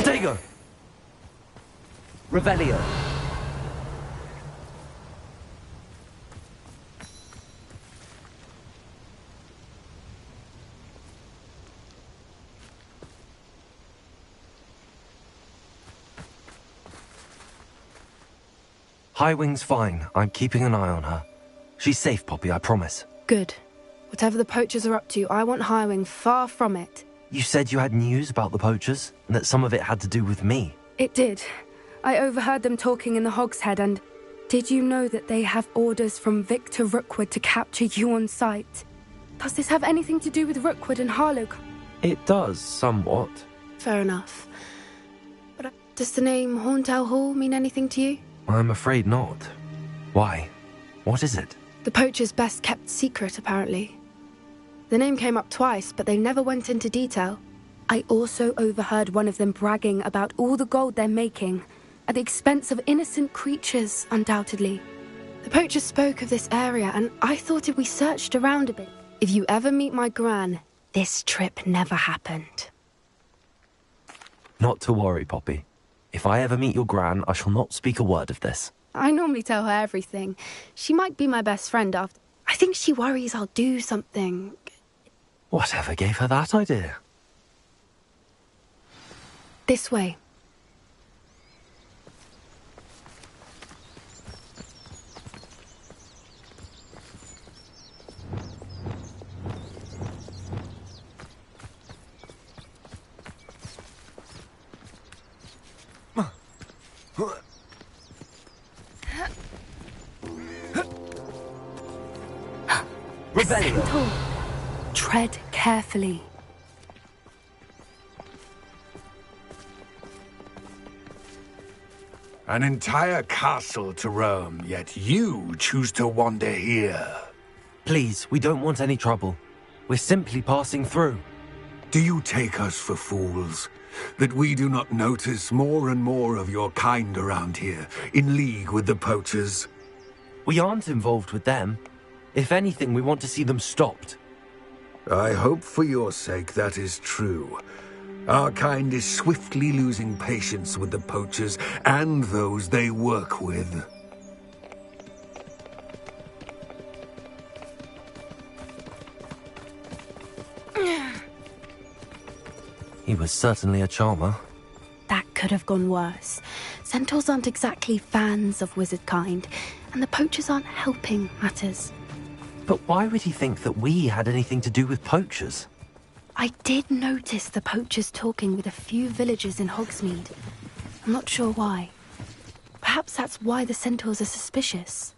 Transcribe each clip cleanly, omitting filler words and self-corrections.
Protego! Revelio. Highwing's fine. I'm keeping an eye on her. She's safe, Poppy, I promise. Good. Whatever the poachers are up to, I want Highwing far from it. You said you had news about the poachers, and that some of it had to do with me. It did. I overheard them talking in the Hogshead, and did you know that they have orders from Victor Rookwood to capture you on sight? Does this have anything to do with Rookwood and Harlow? It does, somewhat. Fair enough. But does the name Horntail Hall mean anything to you? I'm afraid not. Why? What is it? The poachers' best kept secret, apparently. The name came up twice, but they never went into detail. I also overheard one of them bragging about all the gold they're making, at the expense of innocent creatures, undoubtedly. The poachers spoke of this area, and I thought if we searched around a bit. If you ever meet my gran, this trip never happened. Not to worry, Poppy. If I ever meet your gran, I shall not speak a word of this. I normally tell her everything. She might be my best friend after. I think she worries I'll do something. Whatever gave her that idea? This way. Revelio. Tread carefully. An entire castle to roam, yet you choose to wander here. Please, we don't want any trouble. We're simply passing through. Do you take us for fools? That we do not notice more and more of your kind around here, in league with the poachers? We aren't involved with them. If anything, we want to see them stopped. I hope for your sake that is true. Our kind is swiftly losing patience with the poachers and those they work with. He was certainly a charmer. That could have gone worse. Centaurs aren't exactly fans of wizard kind, and the poachers aren't helping matters. But why would he think that we had anything to do with poachers? I did notice the poachers talking with a few villagers in Hogsmeade. I'm not sure why. Perhaps that's why the centaurs are suspicious.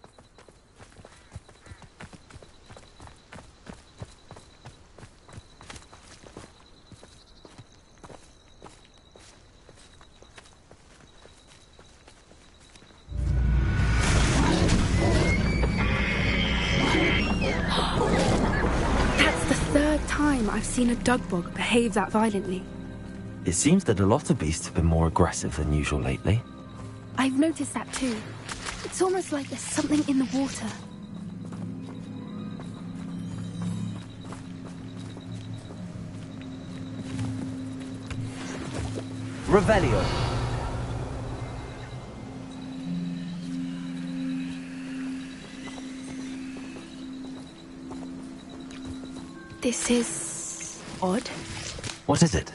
I've seen a Dugbog behave that violently. It seems that a lot of beasts have been more aggressive than usual lately. I've noticed that too. It's almost like there's something in the water. Revelio. This is odd. What is it?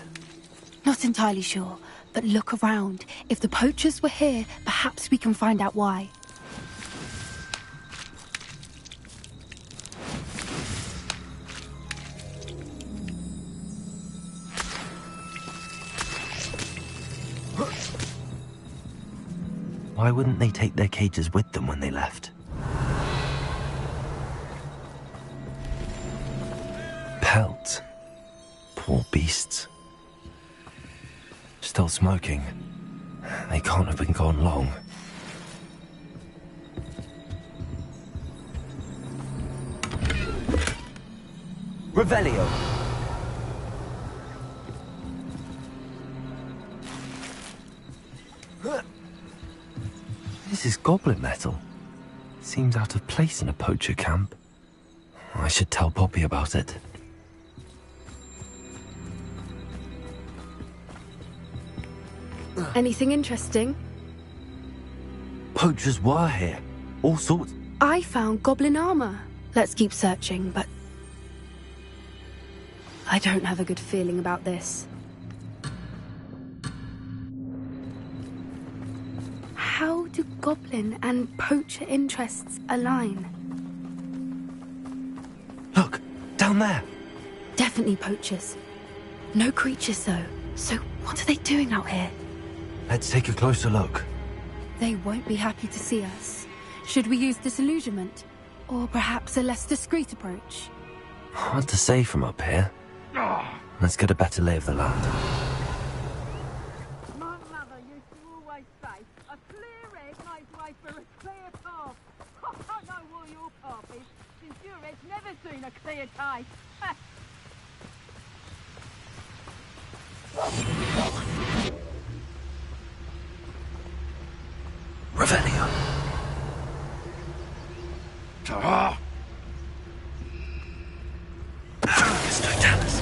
Not entirely sure, but look around. If the poachers were here, perhaps we can find out why. Why wouldn't they take their cages with them when they left? pelt. Poor beasts. Still smoking. They can't have been gone long. Revelio! This is goblin metal. Seems out of place in a poacher camp. I should tell Poppy about it. Anything interesting? Poachers were here. All sorts. I found goblin armor. Let's keep searching, but I don't have a good feeling about this. How do goblin and poacher interests align? Look, down there. Definitely poachers. No creatures, though. So what are they doing out here? Let's take a closer look. They won't be happy to see us. Should we use disillusionment? Or perhaps a less discreet approach? Hard to say from up here. Let's get a better lay of the land. My mother used to always say, a clear head makes way for a clear path. I don't know what your path is, since your head's never seen a clear day. Revelio. Focus, Totalis.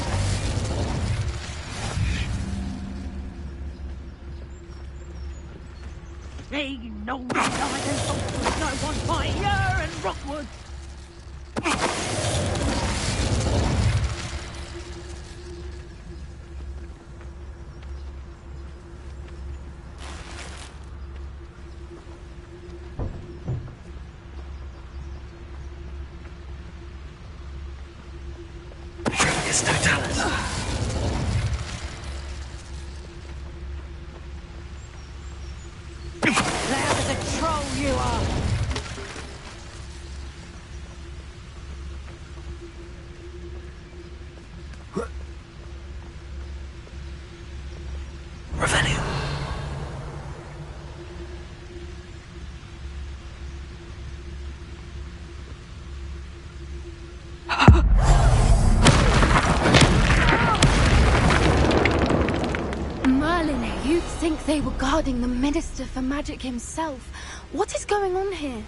He knows the island, no one by here and Rockwood. Focus, Totalis. Loud as a troll you are. Revelio. Merlin, you'd think they were guarding the Minister for Magic himself. What is going on here?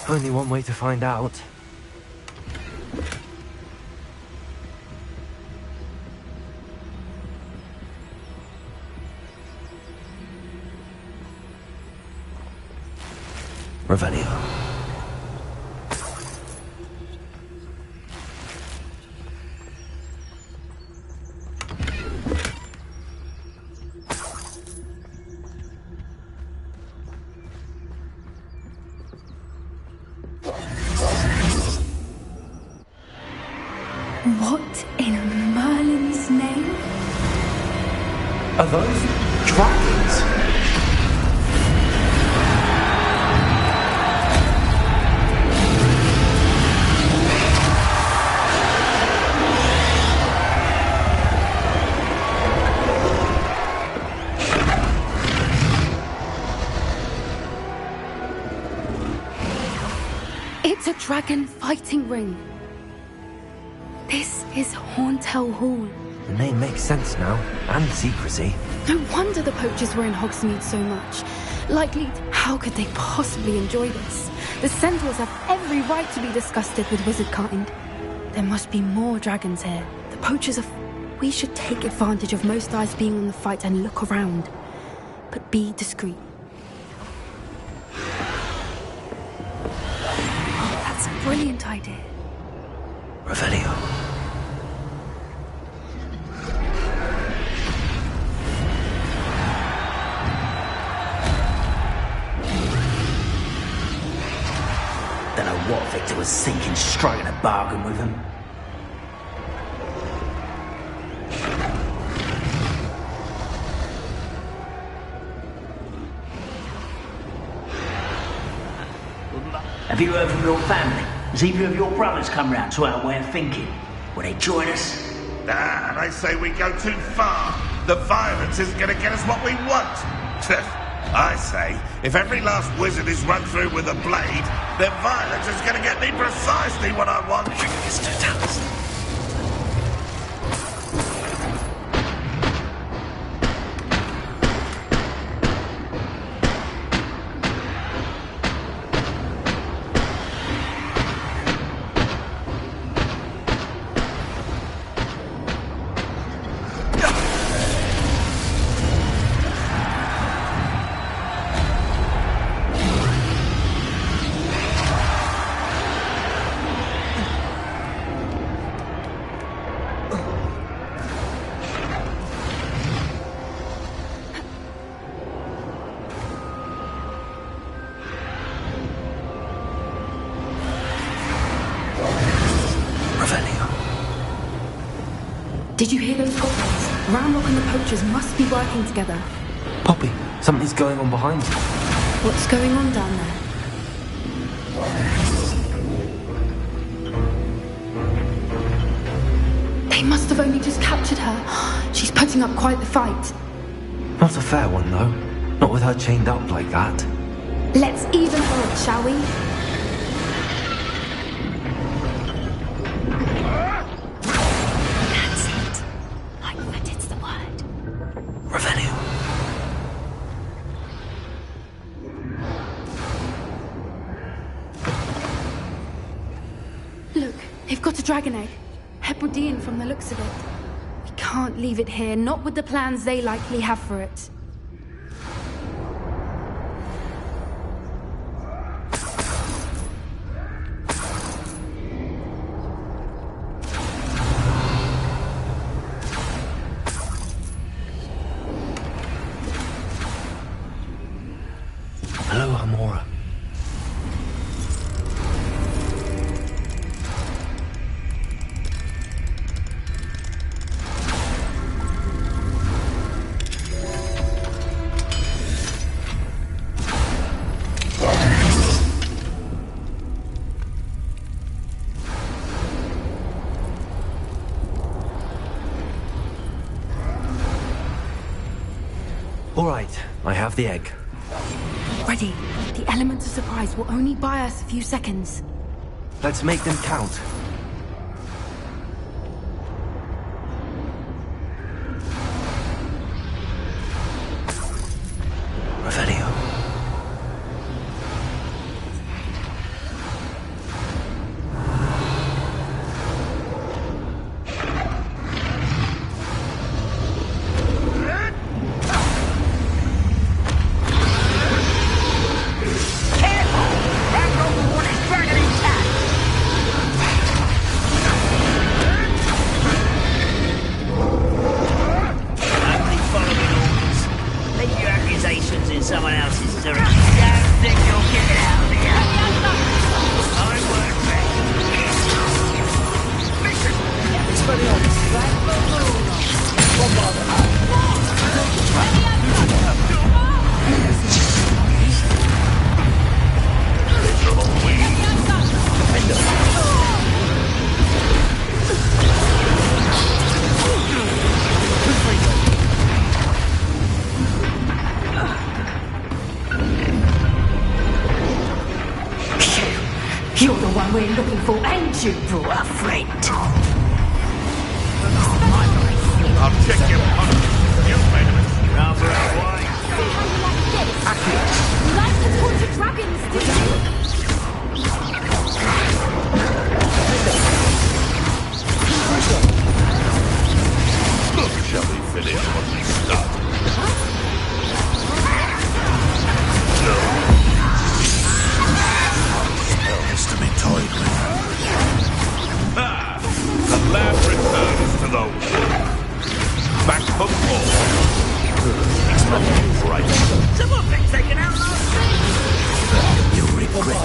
Only one way to find out. Revelio. What in Merlin's name? Are those dragons? It's a dragon fighting ring. This is Horntail Hall. The name makes sense now, and secrecy. No wonder the poachers were in Hogsmeade so much. Likely, how could they possibly enjoy this? The centaurs have every right to be disgusted with wizard kind. There must be more dragons here. The poachers are... We should take advantage of most eyes being on the fight and look around. But be discreet. That's a brilliant idea. Revelio. Don't know what Victor was thinking, striking a bargain with him. Have you heard from your family? Has either of your brothers come round to our way of thinking? Will they join us? And I say we go too far. The violence isn't going to get us what we want. I say, if every last wizard is run through with a blade, then violence is going to get me precisely what I want. It's Totalis. Did you hear those goblins? Ranrock and the poachers must be working together. Poppy, something's going on behind you. What's going on down there? They must have only just captured her. She's putting up quite the fight. Not a fair one, though. Not with her chained up like that. Let's even odds, shall we? That's it. Like that, it's the word. Revelio. Look, they've got a dragon egg. Hebridean from the looks of it. We can't leave it here, not with the plans they likely have for it. Hello, Hamora. All right, I have the egg. Ready. The element of surprise will only buy us a few seconds. Let's make them count. Revelio. In someone else's direction. Don't think you'll get it out of here. I won't It's very honest. You're the one we're looking for, and you brought a friend. I'll check your punch. You've made a mistake. Rather why? See how you like this? You like to talk to dragons, do you? Look, shall we finish what we started? No. To be toyed with. The lab returns to the woods. Back for more. It's not right. Someone been taken out last week. You'll regret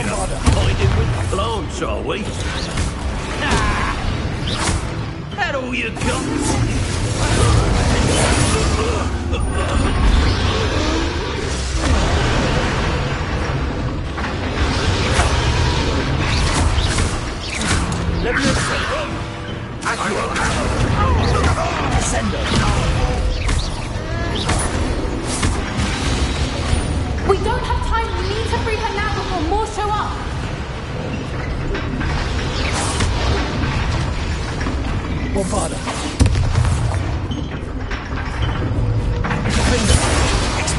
Fighting with plants, are we? Ah! That all you got? Let me see. Ascendo. We don't have time. We need to free her now before more show up. Bombarda.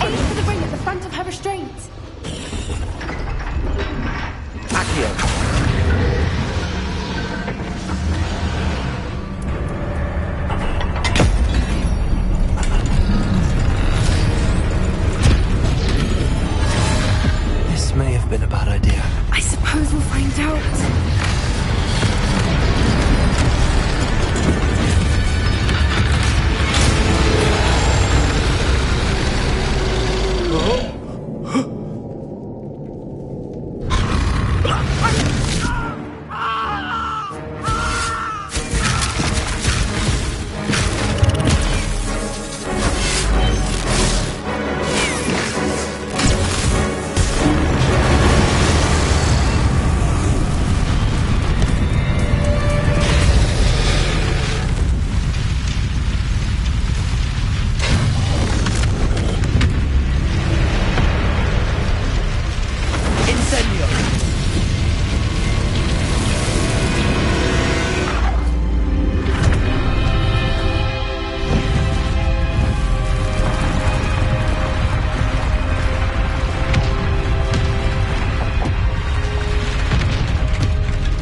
Aim for the ring at the front of her restraint. Accio. This may have been a bad idea. I suppose we'll find out.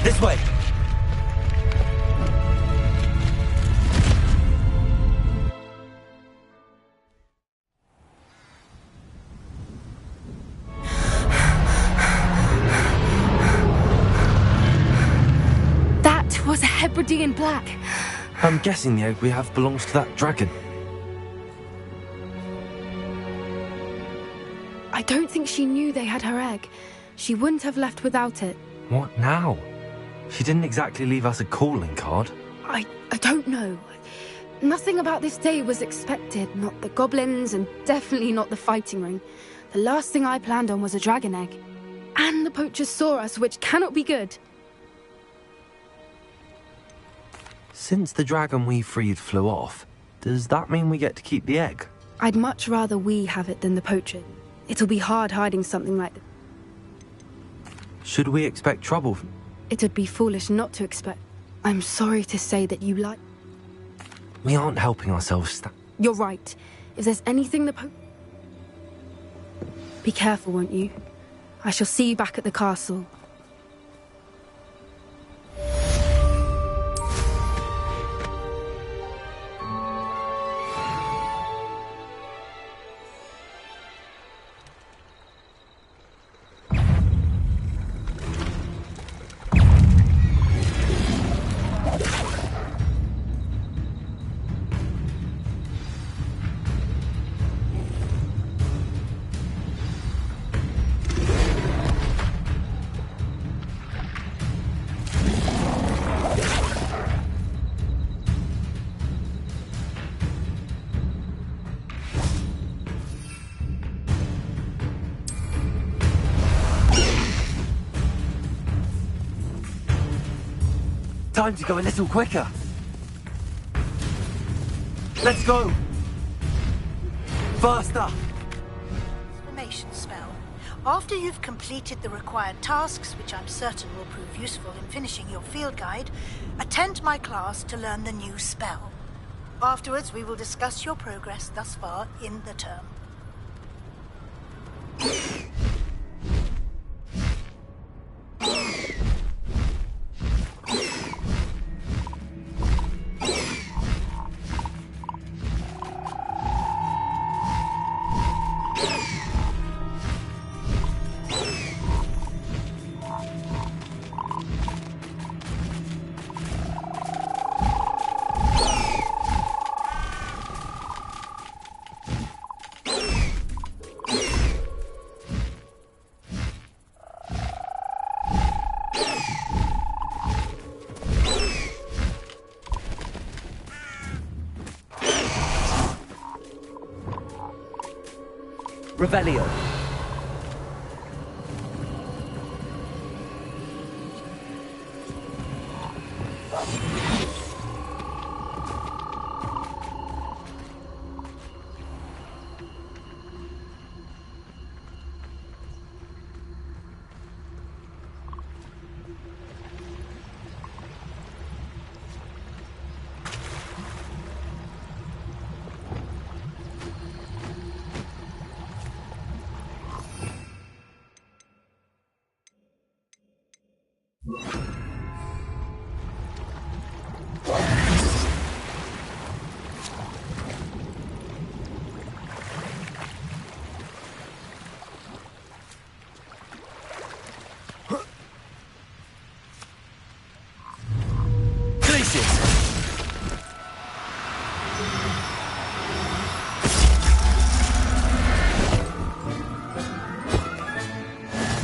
This way. That was a Hebridean black. I'm guessing the egg we have belongs to that dragon. I don't think she knew they had her egg. She wouldn't have left without it. What now? She didn't exactly leave us a calling card. I don't know. Nothing about this day was expected. Not the goblins, and definitely not the fighting ring. The last thing I planned on was a dragon egg. And the poachers saw us, which cannot be good. Since the dragon we freed flew off, does that mean we get to keep the egg? I'd much rather we have it than the poacher. It'll be hard hiding something like that. Should we expect trouble? It would be foolish not to expect. I'm sorry to say that you like... We aren't helping ourselves. You're right. If there's anything the Be careful, won't you? I shall see you back at the castle. Time to go a little quicker. Let's go. Faster. Transformation spell. After you've completed the required tasks, which I'm certain will prove useful in finishing your field guide, attend my class to learn the new spell. Afterwards, we will discuss your progress thus far in the term. Revelio.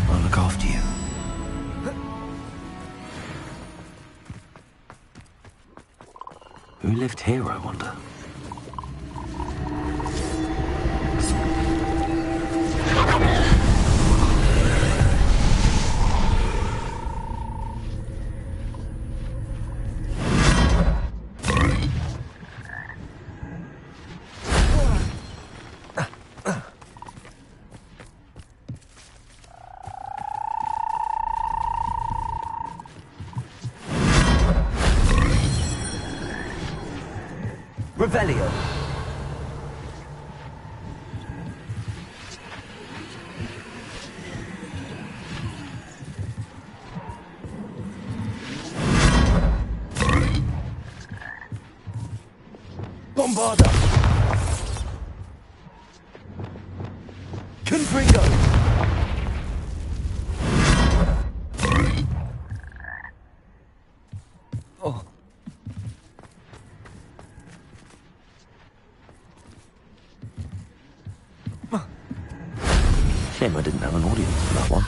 I'll look after you. Who lived here, I wonder? Revelio. Bombarda. Confringo. Oh. Shame I didn't have an audience for that one.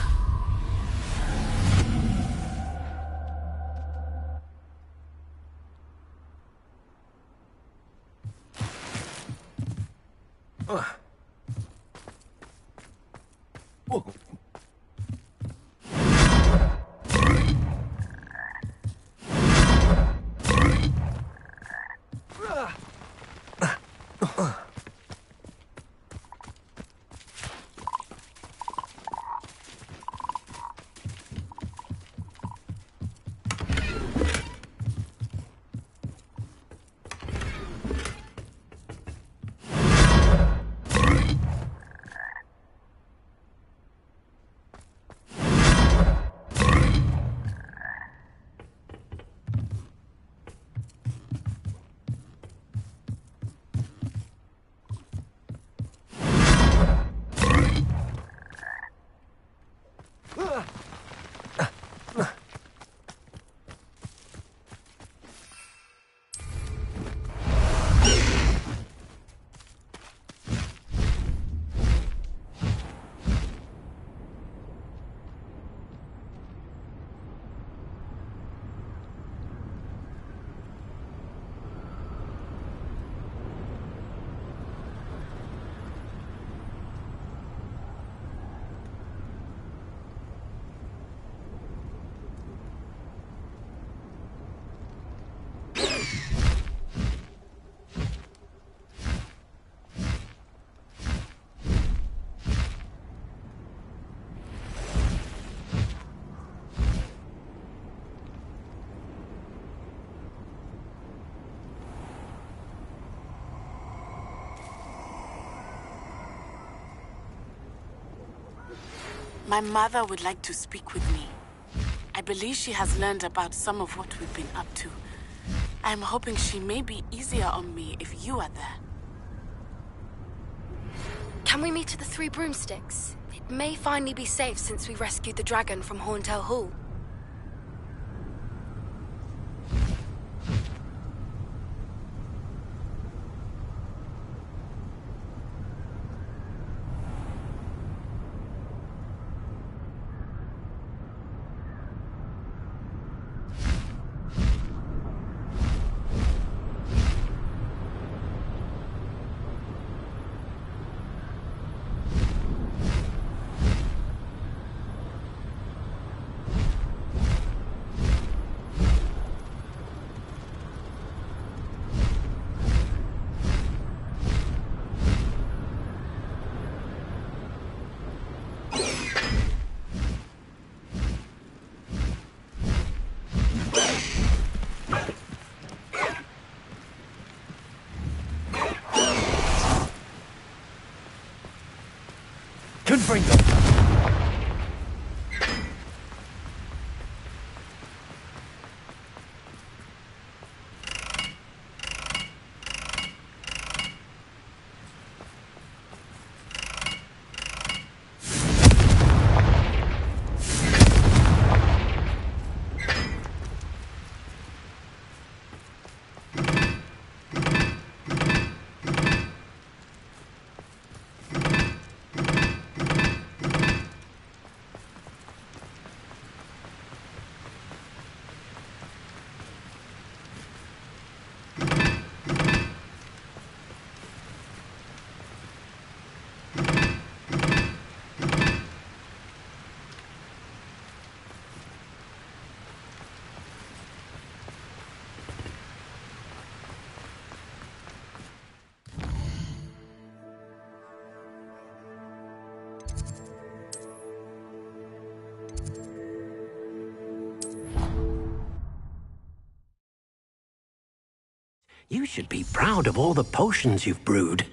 My mother would like to speak with me. I believe she has learned about some of what we've been up to. I'm hoping she may be easier on me if you are there. Can we meet at the Three Broomsticks? It may finally be safe since we rescued the dragon from Horntail Hall. bring them. You should be proud of all the potions you've brewed.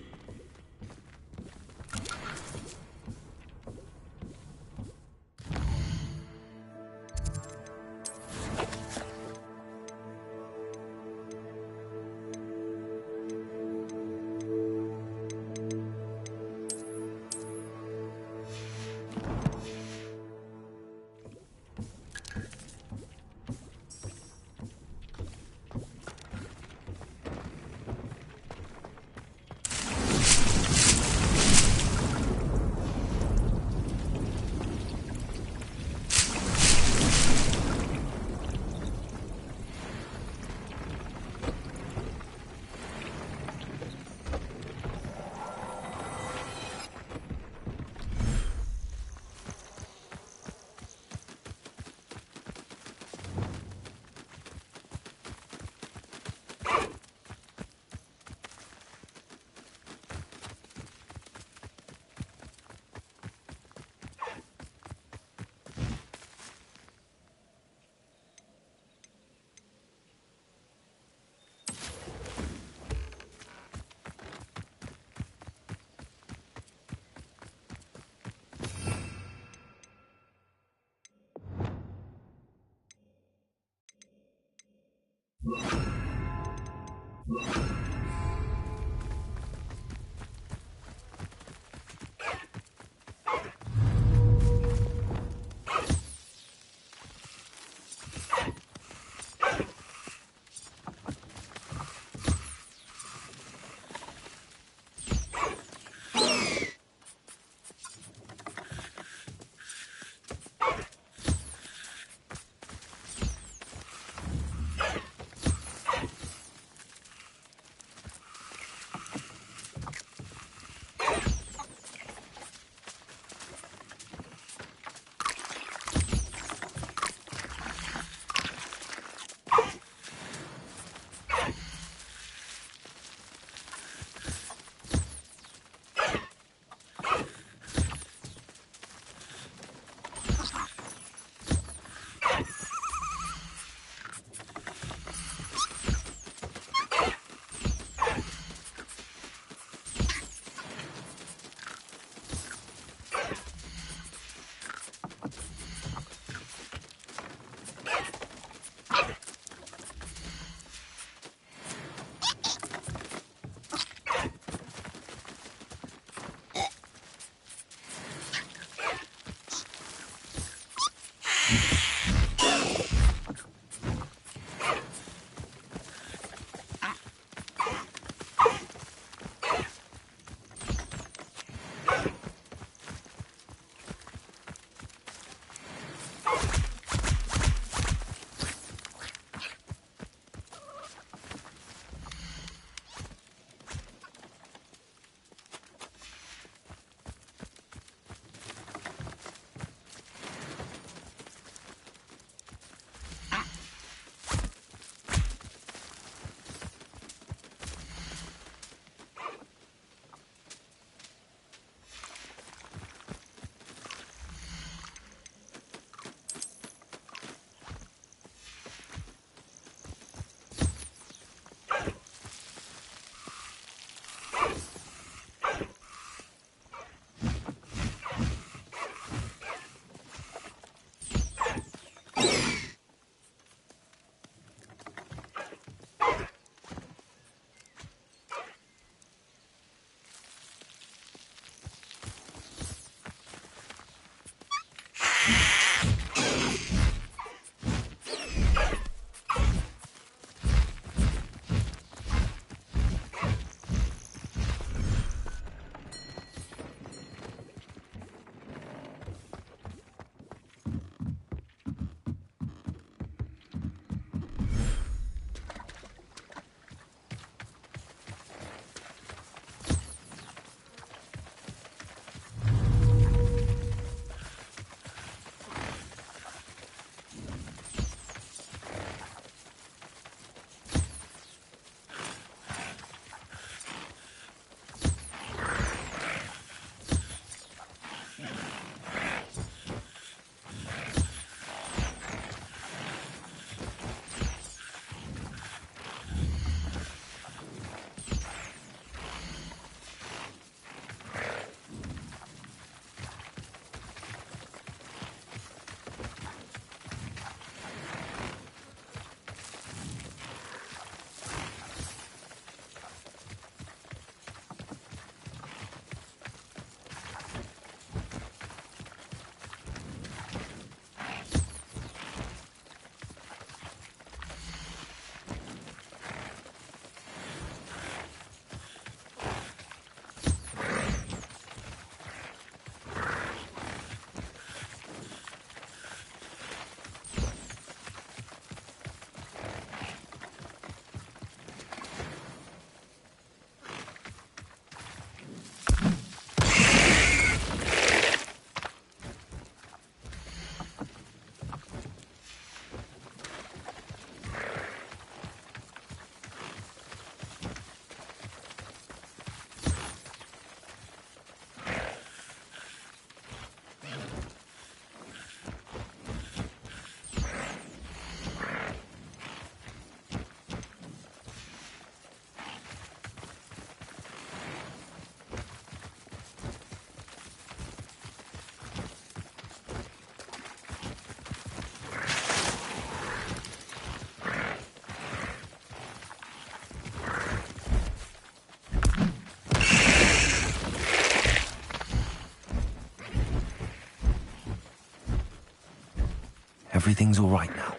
everything's all right now.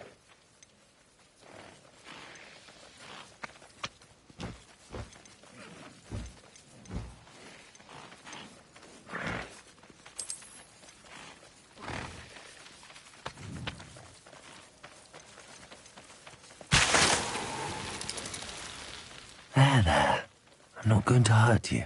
There. I'm not going to hurt you.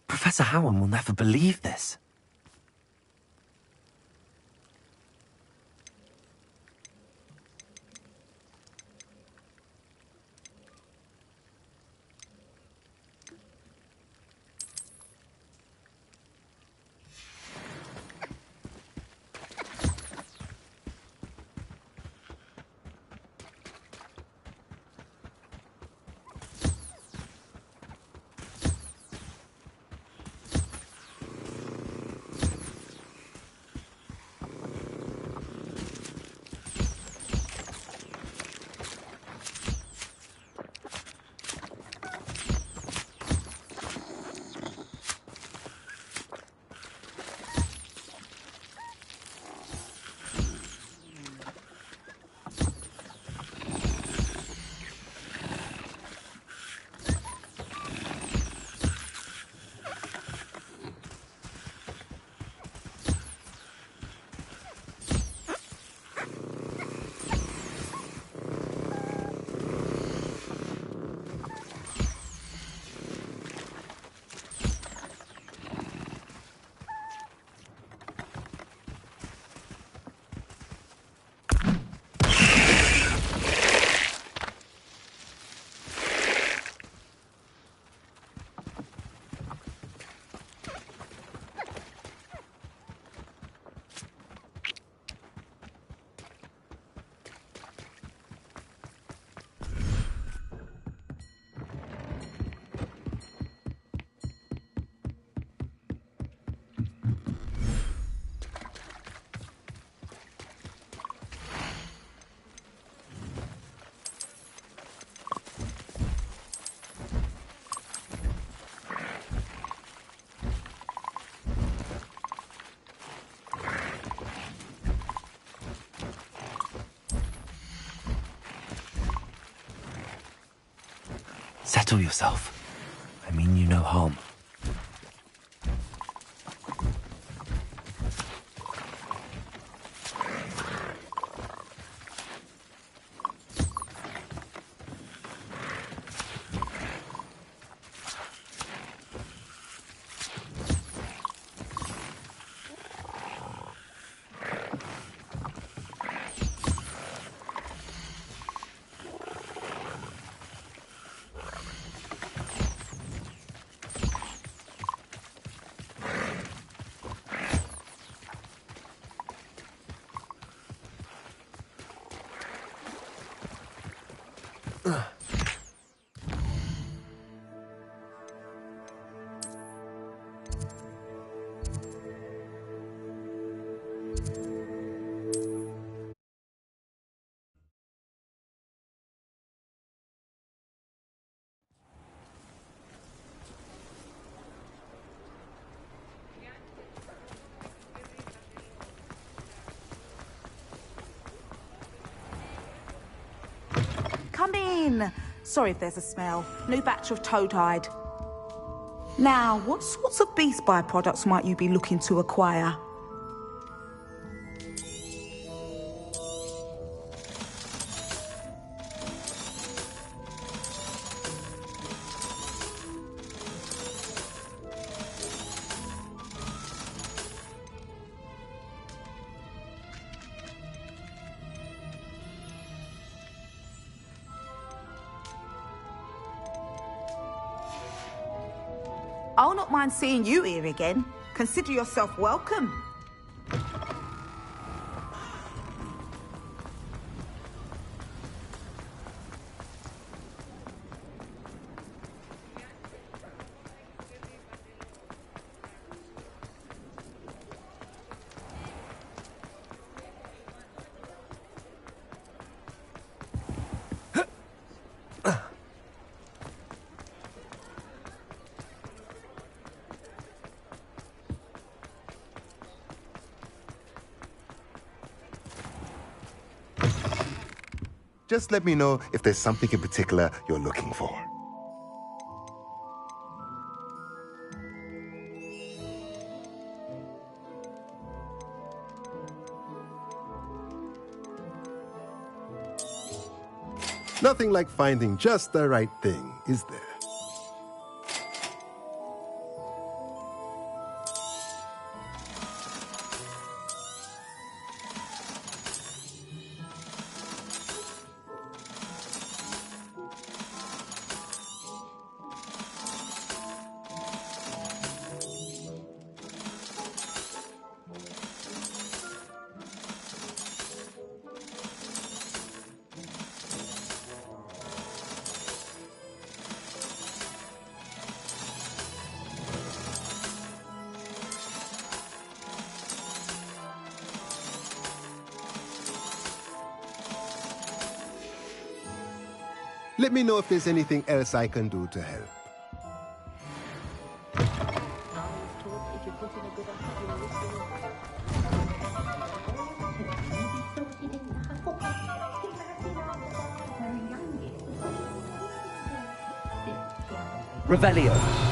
Professor Howard will never believe this. Settle yourself. I mean you no harm. Come in. Sorry if there's a smell. New batch of toad hide. Now, what sorts of beast byproducts might you be looking to acquire? I'll not mind seeing you here again. Consider yourself welcome. Just let me know if there's something in particular you're looking for. Nothing like finding just the right thing, is there? Let me know if there's anything else I can do to help. Revelio.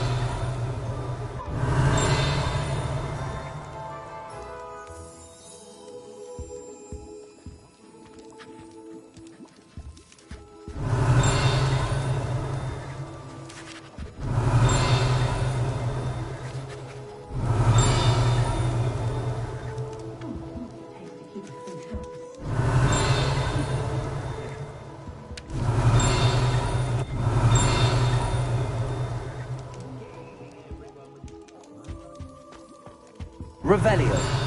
Revelio.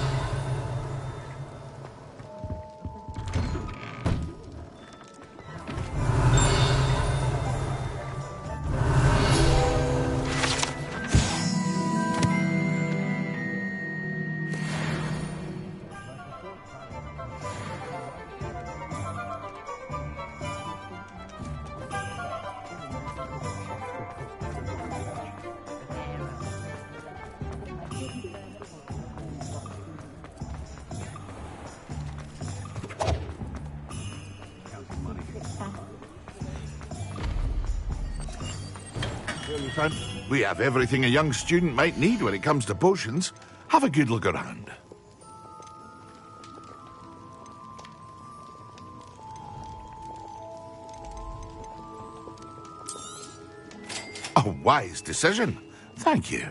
We have everything a young student might need when it comes to potions. Have a good look around. A wise decision. Thank you.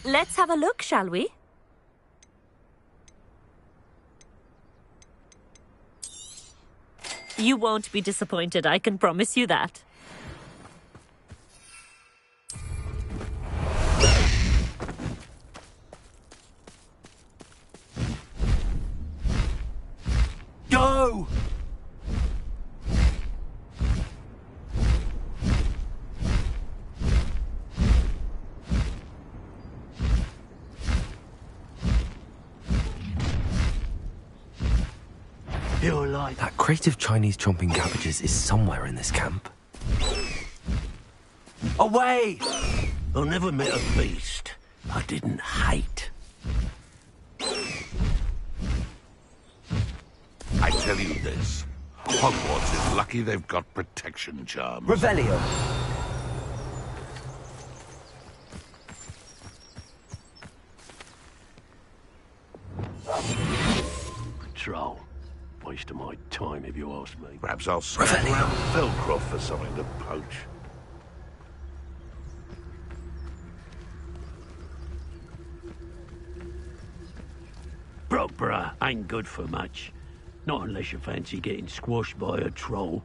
Let's have a look, shall we? You won't be disappointed, I can promise you that. Go! You're like... That crate of Chinese chomping cabbages is somewhere in this camp. Away! I never met a beast I didn't hate. I tell you this. Hogwarts is lucky they've got protection charms. Revelio. waste of my time, if you ask me. Perhaps I'll scout around Felcroft for something to poach. Brockborough ain't good for much. Not unless you fancy getting squashed by a troll.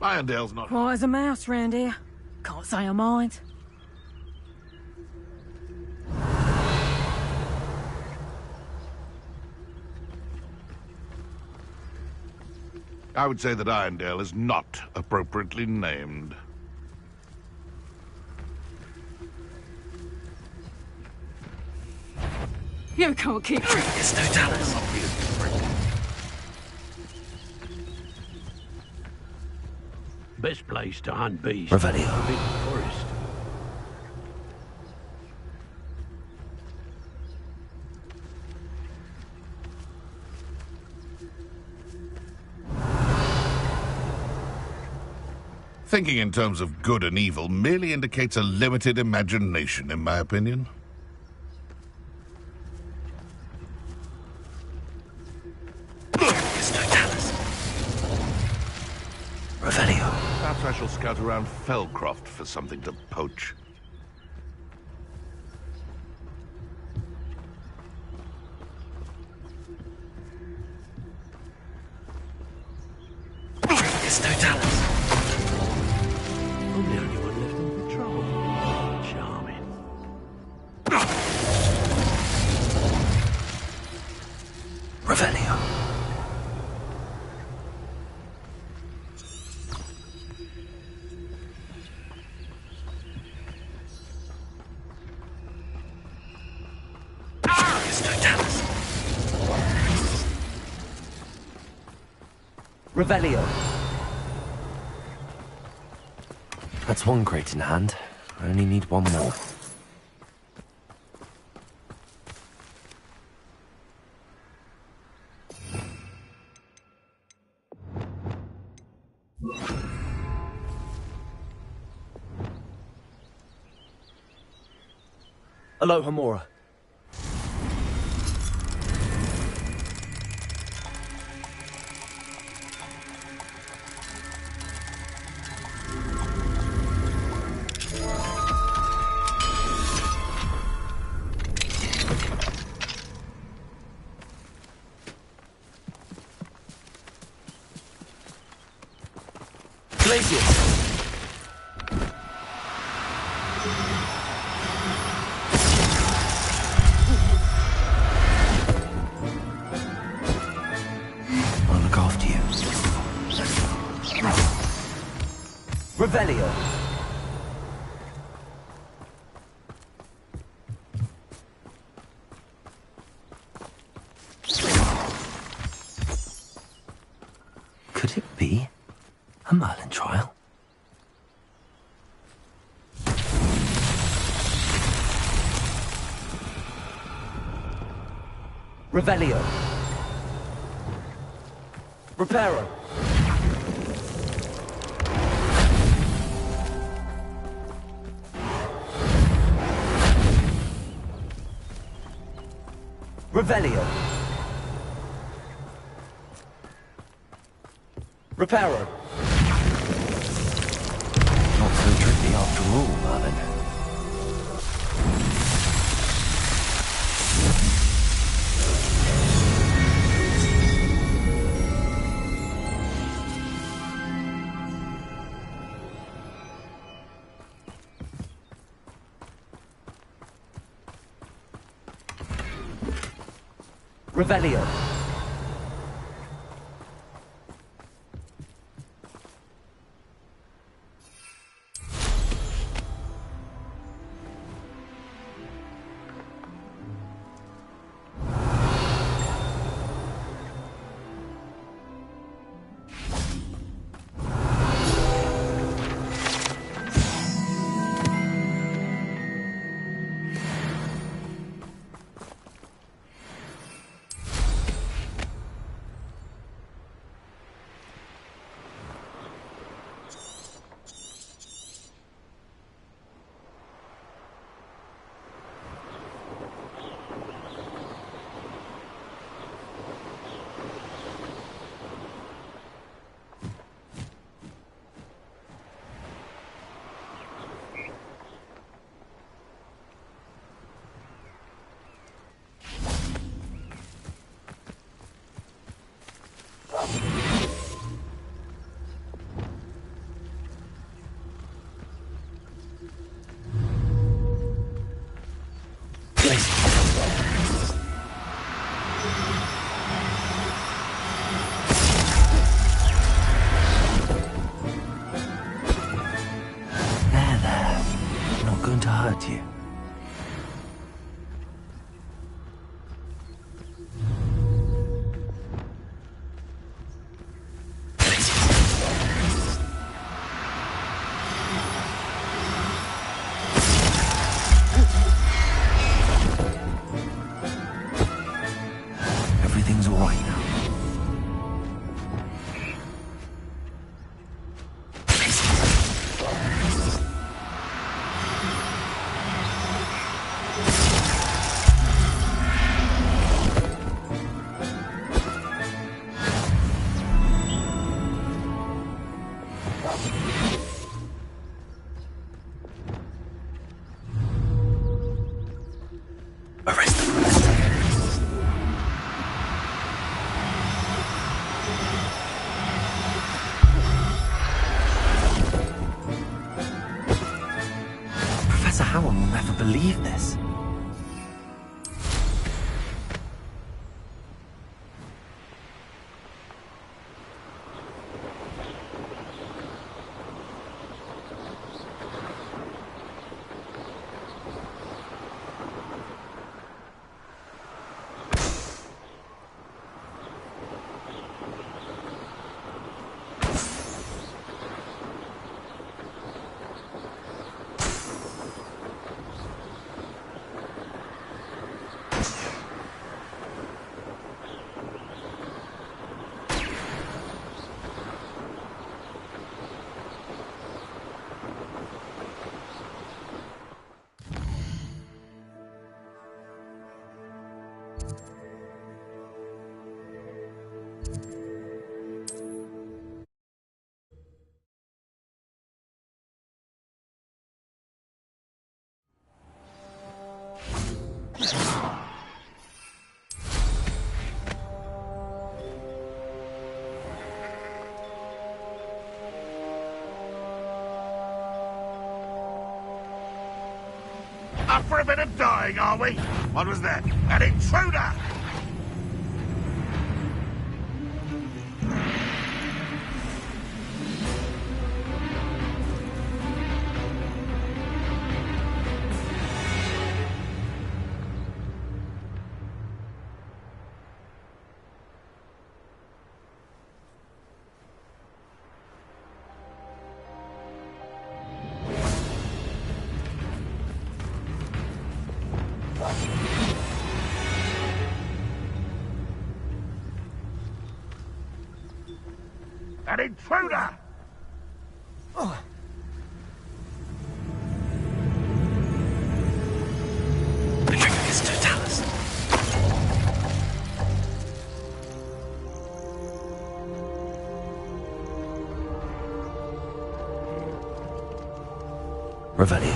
Irondale's not... Quiet as a mouse round here. Can't say I mind. I would say that Irondale is not appropriately named. You can't keep... It's no Dallas. Best place to hunt bees. Revelio. Big forest. Thinking in terms of good and evil merely indicates a limited imagination, in my opinion. It's no Dallas. Revelio. Perhaps I shall scout around Felcroft for something to poach. It's no Dallas. I'm the only one left on patrol. Charming. Revelio. It's no Dallas. Revelio. That's one crate in hand. I only need one more. Aloha Mora. Glacius! I'll look after you. Revelio. Could it be a Merlin trial? Revelio. Reparo. Revelio. Reparo. Not so tricky after all, Merlin. Revelio. going to hurt you. Everything's all right now. Professor Howard will never believe this. Up for a bit of dying, are we? What was that? An intruder! An intruder! The trigger is Totalis. Revelio.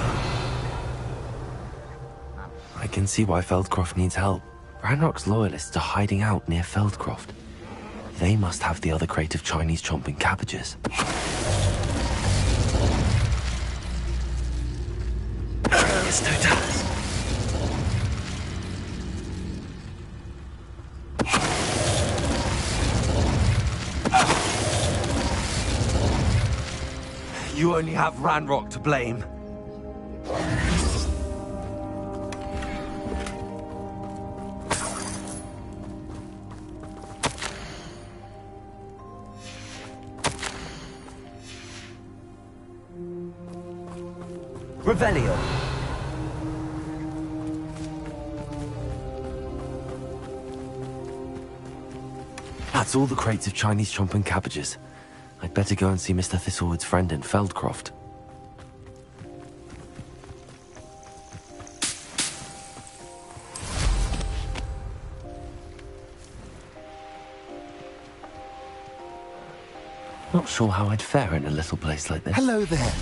I can see why Feldcroft needs help. Ranrock's loyalists are hiding out near Feldcroft. They must have the other crate of Chinese chomping cabbages. It's Totalis. You only have Ranrock to blame. Revelio. That's all the crates of Chinese chomping cabbages. I'd better go and see Mr. Thistlewood's friend in Feldcroft. Not sure how I'd fare in a little place like this. Hello there.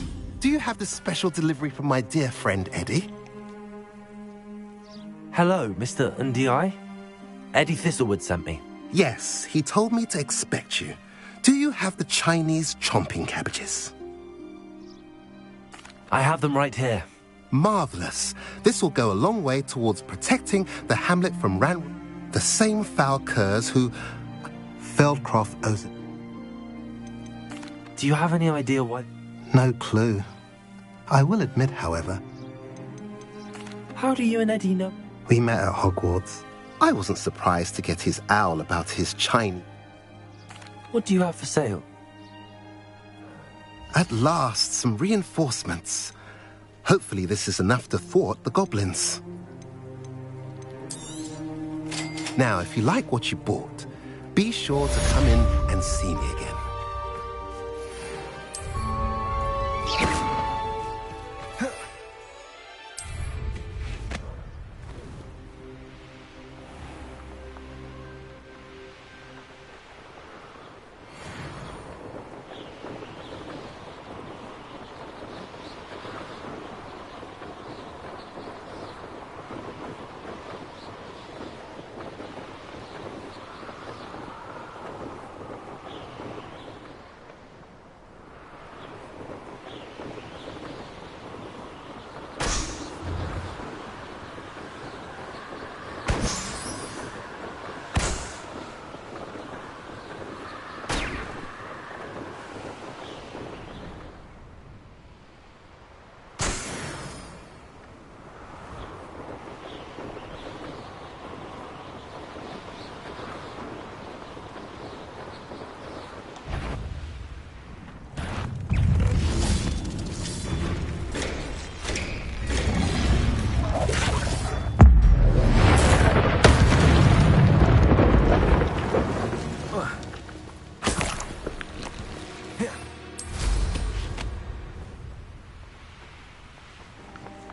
Do you have the special delivery from my dear friend Eddie? Hello, Mr. Ndi? Eddie Thistlewood sent me. Yes, he told me to expect you. Do you have the Chinese chomping cabbages? I have them right here. Marvelous. This will go a long way towards protecting the hamlet from the same foul curs who Feldcroft owes it. Do you have any idea why? No clue. I will admit, however, How do you and Eddie know? We met at Hogwarts. I wasn't surprised to get his owl about his Chinese. What do you have for sale? At last, some reinforcements. Hopefully this is enough to thwart the goblins. Now, if you like what you bought, be sure to come in and see me again.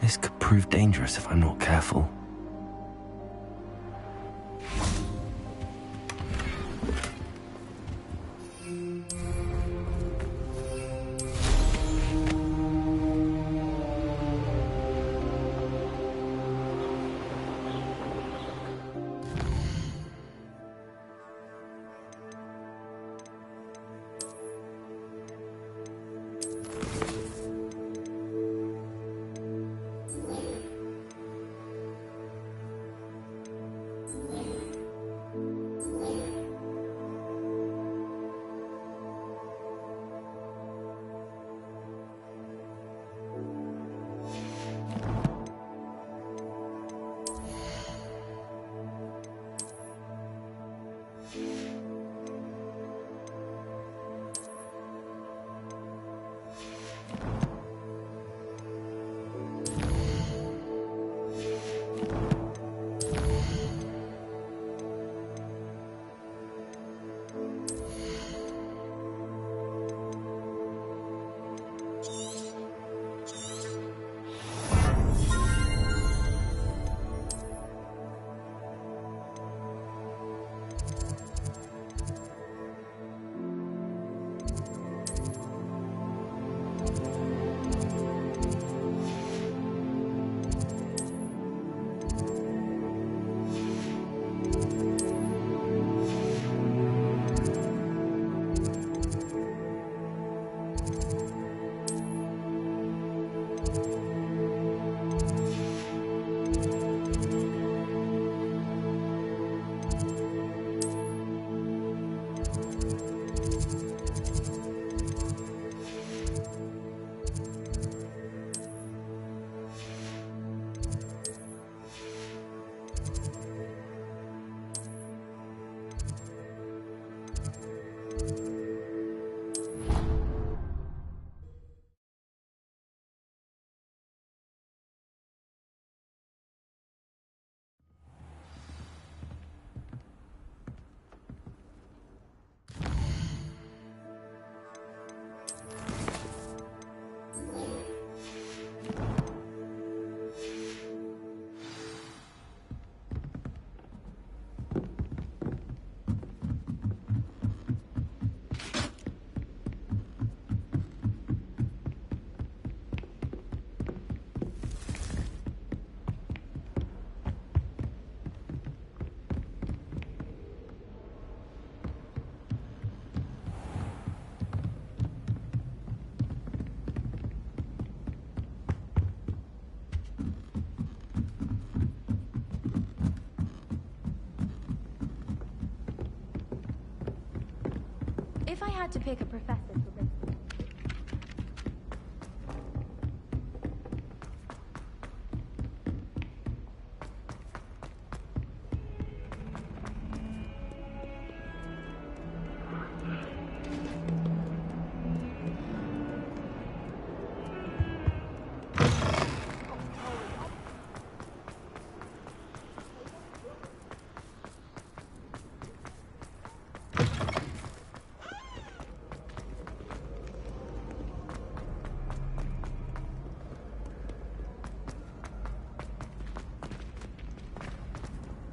This could prove dangerous if I'm not careful. If I had to pick a professor to listen.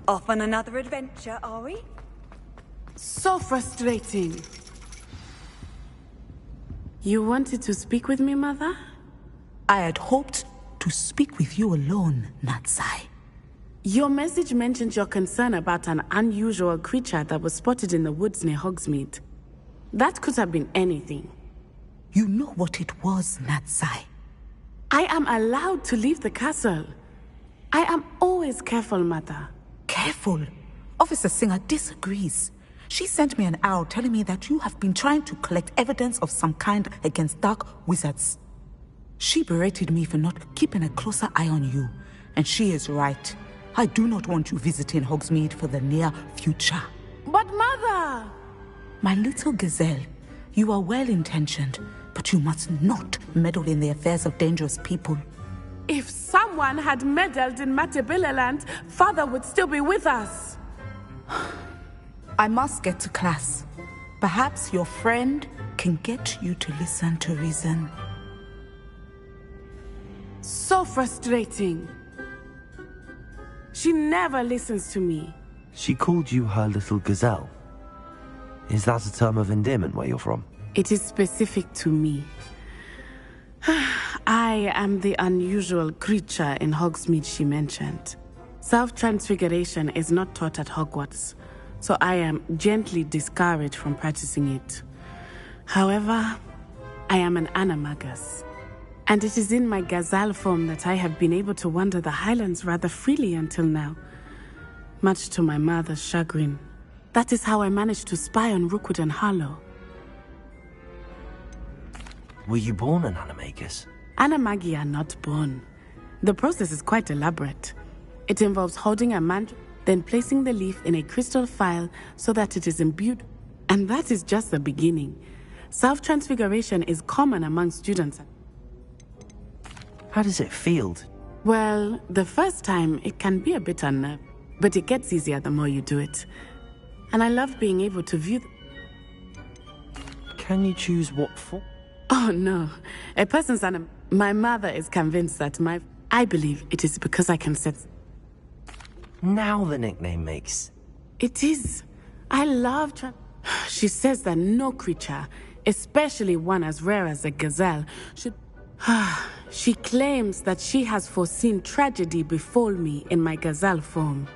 Off on another adventure, are we? So frustrating. You wanted to speak with me, Mother? I had hoped to speak with you alone, Natsai. Your message mentioned your concern about an unusual creature that was spotted in the woods near Hogsmeade. That could have been anything. You know what it was, Natsai. I am allowed to leave the castle. I am always careful, Mother. Careful? Officer Singer disagrees. She sent me an owl telling me that you have been trying to collect evidence of some kind against dark wizards. She berated me for not keeping a closer eye on you, and she is right. I do not want you visiting Hogsmeade for the near future. But Mother! My little gazelle, you are well-intentioned, but you must not meddle in the affairs of dangerous people. If someone had meddled in Matabeleland, Father would still be with us. I must get to class. Perhaps your friend can get you to listen to reason. So frustrating. She never listens to me. She called you her little gazelle. Is that a term of endearment where you're from? It is specific to me. I am the unusual creature in Hogsmeade she mentioned. Self-transfiguration is not taught at Hogwarts, so I am gently discouraged from practicing it. However, I am an animagus, and it is in my gazelle form that I have been able to wander the Highlands rather freely until now, much to my mother's chagrin. That is how I managed to spy on Rookwood and Harlow. Were you born an animagus? Animagi are not born. The process is quite elaborate. It involves holding a mantle, then placing the leaf in a crystal phial so that it is imbued. And that is just the beginning. Self-transfiguration is common among students. How does it feel? Well, the first time it can be a bit unnerving, but it gets easier the more you do it. And I love being able to view Can you choose what for? Oh no, a person's animal. My mother is convinced that I believe it is because I can set... Now the nickname makes... It is. I love... She says that no creature, especially one as rare as a gazelle, should... She claims that she has foreseen tragedy befall me in my gazelle form.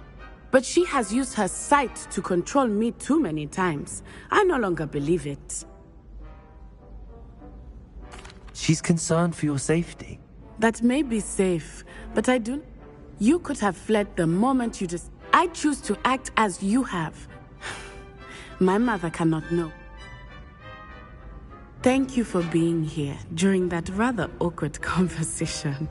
But she has used her sight to control me too many times. I no longer believe it. She's concerned for your safety. That may be safe, but I do... You could have fled the moment you just... I choose to act as you have. My mother cannot know. Thank you for being here during that rather awkward conversation.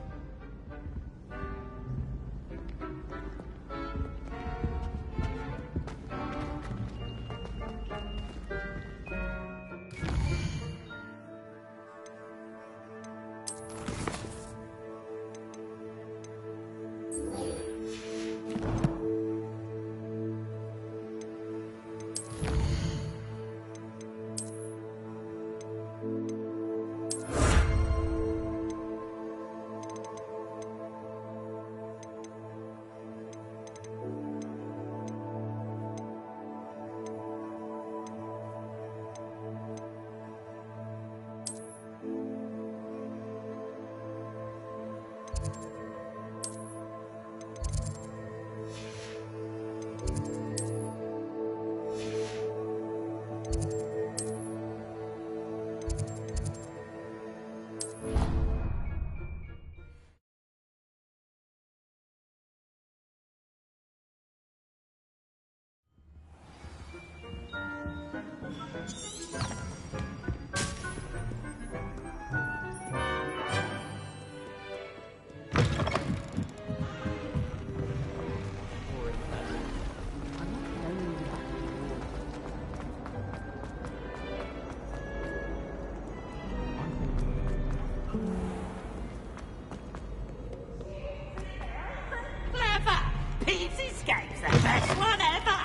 Pete's Escape's the best one ever!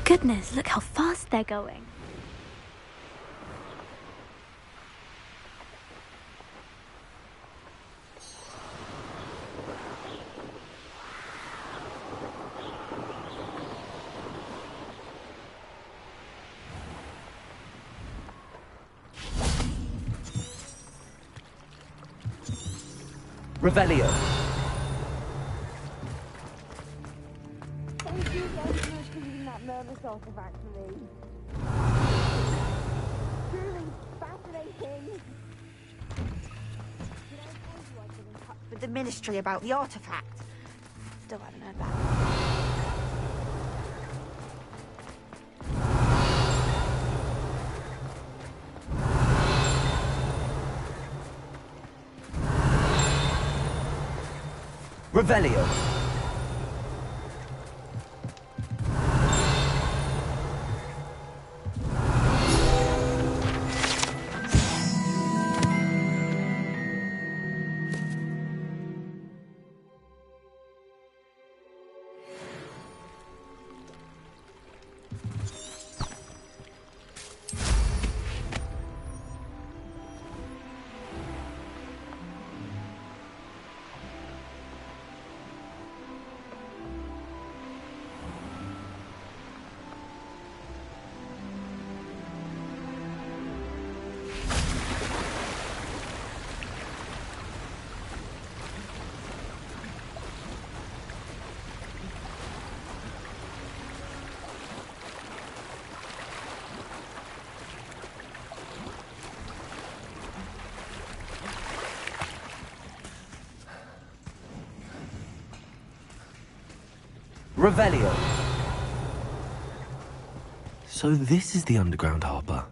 Goodness, look how fast they're going. Revelio. Thank you very much for leaving that nervous artifact for me. Truly fascinating. Did I tell you I've been in touch with the Ministry about the artifact? Still haven't heard back. Revelio. Revelio. So this is the underground harbor.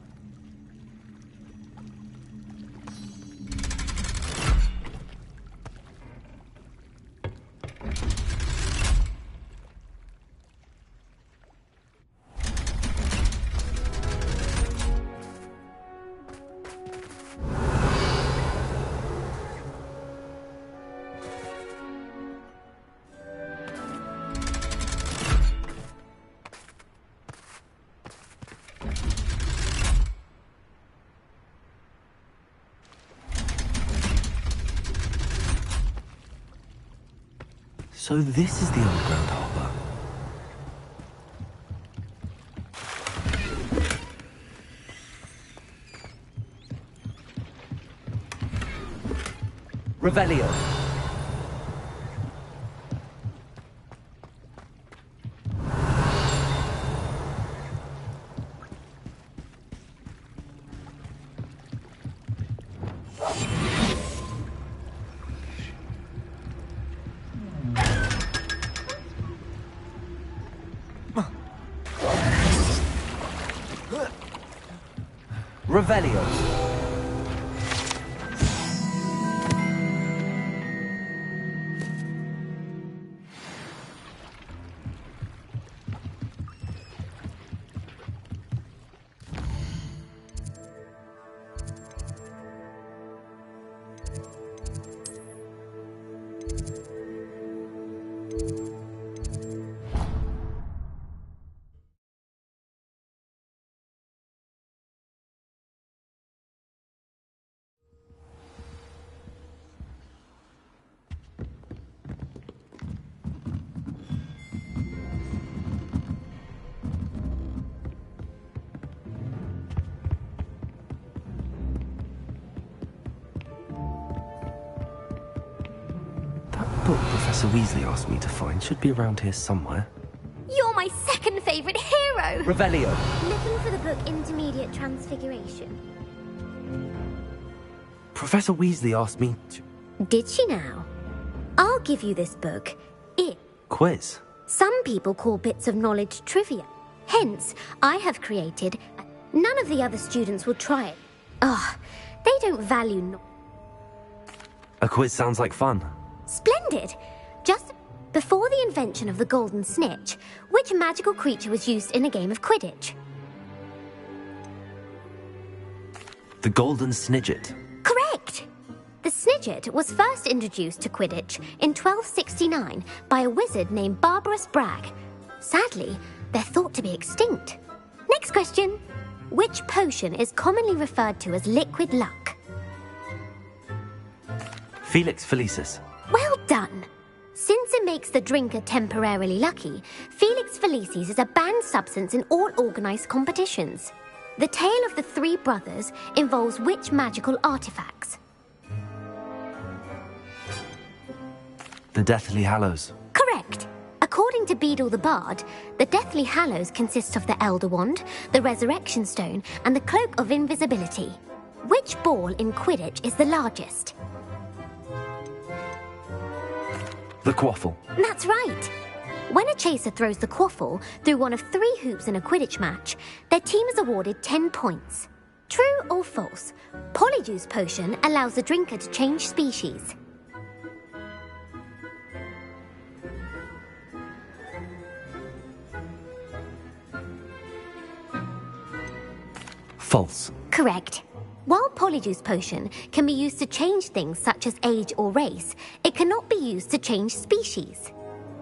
So this is the underground harbor. Revelio. Revelio. Book Professor Weasley asked me to find should be around here somewhere. You're my second favourite hero! Revelio. Looking for the book Intermediate Transfiguration. Professor Weasley asked me to... Did she now? I'll give you this book. Quiz? Some people call bits of knowledge trivia. Hence, I have created... None of the other students will try it. Ugh, they don't value... A quiz sounds like fun. Splendid! Just before the invention of the Golden Snitch, which magical creature was used in a game of Quidditch? The Golden Snidget. Correct! The Snidget was first introduced to Quidditch in 1269 by a wizard named Barbarous Bragg. Sadly, they're thought to be extinct. Next question. Which potion is commonly referred to as liquid luck? Felix Felicis. Well done! Since it makes the drinker temporarily lucky, Felix Felicis is a banned substance in all organised competitions. The tale of the three brothers involves which magical artifacts? The Deathly Hallows. Correct. According to Beadle the Bard, the Deathly Hallows consist of the Elder Wand, the Resurrection Stone, and the Cloak of Invisibility. Which ball in Quidditch is the largest? The Quaffle. That's right. When a chaser throws the quaffle through one of 3 hoops in a Quidditch match, their team is awarded 10 points. True or false? Polyjuice Potion allows the drinker to change species. False. Correct. While Polyjuice Potion can be used to change things such as age or race, it cannot be used to change species.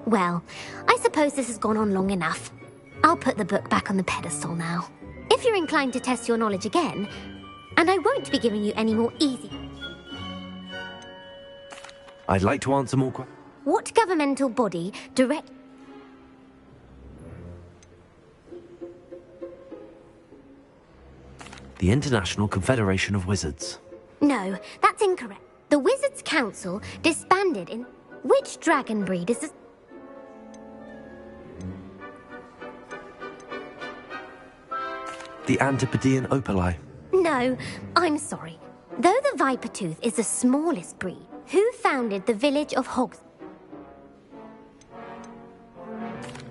Well, I suppose this has gone on long enough. I'll put the book back on the pedestal now. If you're inclined to test your knowledge again, and I won't be giving you any more easy... I'd like to answer more questions. What governmental body direct... The International Confederation of Wizards. No, that's incorrect. The Wizards' Council disbanded in... Which dragon breed is this? The Antipodean Opali. No, I'm sorry. Though the Vipertooth is the smallest breed, who founded the village of Hogs?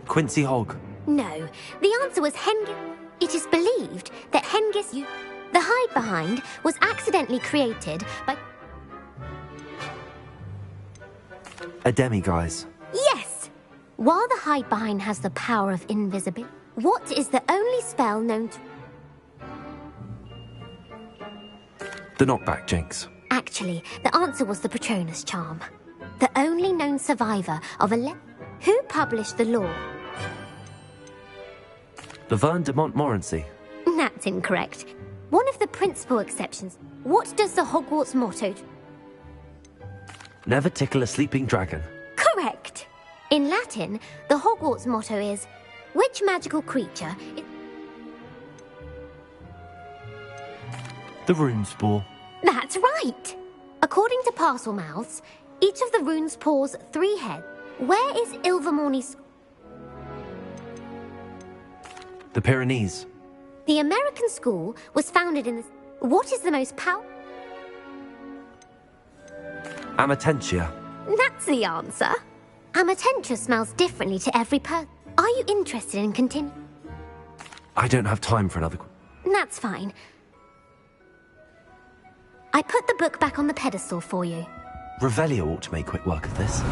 Quincy Hogg. No, the answer was Hengist. It is believed that Hengist... The Hide Behind was accidentally created by... A Demiguise. Yes! While the Hide Behind has the power of invisibility, what is the only spell known to... The Knockback Jinx. Actually, the answer was the Patronus Charm. The only known survivor of a... Who published the law? Laverne de Montmorency. That's incorrect. One of the principal exceptions. What does the Hogwarts motto... Never tickle a sleeping dragon. Correct! In Latin, the Hogwarts motto is... Which magical creature... The Runespore. That's right! According to Parselmouths, each of the Runespore's 3 heads... Where is Ilvermorny's... The Pyrenees. The American school was founded in the... What is the most powerful... Amatentia. That's the answer. Amatentia smells differently to every person. Are you interested in continuing? I don't have time for another... That's fine. I put the book back on the pedestal for you. Revelio ought to make quick work of this.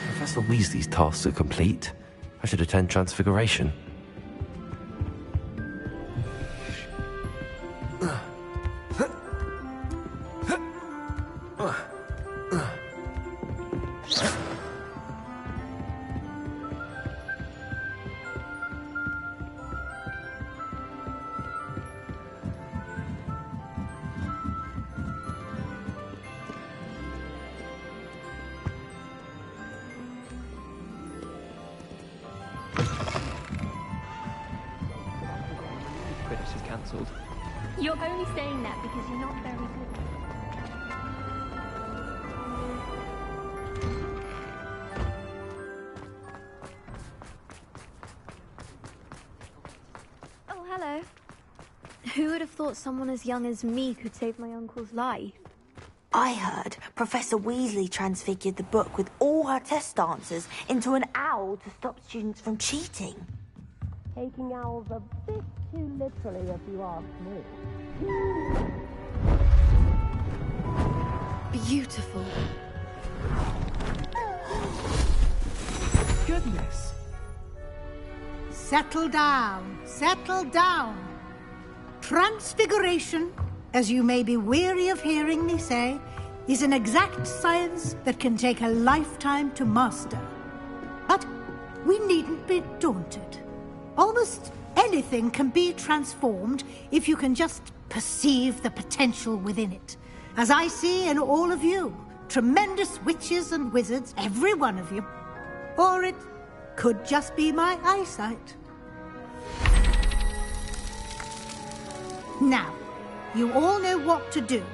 Professor Weasley's tasks are complete. I should attend Transfiguration. Quidditch is cancelled. You're only saying that because you're not very good. Oh, hello. Who would have thought someone as young as me could save my uncle's life? I heard Professor Weasley transfigured the book with all her test answers into an owl to stop students from cheating. Taking owls a bit too literally, if you ask me. Beautiful. Goodness. Settle down. Settle down. Transfiguration, as you may be weary of hearing me say, is an exact science that can take a lifetime to master. But we needn't be daunted. Almost anything can be transformed if you can just perceive the potential within it. As I see in all of you, tremendous witches and wizards, every one of you. Or it could just be my eyesight. Now, you all know what to do.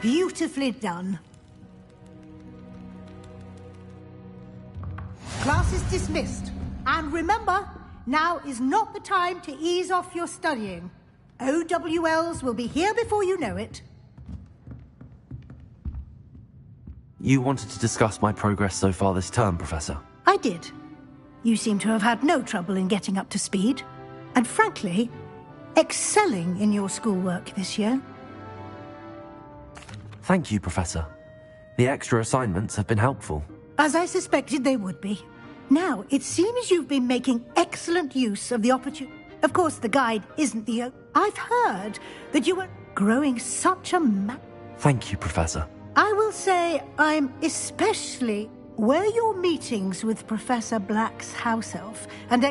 Beautifully done. Class is dismissed. And remember, now is not the time to ease off your studying. OWLs will be here before you know it. You wanted to discuss my progress so far this term, Professor? I did. You seem to have had no trouble in getting up to speed. And frankly, excelling in your schoolwork this year. Thank you, Professor. The extra assignments have been helpful. As I suspected they would be. Now, it seems you've been making excellent use of the opportunity. Of course, the guide isn't the... I've heard that you were growing such a Thank you, Professor. I will say I'm especially... Were your meetings with Professor Black's house elf and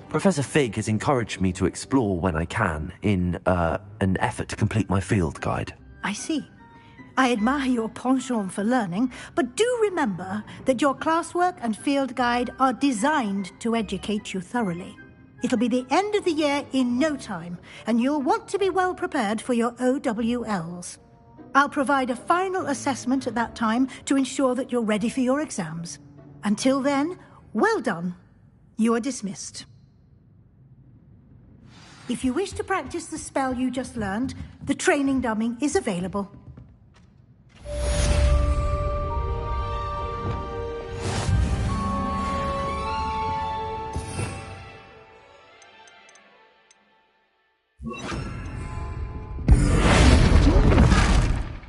Professor Fig has encouraged me to explore when I can in an effort to complete my field guide. I see. I admire your penchant for learning, but do remember that your classwork and field guide are designed to educate you thoroughly. It'll be the end of the year in no time, and you'll want to be well prepared for your OWLs. I'll provide a final assessment at that time to ensure that you're ready for your exams. Until then, well done. You are dismissed. If you wish to practice the spell you just learned, the training dummy is available.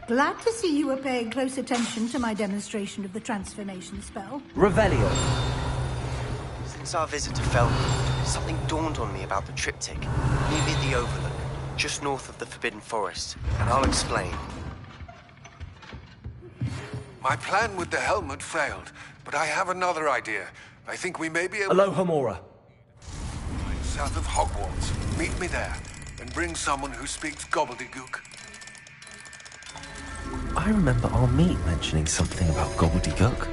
Glad to see you were paying close attention to my demonstration of the transformation spell. Revelio. Since our visit to Feldcroft, something dawned on me about the triptych. Maybe the Overlook, just north of the Forbidden Forest, and I'll explain. My plan with the helmet failed, but I have another idea. I think we may be able... Alohomora. South of Hogwarts. Meet me there, and bring someone who speaks gobbledygook. I remember our meet mentioning something about gobbledygook.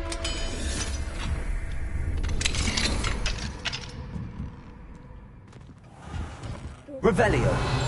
Revelio.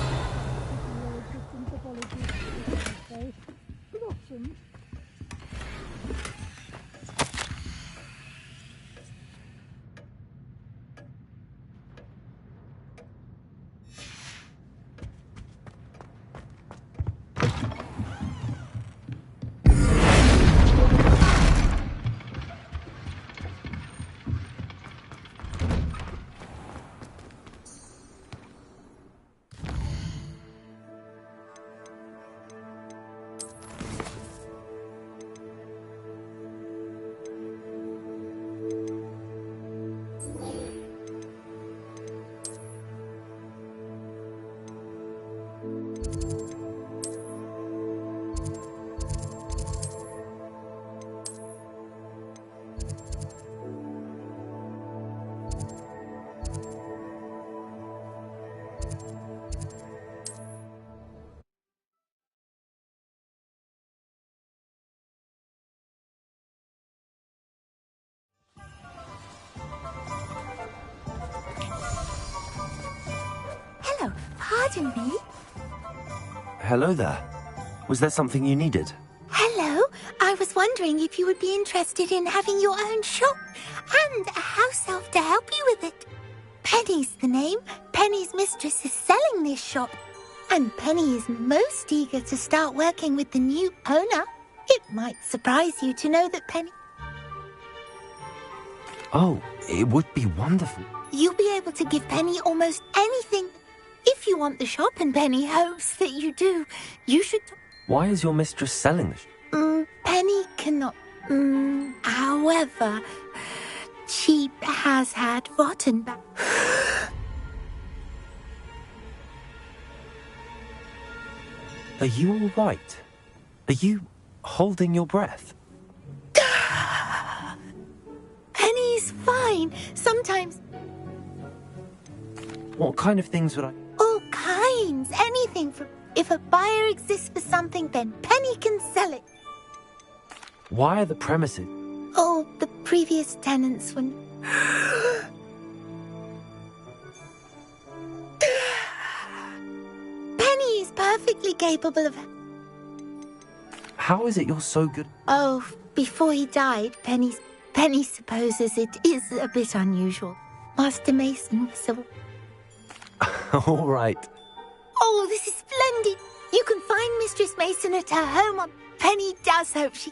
Pardon me? Hello there. Was there something you needed? Hello. I was wondering if you would be interested in having your own shop and a house elf to help you with it. Penny's the name. Penny's mistress is selling this shop. And Penny is most eager to start working with the new owner. It might surprise you to know that Penny... Oh, it would be wonderful. You'll be able to give Penny almost anything. If you want the shop and Penny hopes that you do, you should... Why is your mistress selling the shop? Penny cannot... however, she has had rotten back... Are you all right? Are you holding your breath? Penny's fine. Sometimes... What kind of things would I... All kinds. Anything from... If a buyer exists for something, then Penny can sell it. Why are the premises... Oh, the previous tenants were... perfectly capable of... How is it you're so good? Oh, before he died, Penny supposes it is a bit unusual. Master Mason was so... All right. Oh, this is splendid. You can find Mistress Mason at her home. Penny does hope she...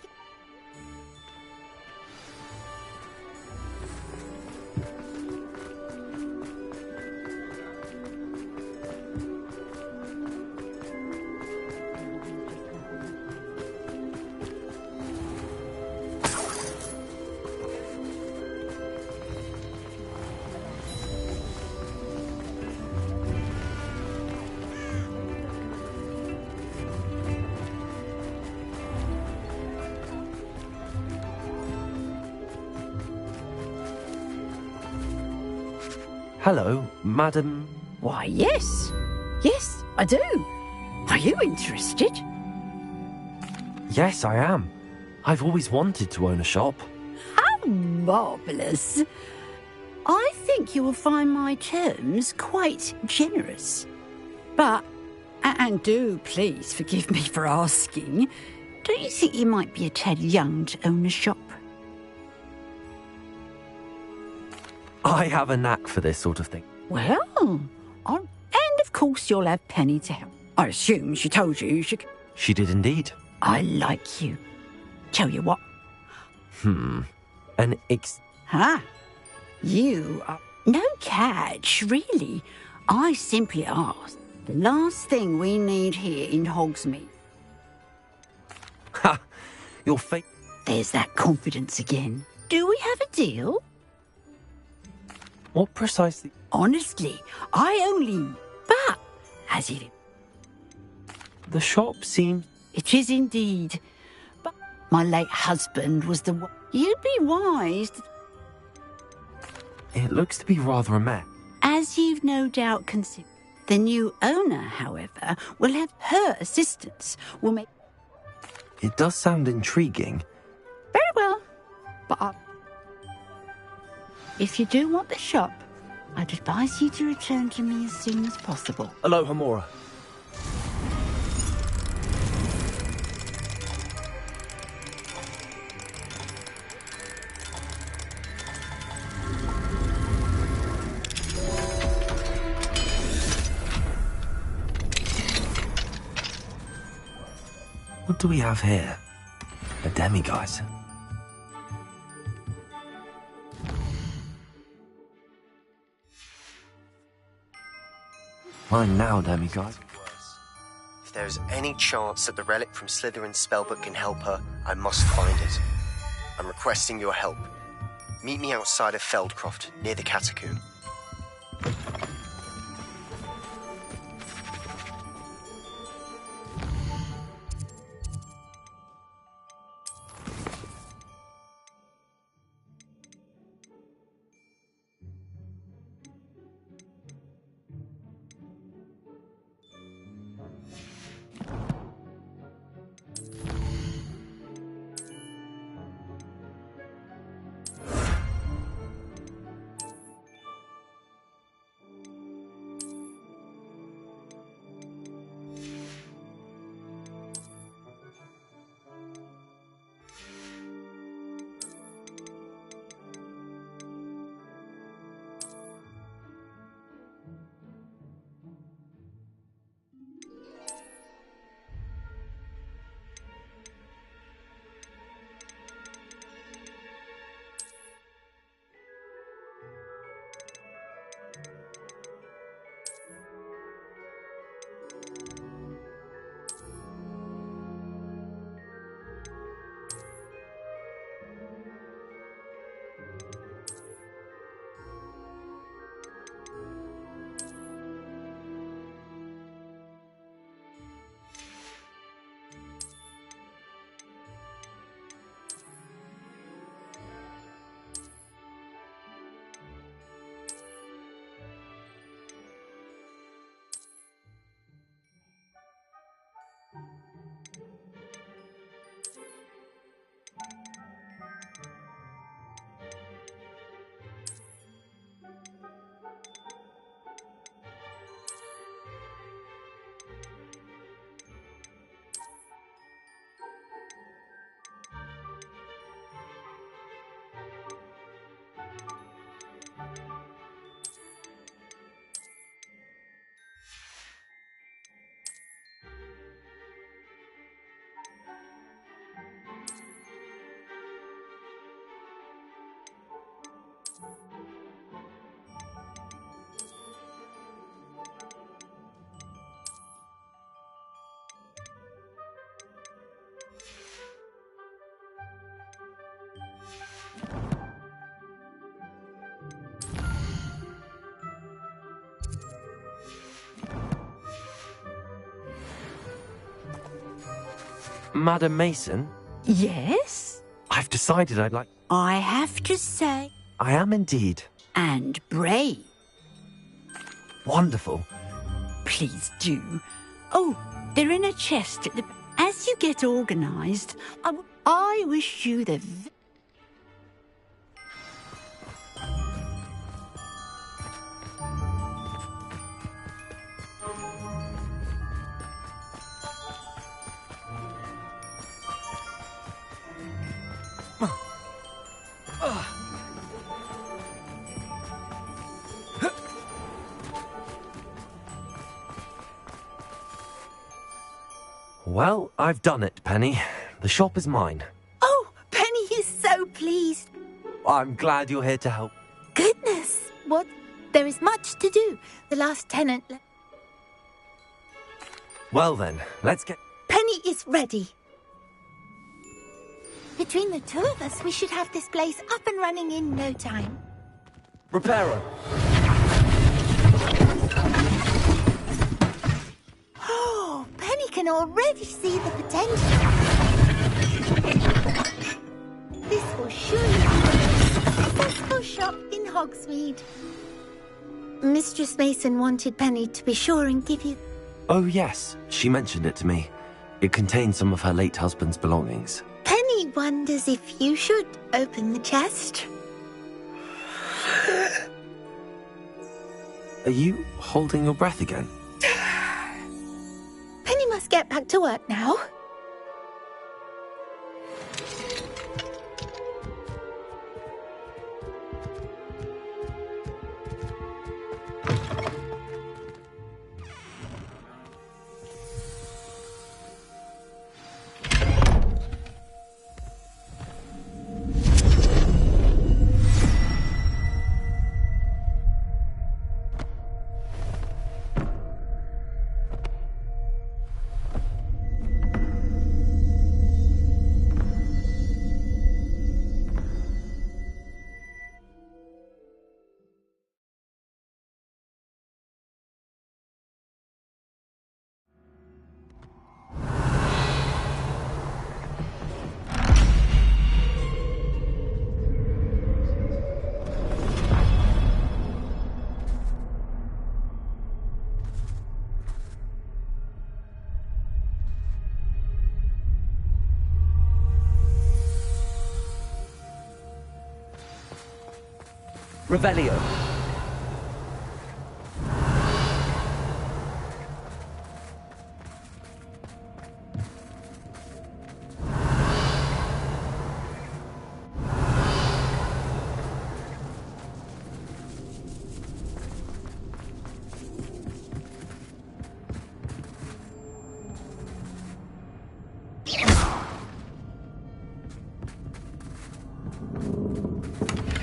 Hello, Madam... Why, yes. Yes, I do. Are you interested? Yes, I am. I've always wanted to own a shop. How marvellous. I think you will find my terms quite generous. But, and do please forgive me for asking, don't you think you might be a tad young to own a shop? I have a knack for this sort of thing. Well, and of course you'll have Penny to help. I assume she told you she... She did indeed. I like you. Tell you what. Huh? You are... No catch, really. I simply asked. The last thing we need here in Hogsmeade. Ha! Your fate... There's that confidence again. Do we have a deal? What precisely? Honestly, I only... But, as if... The shop seems... It is indeed. But my late husband was the one... You'd be wise to... It looks to be rather a mess. As you've no doubt considered. The new owner, however, will have her assistance. Will make... It does sound intriguing. Very well. But... If you do want the shop, I'd advise you to return to me as soon as possible. Aloha, Mora. What do we have here? A demiguise. Fine now, demiguise. If there's any chance that the relic from Slytherin's spellbook can help her, I must find it. I'm requesting your help. Meet me outside of Feldcroft, near the Catacomb. Madam Mason, Yes? I've decided I'd like... I have to say, I am indeed. and brave. Wonderful. Please do. Oh, they're in a chest at the... As you get organised, I wish you the... Well, I've done it, Penny. The shop is mine. Oh, Penny is so pleased. I'm glad you're here to help. Goodness, what? There is much to do. The last tenant... Well then, let's get... Penny is ready. Between the two of us, we should have this place up and running in no time. Reparo. Oh, Penny can already see the potential. This will surely be a successful shop in Hogsmeade. Mistress Mason wanted Penny to be sure and give you... Oh yes, she mentioned it to me. It contains some of her late husband's belongings. Penny wonders if you should open the chest. Are you holding your breath again? Penny must get back to work now. Revelio.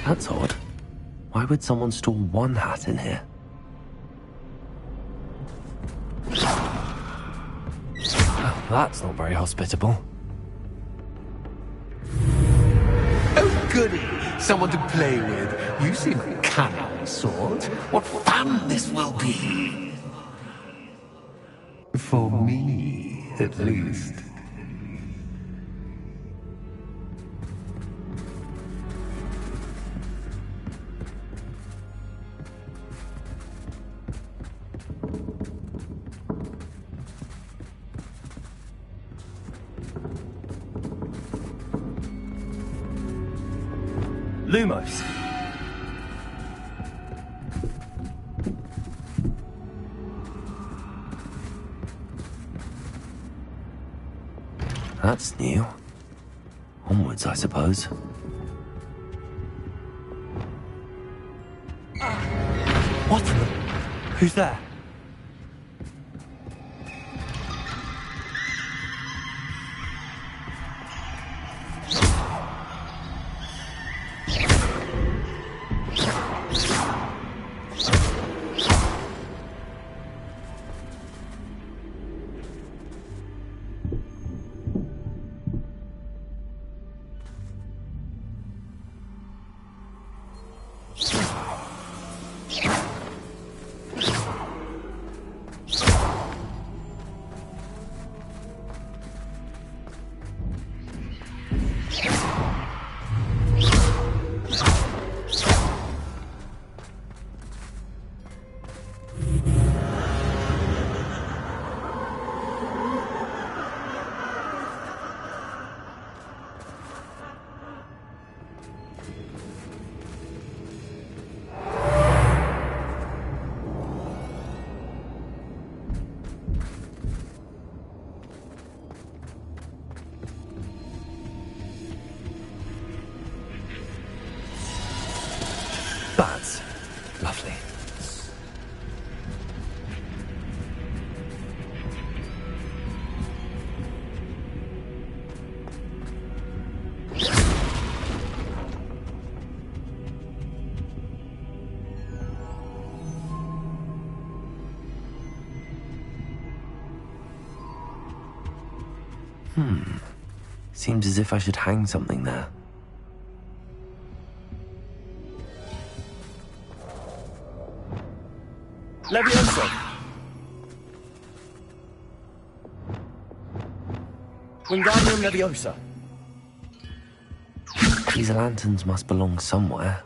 That's odd. Why would someone store one hat in here? Oh, that's not very hospitable. Oh, goody! Someone to play with. You seem a cunning sort. What fun this will be! For me, at least. Lumos. That's new. Onwards, I suppose. What the... Who's there? Buds. Lovely. Seems as if I should hang something there. Leviosa! Wingardium Leviosa! These lanterns must belong somewhere.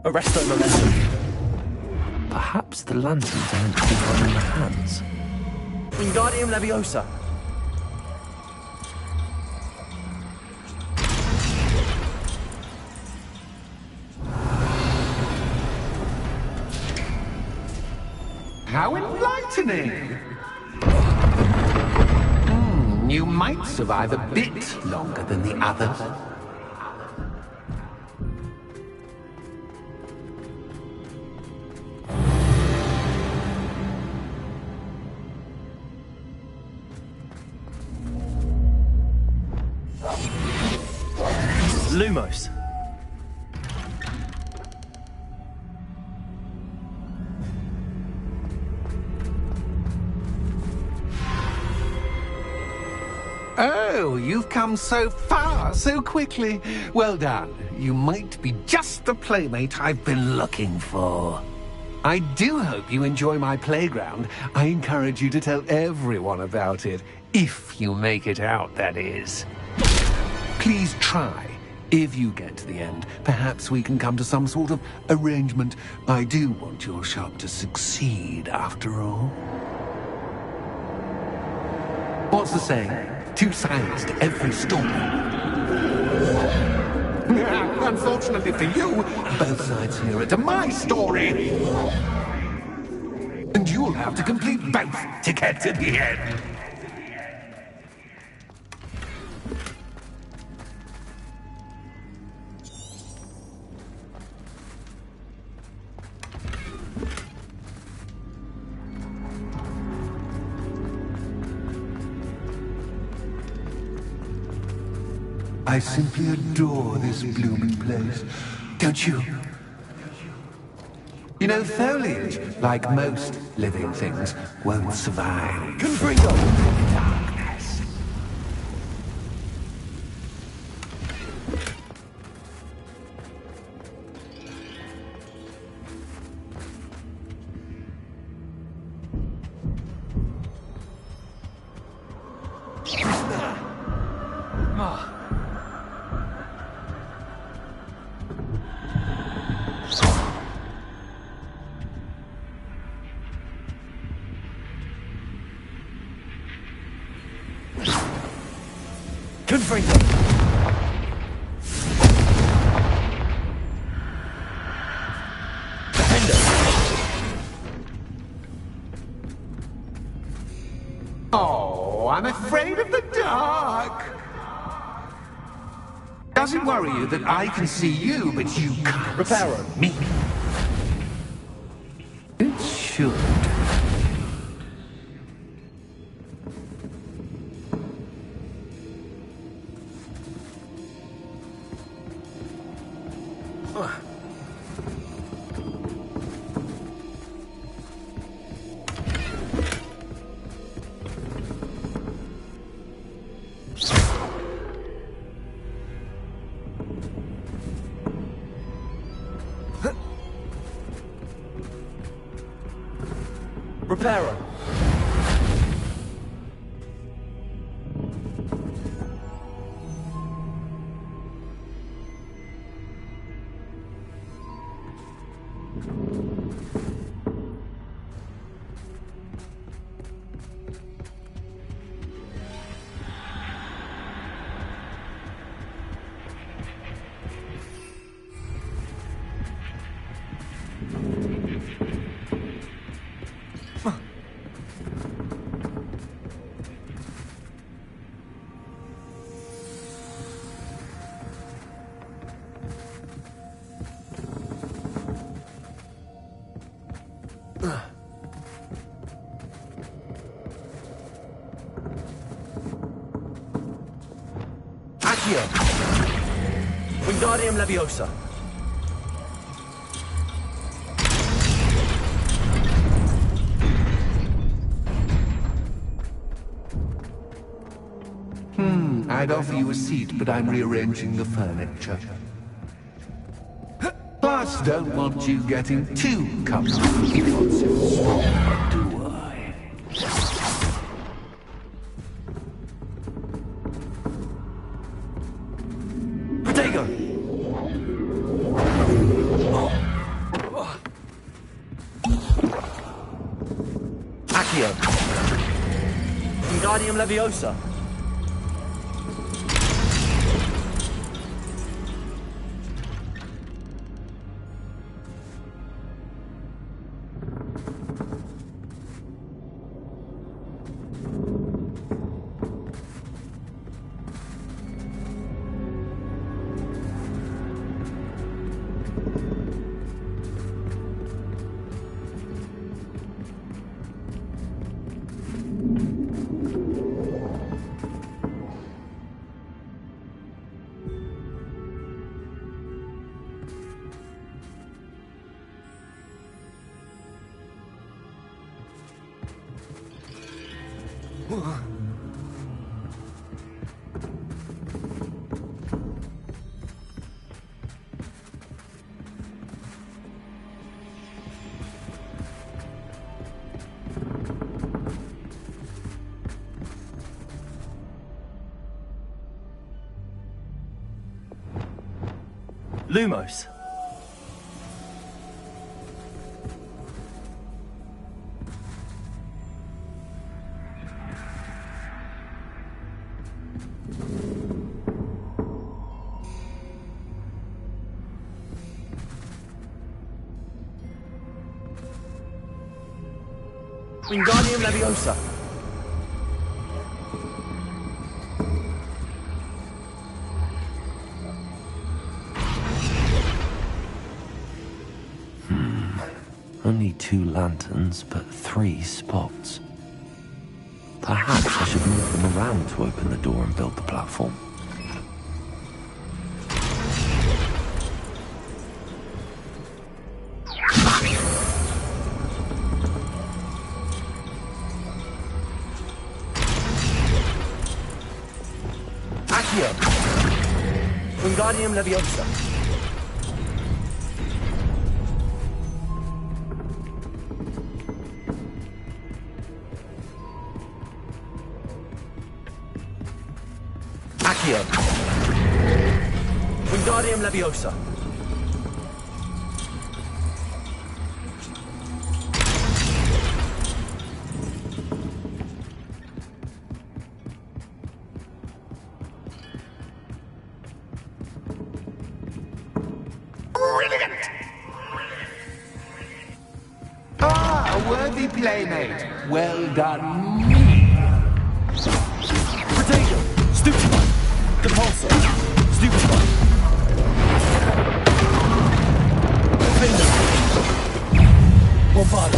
Arresto Momentum. Perhaps the lanterns are meant to be held in the hands. Wingardium Leviosa. How enlightening! You might survive a bit longer than the others. Lumos. Oh, you've come so far so quickly. Well done. You might be just the playmate I've been looking for. I do hope you enjoy my playground. I encourage you to tell everyone about it. If you make it out, that is. Please try. If you get to the end, perhaps we can come to some sort of arrangement. I do want your shop to succeed, after all. What's the saying? Two sides to every story. Unfortunately for you, both sides hear it to my story. And you'll have to complete both to get to the end. I simply adore this blooming place, don't you? You know, foliage, like most living things, won't survive. Confringo! Darkness. Confringo! Oh, I'm afraid of the dark. Does it worry you that I can see you, but you can't Reparo. see me? It should. Reparo. Accio! Wingardium Leviosa! I'd offer you a seat, but I'm rearranging the furniture. Plus, don't want you getting too comfortable. Not so strong, do I? Protego! Accio! Wingardium Leviosa! Lumos. Wingardium Leviosa. Only 2 lanterns, but 3 spots. Perhaps I should move them around to open the door and build the platform. Accio! Wingardium Leviosa. Accio! Wingardium Leviosa. Ah, a worthy playmate. Well done. Potato! Stupefy! Compulsor! Stupefy! Defender! Bombard!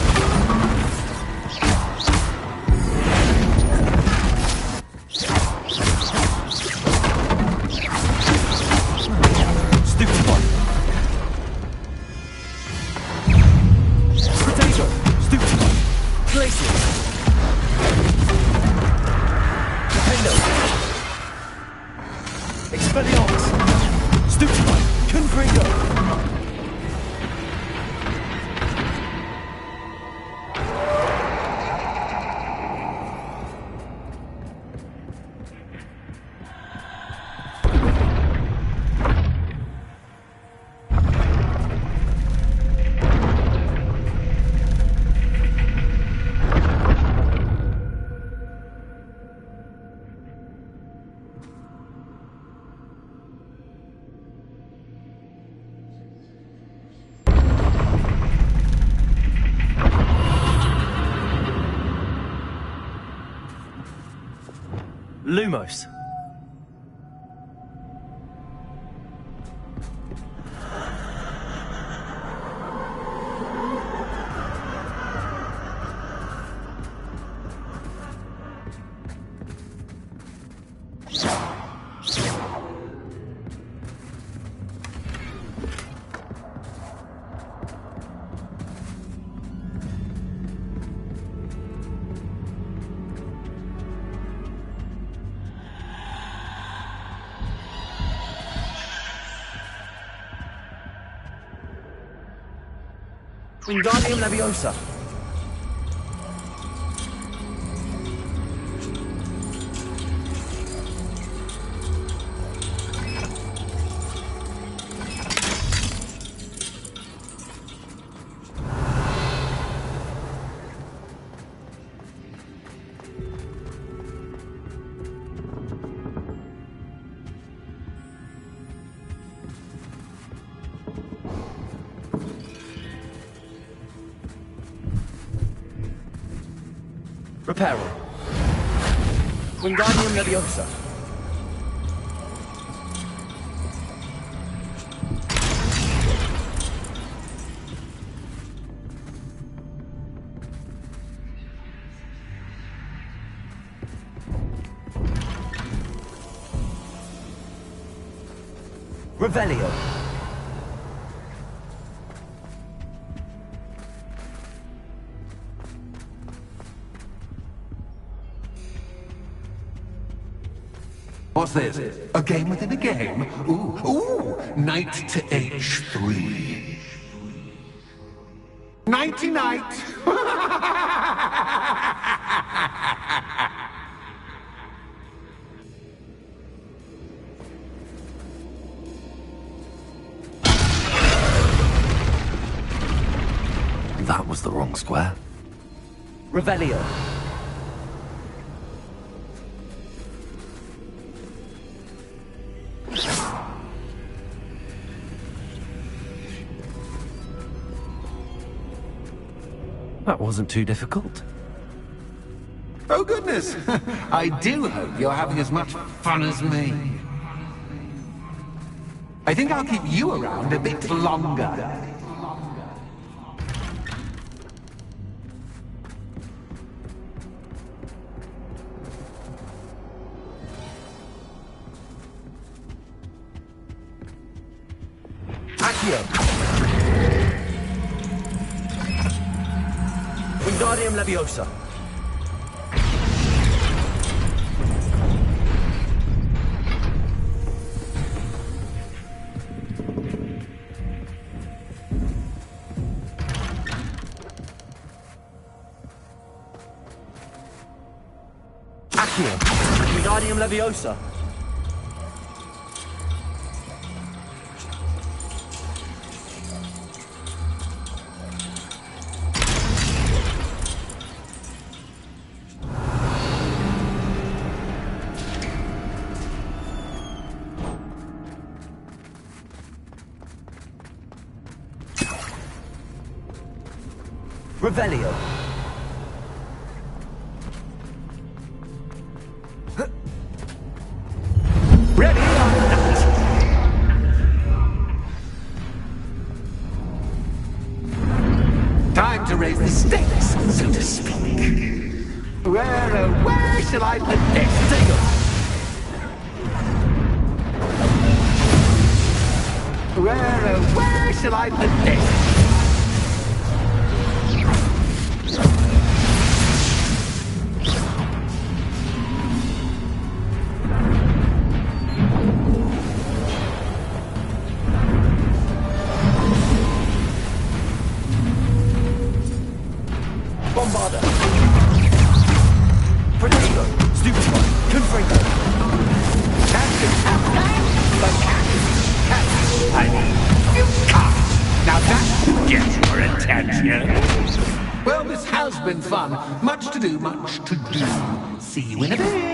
Expelliarmus! Stupefy! Confringo! Lumos. Wingardium Leviosa. Reparo. Wingardium Leviosa. Revelio. What's this? A game within a game? Ooh, knight to h3. Nighty-night! That was the wrong square. Revelio. That wasn't too difficult. Oh goodness! I do hope you're having as much fun as me. I think I'll keep you around a bit longer. Wingardium Leviosa. Accio. Wingardium Leviosa. Revelio. Ready or not? Time to raise the stakes, so to speak. Where shall I put this? Where shall I put this? Bombarda. Protego. Stupefy. Confringo. Now that gets your attention. Well, this has been fun. Much to do, much to do. See you in a bit.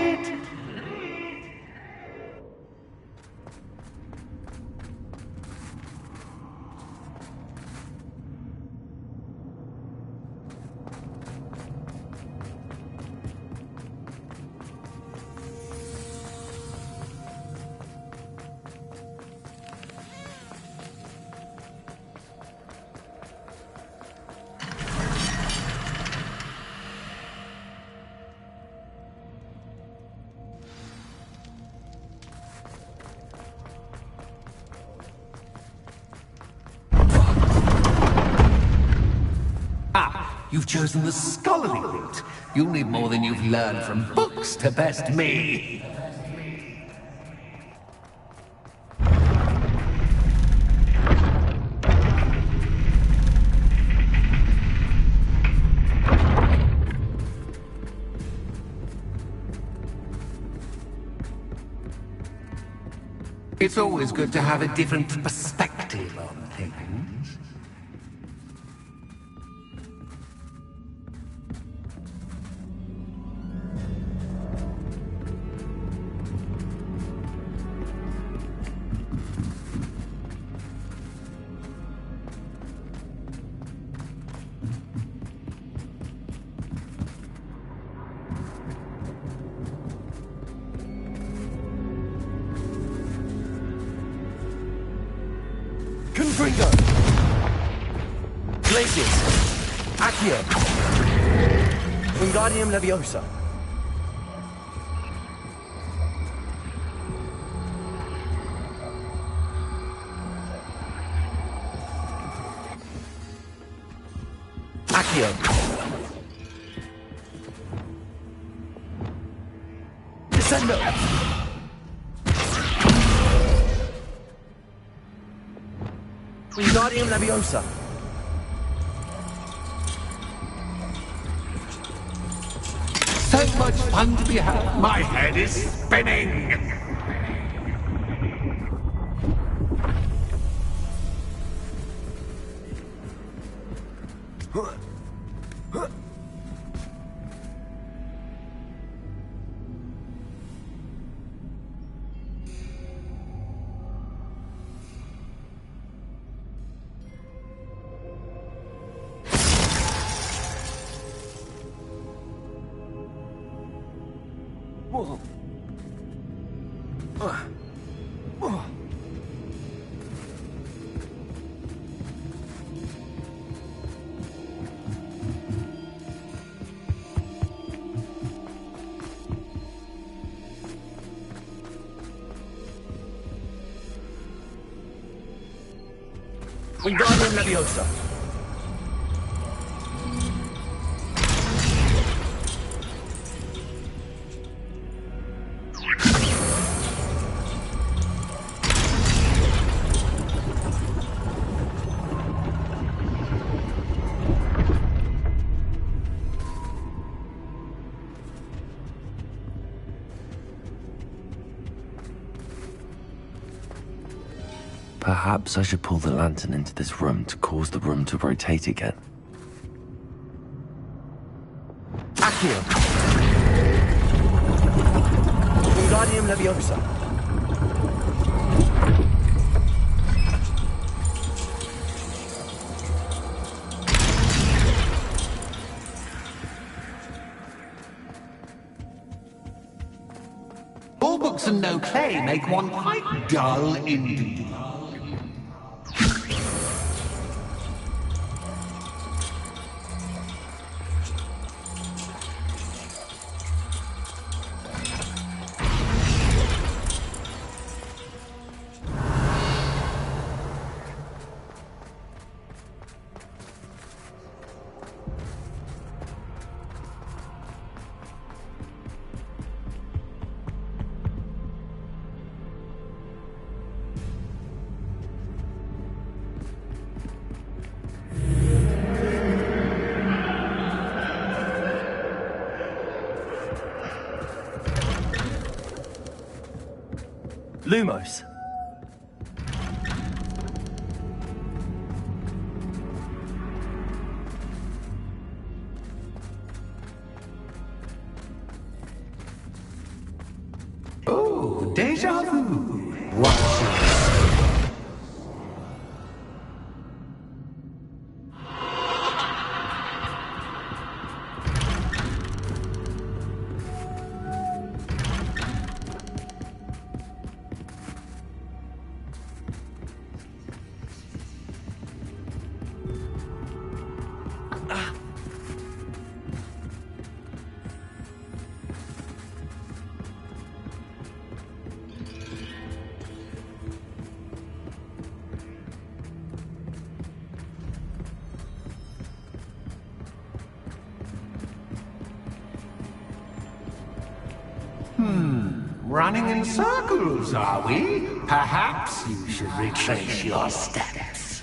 You've chosen the scholarly route. You'll need more than you've learned from books to best me. It's always good to have a different perspective on things. Confringo! Glacius! Accio! Wingardium Leviosa! Accio! Descendo! Wingardium Leviosa! So much fun to be had. My head is spinning. Wingardium Leviosa! Perhaps I should pull the lantern into this room to cause the room to rotate again. Accio! Wingardium Leviosa! All books and no play make one quite dull indeed. Lumos! Oh, deja vu. Watch it. Running in circles, are we? Perhaps you should retrace your steps.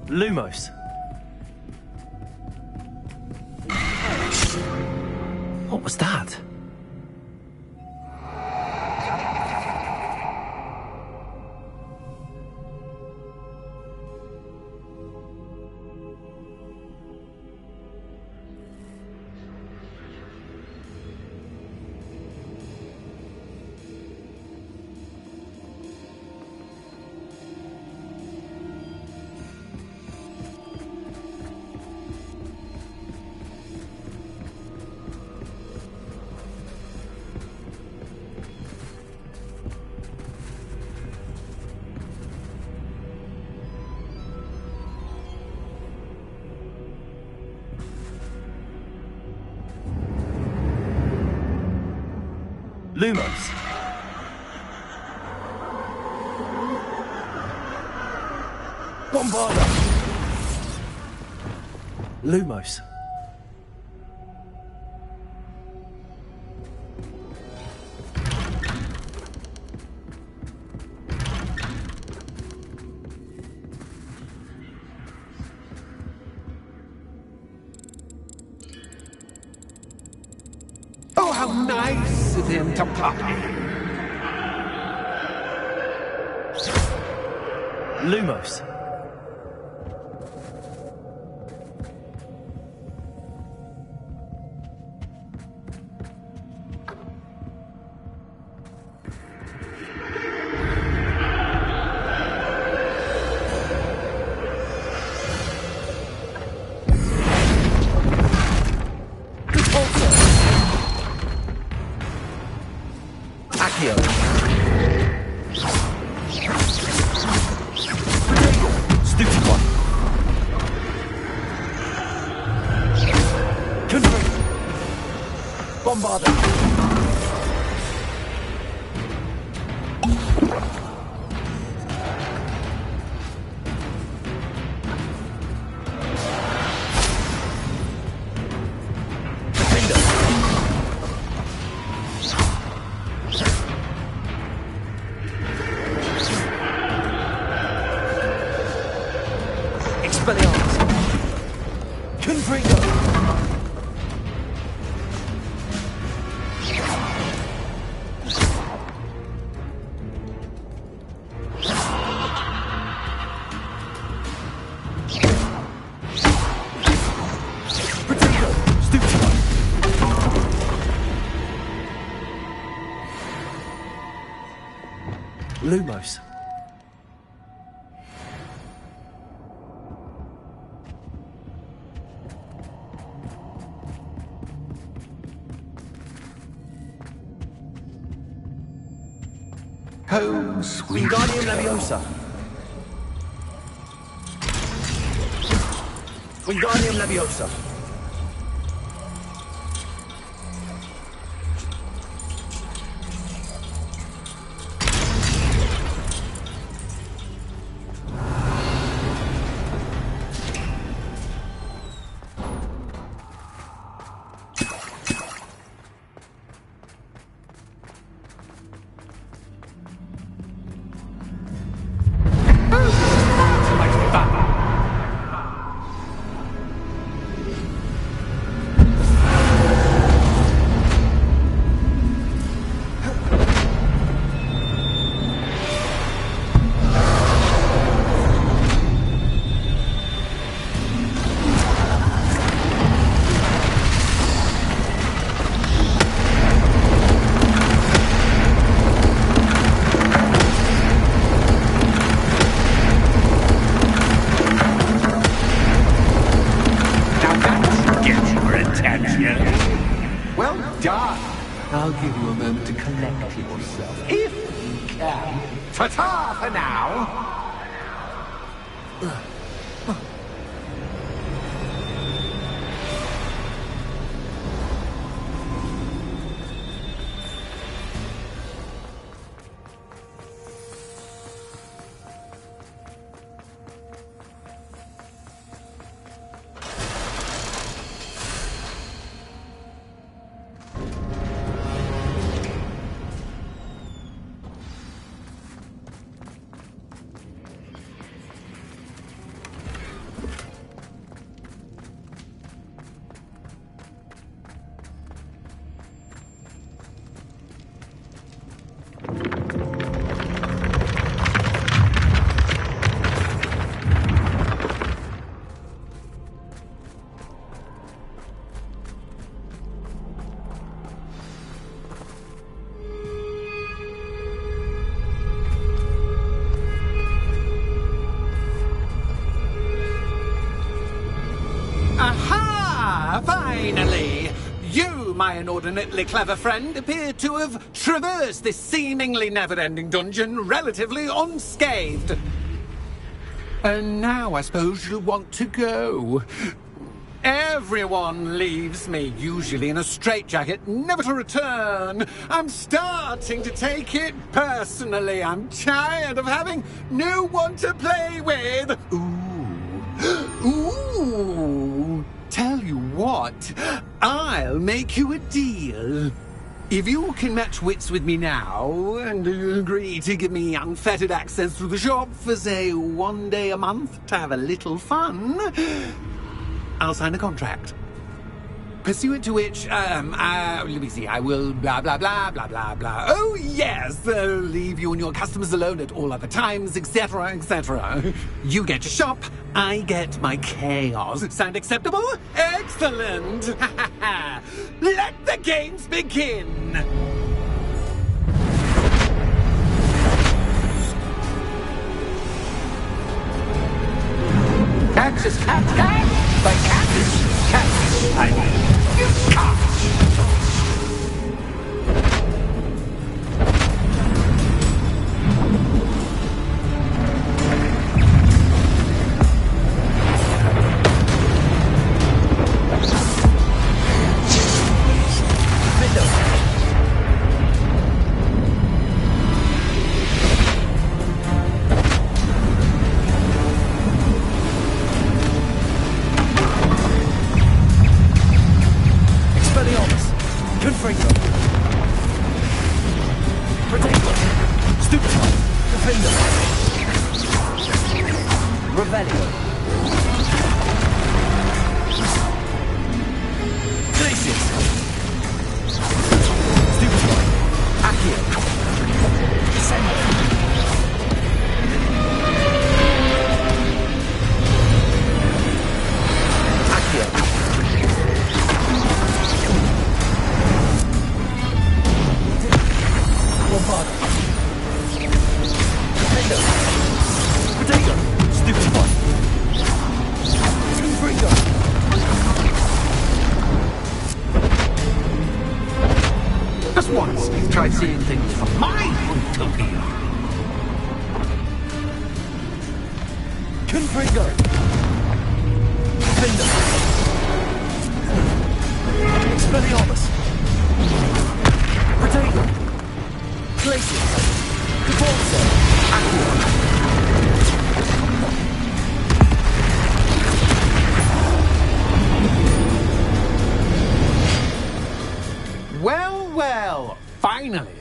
Lumos! What was that? Lumos. Bombarda. Lumos. Oh, how nice of him to pop in. Lumos. Accio. Stupid one. Confirm. Bombarda. Expelliarmus! Confringo! Protego! Stupid one! Lumos. Home sweet. Wingardium Leviosa. Wingardium Leviosa. Well done. I'll give you a moment to collect yourself, if you can. Ta-ta for now. inordinately clever friend appear to have traversed this seemingly never-ending dungeon relatively unscathed. And now I suppose you'll want to go. Everyone leaves me, usually in a straitjacket, never to return. I'm starting to take it personally. I'm tired of having no one to play with. Ooh. Tell you what, I'll make you a deal. If you can match wits with me now, and agree to give me unfettered access to the shop for, say, 1 day a month to have a little fun, I'll sign a contract. Pursuant to which, let me see, I will blah, blah, blah, blah, blah, blah. Oh, yes, leave you and your customers alone at all other times, etc., etc. You get your shop, I get my chaos. Sound acceptable? Excellent! Let the games begin! Catches cat by catches cat. I mean, you can't.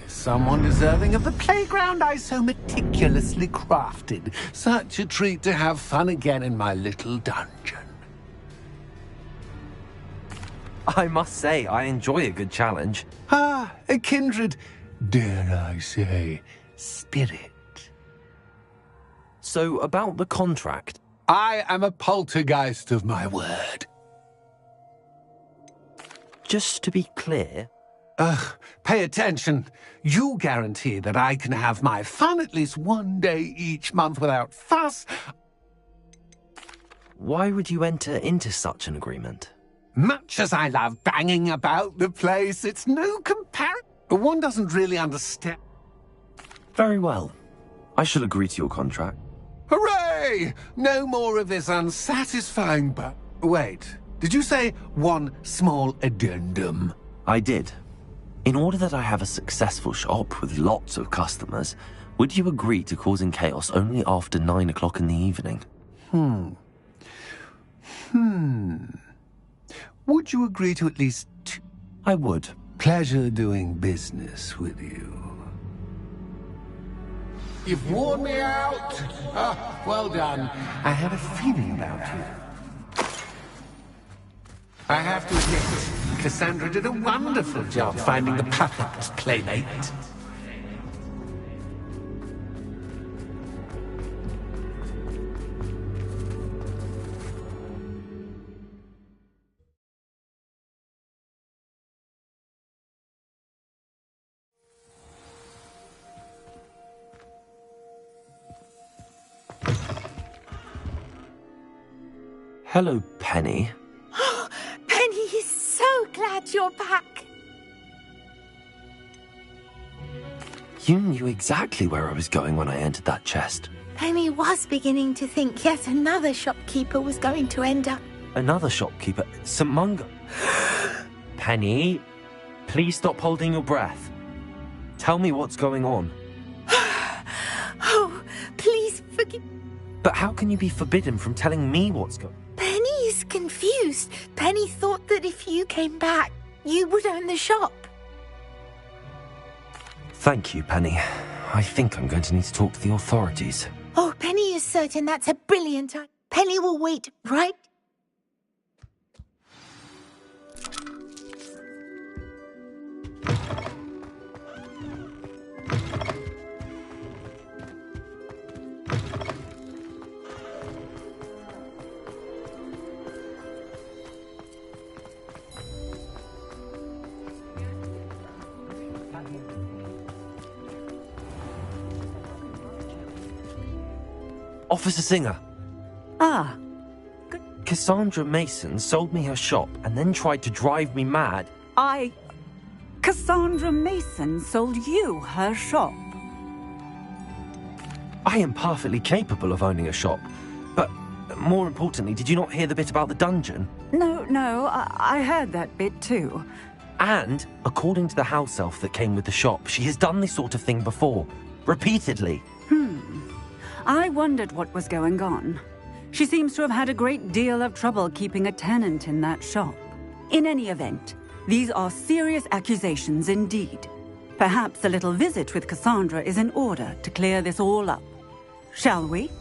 Someone deserving of the playground I so meticulously crafted. Such a treat to have fun again in my little dungeon. I must say, I enjoy a good challenge. A kindred, dare I say, spirit. So, about the contract? I am a poltergeist of my word. Just to be clear... Pay attention. You guarantee that I can have my fun at least 1 day each month without fuss. Why would you enter into such an agreement? Much as I love banging about the place, it's no comparison. One doesn't really understand. Very well. I shall agree to your contract. Hooray! No more of this unsatisfying but... Wait, did you say one small addendum? I did. In order that I have a successful shop with lots of customers, would you agree to causing chaos only after 9 o'clock in the evening? Would you agree to at least 2? I would. Pleasure doing business with you. You've worn me out. Well done. I had a feeling about you. I have to admit, Cassandra did a wonderful job finding the perfect playmate. Hello, Penny. Penny is so glad you're back. You knew exactly where I was going when I entered that chest. Penny was beginning to think yet another shopkeeper was going to end up. Another shopkeeper? St. Mungo? Penny, please stop holding your breath. Tell me what's going on. Oh, please forgive... But how can you be forbidden from telling me what's going on? Penny is confused. Penny thought that if you came back, you would own the shop. Thank you, Penny. I think I'm going to need to talk to the authorities. Oh, Penny is certain that's a brilliant idea. Penny will wait, right? Officer Singer. Ah. Cassandra Mason sold me her shop and then tried to drive me mad. Cassandra Mason sold you her shop? I am perfectly capable of owning a shop. But more importantly, did you not hear the bit about the dungeon? No, I heard that bit too. And, according to the house elf that came with the shop, she has done this sort of thing before. Repeatedly. I wondered what was going on. She seems to have had a great deal of trouble keeping a tenant in that shop. In any event, these are serious accusations indeed. Perhaps a little visit with Cassandra is in order to clear this all up. Shall we?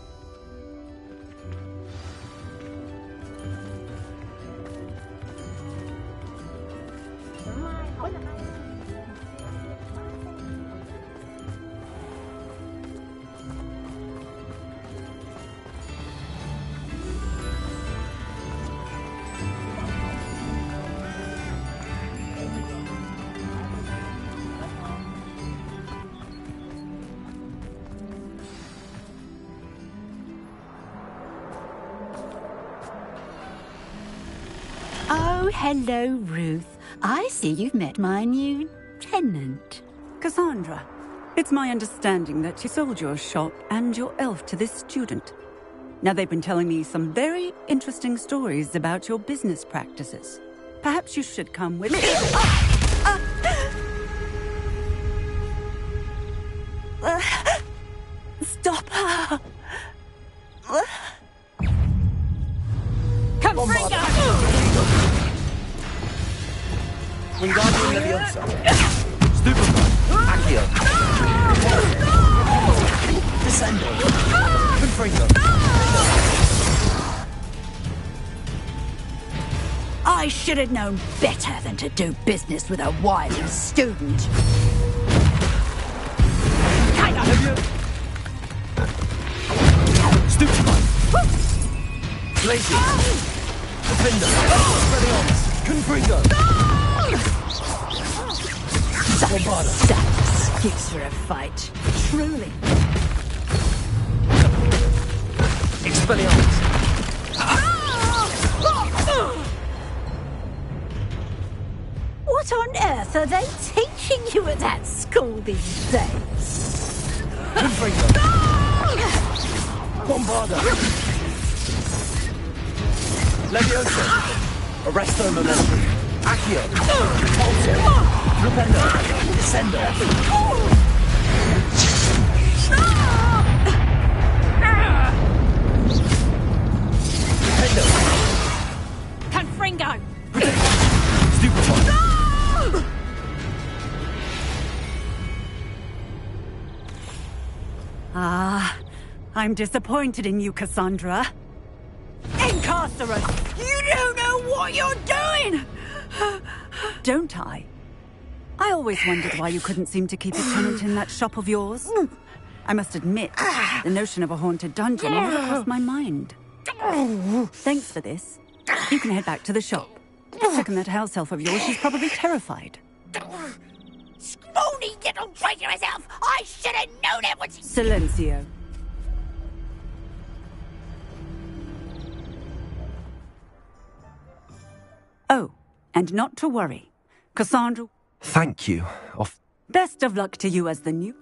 Oh, hello, Ruth. I see you've met my new tenant. Cassandra, it's my understanding that you sold your shop and your elf to this student. Now, they've been telling me some very interesting stories about your business practices. Perhaps you should come with me. Stop her! Confringo! Wingardium Leviosa. Stupefy. Accio. Descendo. Confringo. I should have known better than to do business with a wily student. Stupefy. Glacier. Defender. Expelliarmus. Confringo. Sad excuse for a fight. Truly. Expelliarmus. What on earth are they teaching you at that school these days? Confringo. Bombarda. Leviosa. Arresto Momentum. Accio. Pulso. Flipendo. Descendo. Dependo. Confringo. Stupefy. I'm disappointed in you, Cassandra. Incarcerate! You don't know what you're doing! Don't I? I always wondered why you couldn't seem to keep a tenant in that shop of yours. I must admit, the notion of a haunted dungeon never crossed my mind. Thanks for this. You can head back to the shop. Checking that house elf of yours, she's probably terrified. Scrawny little traitorous elf! I should have known it was... Silencio. Oh, and not to worry. Cassandra... Thank you. Best of luck to you as the new...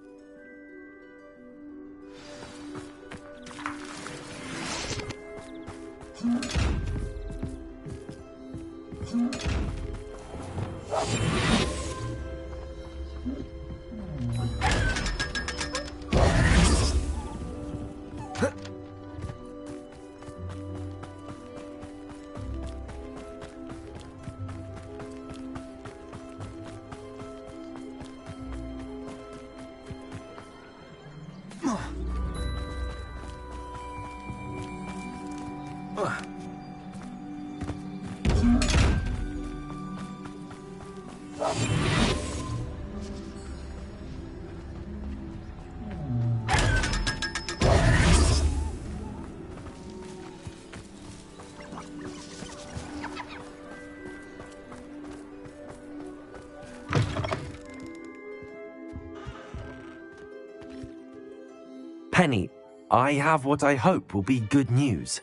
Penny, I have what I hope will be good news.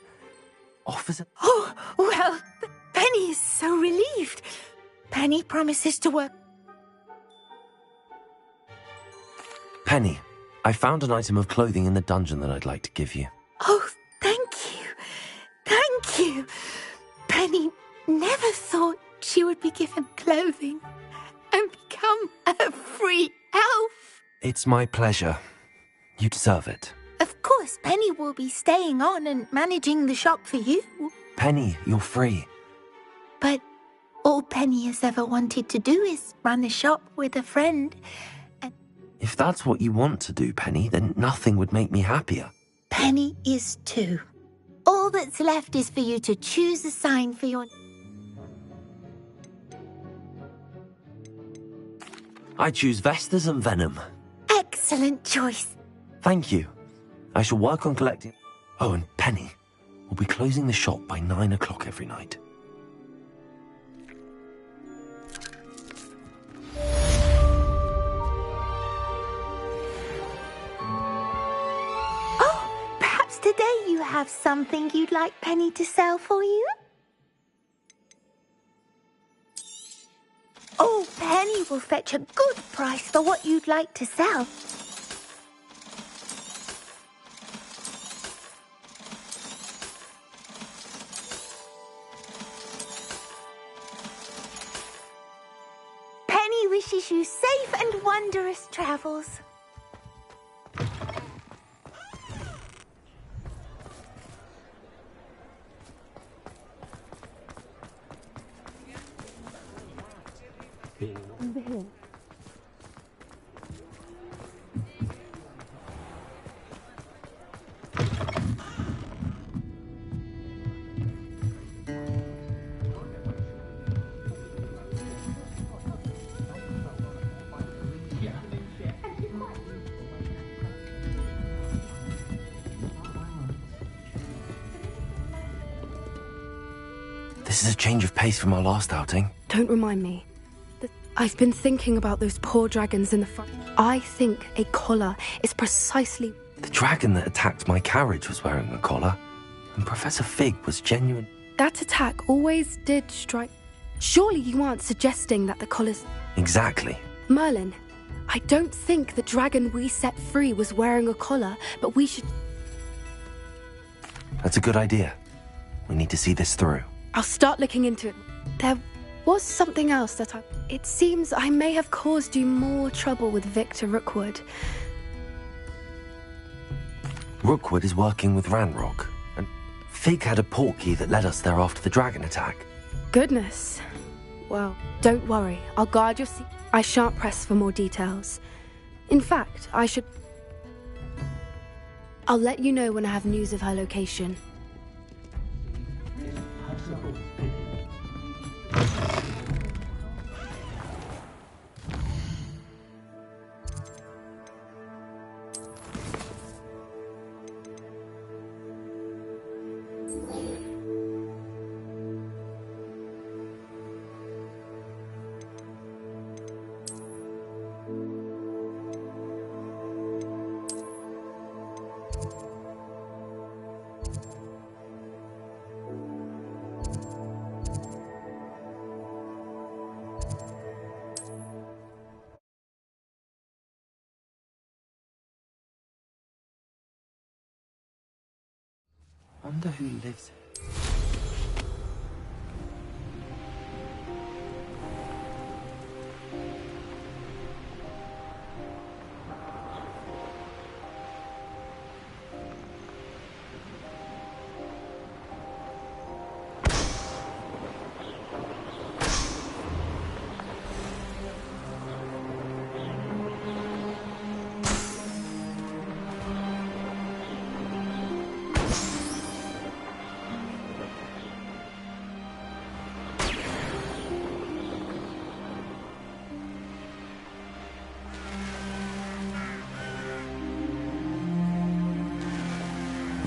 Officer... Oh, well, Penny is so relieved. Penny promises to work. Penny, I found an item of clothing in the dungeon that I'd like to give you. Oh, thank you. Thank you. Penny never thought she would be given clothing and become a free elf. It's my pleasure. You deserve it. Of course, Penny will be staying on and managing the shop for you. Penny, you're free. But all Penny has ever wanted to do is run a shop with a friend. If that's what you want to do, Penny, then nothing would make me happier. Penny is too. All that's left is for you to choose a sign for your... I choose Vestas and Venom. Excellent choice. Thank you. I shall work on collecting... Oh, and Penny, we'll be closing the shop by 9 o'clock every night. Oh, perhaps today you have something you'd like Penny to sell for you? Oh, Penny will fetch a good price for what you'd like to sell. Penny wishes you safe and wondrous travels. This is a change of pace from our last outing. Don't remind me. I've been thinking about those poor dragons in the front. I think a collar is precisely... The dragon that attacked my carriage was wearing a collar, and Professor Fig was genuine. That attack always did strike... Surely you aren't suggesting that the collar's... Exactly. Merlin, I don't think the dragon we set free was wearing a collar, but we should... That's a good idea. We need to see this through. I'll start looking into it. There was something else that It seems I may have caused you more trouble with Victor Rookwood. Rookwood is working with Ranrock, and Fig had a portkey that led us there after the dragon attack. Goodness. Well, don't worry. I'll guard your seat. I shan't press for more details. In fact, I'll let you know when I have news of her location. Wonder who lives here.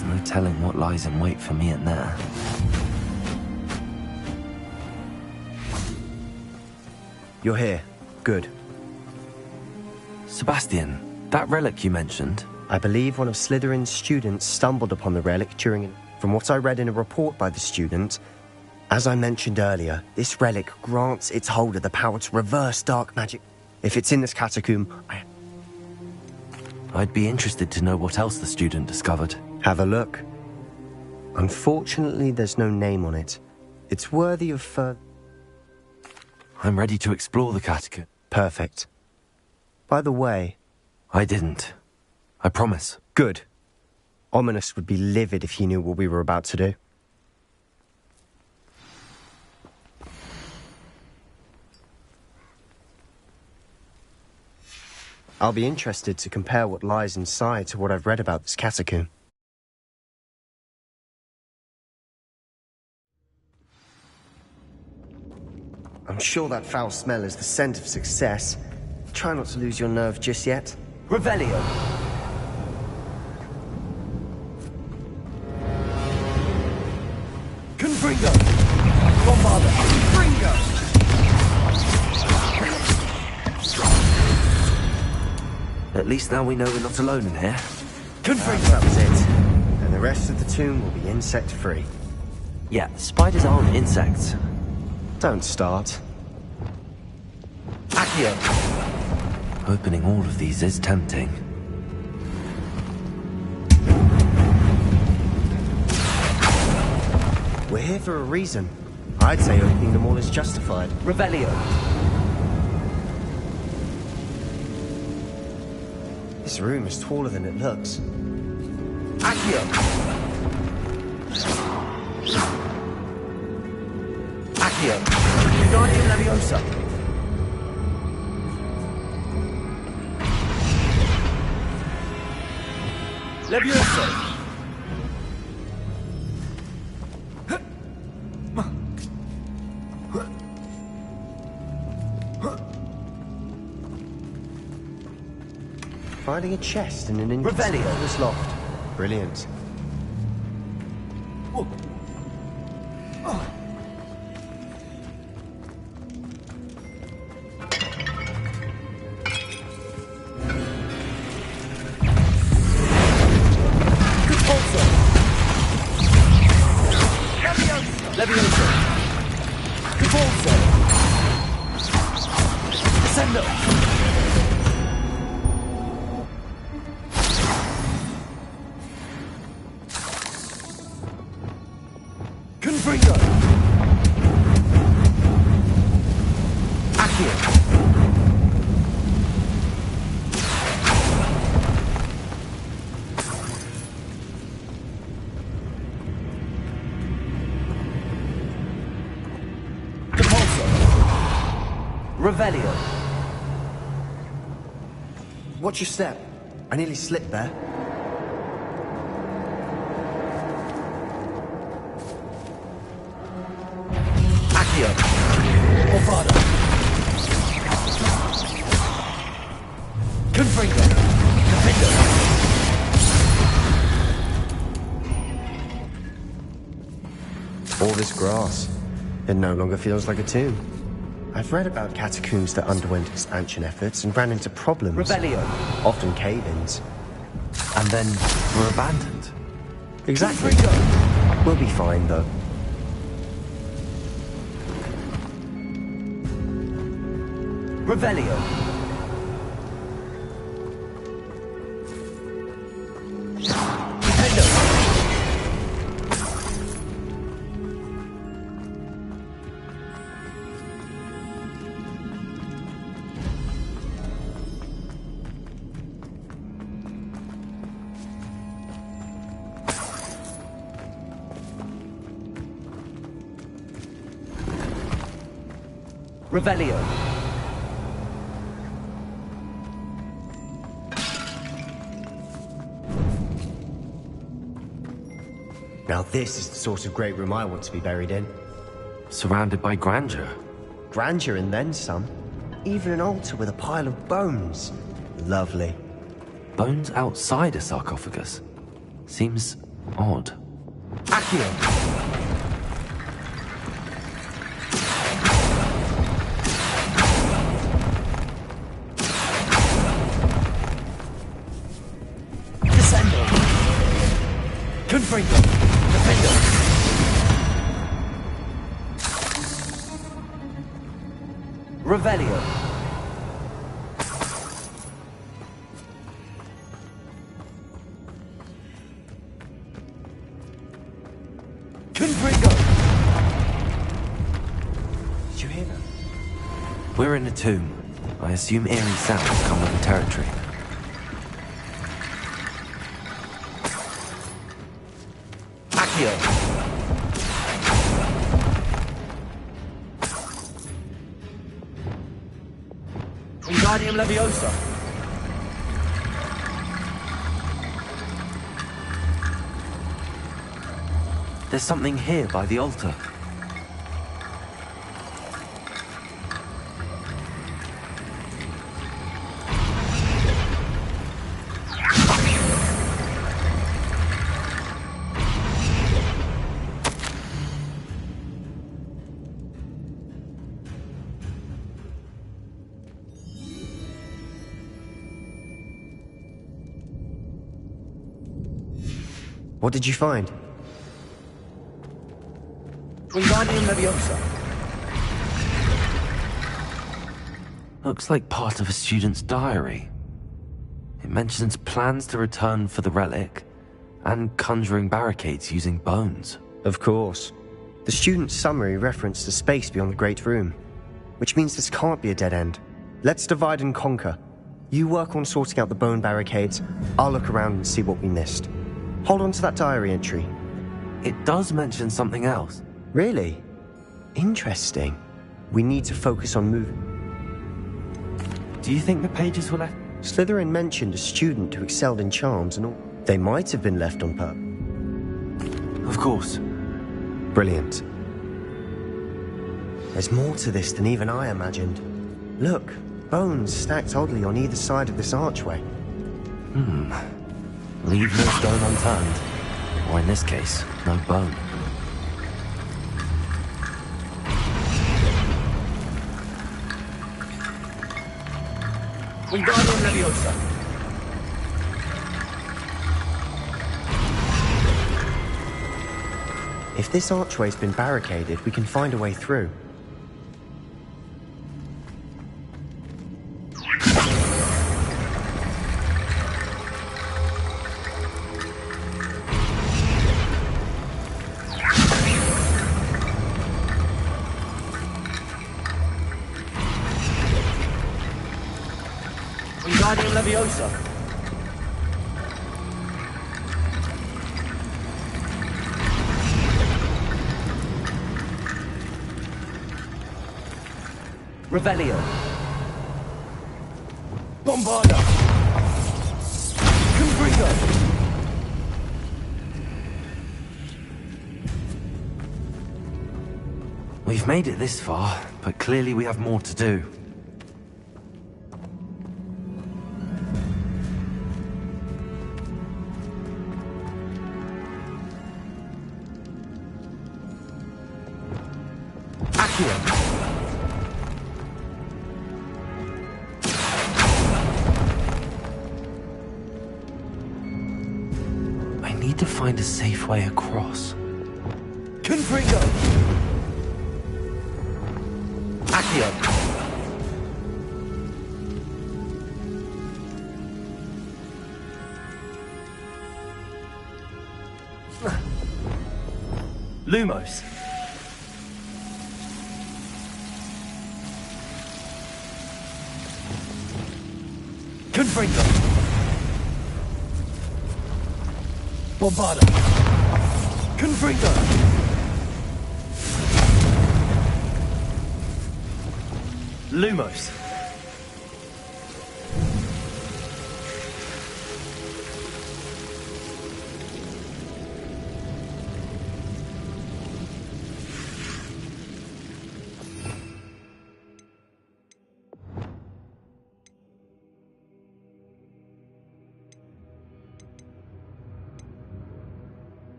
There's no telling what lies in wait for me in there. You're here. Good. Sebastian, that relic you mentioned? I believe one of Slytherin's students stumbled upon the relic during... From what I read in a report by the student, as I mentioned earlier, this relic grants its holder the power to reverse dark magic. If it's in this catacomb, I'd be interested to know what else the student discovered. Have a look. Unfortunately, there's no name on it. It's worthy of further... I'm ready to explore the catacomb. Perfect. By the way... I didn't. I promise. Good. Ominis would be livid if he knew what we were about to do. I'll be interested to compare what lies inside to what I've read about this catacomb. I'm sure that foul smell is the scent of success. Try not to lose your nerve just yet. Revelio! Confringo! Bombarda! Confringo! At least now we know we're not alone in here. Confringo! That was it. And the rest of the tomb will be insect-free. Yeah, spiders aren't insects. Don't start. Accio! Opening all of these is tempting. We're here for a reason. I'd say opening them all is justified. Revelio! This room is taller than it looks. Accio! Accio! Guardian Leviosa! Leviosa! Finding a chest in an inconspicuous loft. Brilliant. Leviosa! Cavolso! Ascendo! Confringo! Accio! Revelio. Watch your step. I nearly slipped there. Accio. Bombarda. Confringo. Capindo. All this grass. It no longer feels like a tomb. I've read about catacombs that underwent expansion efforts and ran into problems. Revelio. Often cave-ins. And then were abandoned. Exactly. We'll be fine, though. Revelio. Revelio. Now this is the sort of great room I want to be buried in. Surrounded by grandeur. Grandeur and then some. Even an altar with a pile of bones. Lovely. Bones outside a sarcophagus. Seems Odd. Accio! Descendo! Confringo! Defendo! Revelio! Confringo! Did you hear that? We're in a tomb. I assume eerie sounds come with the territory. Accio! Wingardium Leviosa! There's something here by the altar. What did you find? Wingardium Leviosa! Looks like part of a student's diary. It mentions plans to return for the relic and conjuring barricades using bones. Of course. The student's summary referenced a space beyond the Great Room, which means this can't be a dead end. Let's divide and conquer. You work on sorting out the bone barricades, I'll look around and see what we missed. Hold on to that diary entry. It does mention something else. Really? Interesting. We need to focus on moving. Do you think the pages were left? Slytherin mentioned a student who excelled in charms and all. They might have been left on purpose. Of course. Brilliant. There's more to this than even I imagined. Look, bones stacked oddly on either side of this archway. Leave no stone unturned. Or in this case, no bone. Wingardium Leviosa! If this archway's been barricaded, we can find a way through. Wingardium Leviosa! Revelio! Bombarda! Confringo! We've made it this far, but clearly we have more to do. I need to find a safe way across. Confringo! Accio! Lumos! Confringo! Bombarda! Confringo! Lumos!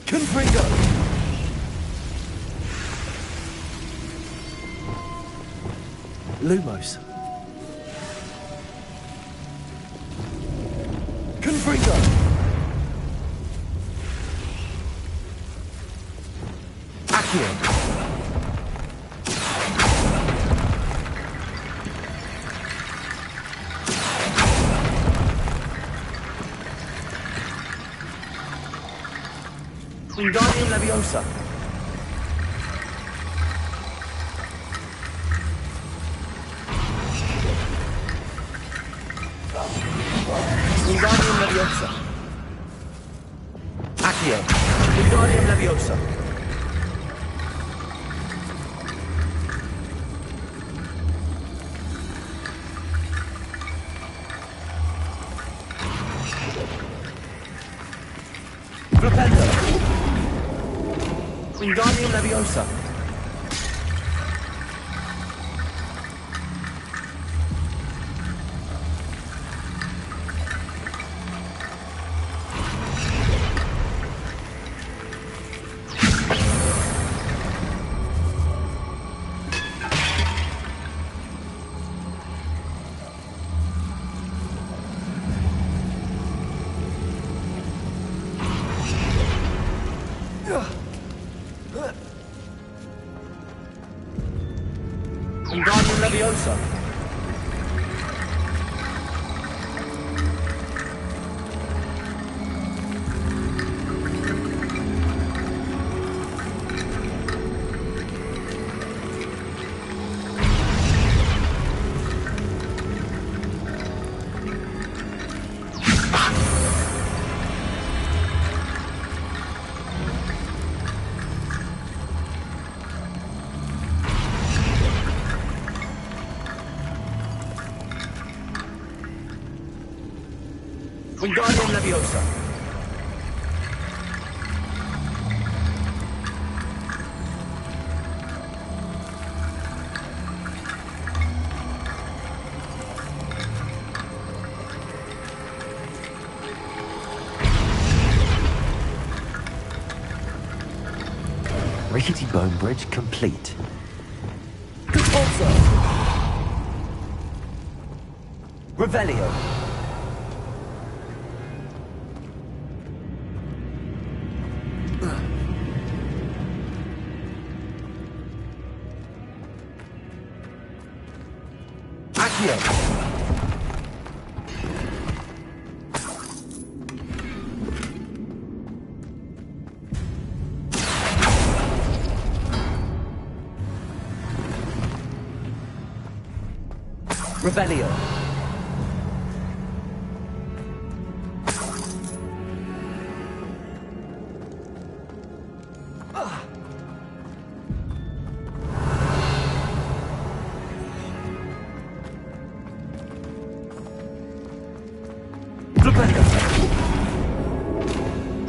Confringo! Lumos. Confringo! Accio! Wingardium Leviosa. Wingardium Leviosa. Accio. Wingardium Leviosa. Flipendo. Wingardium Leviosa. Wingardium Leviosa. Wingardium Leviosa. Rickety Bone Bridge complete. Repulsor! Revelio. Accio. Revelio.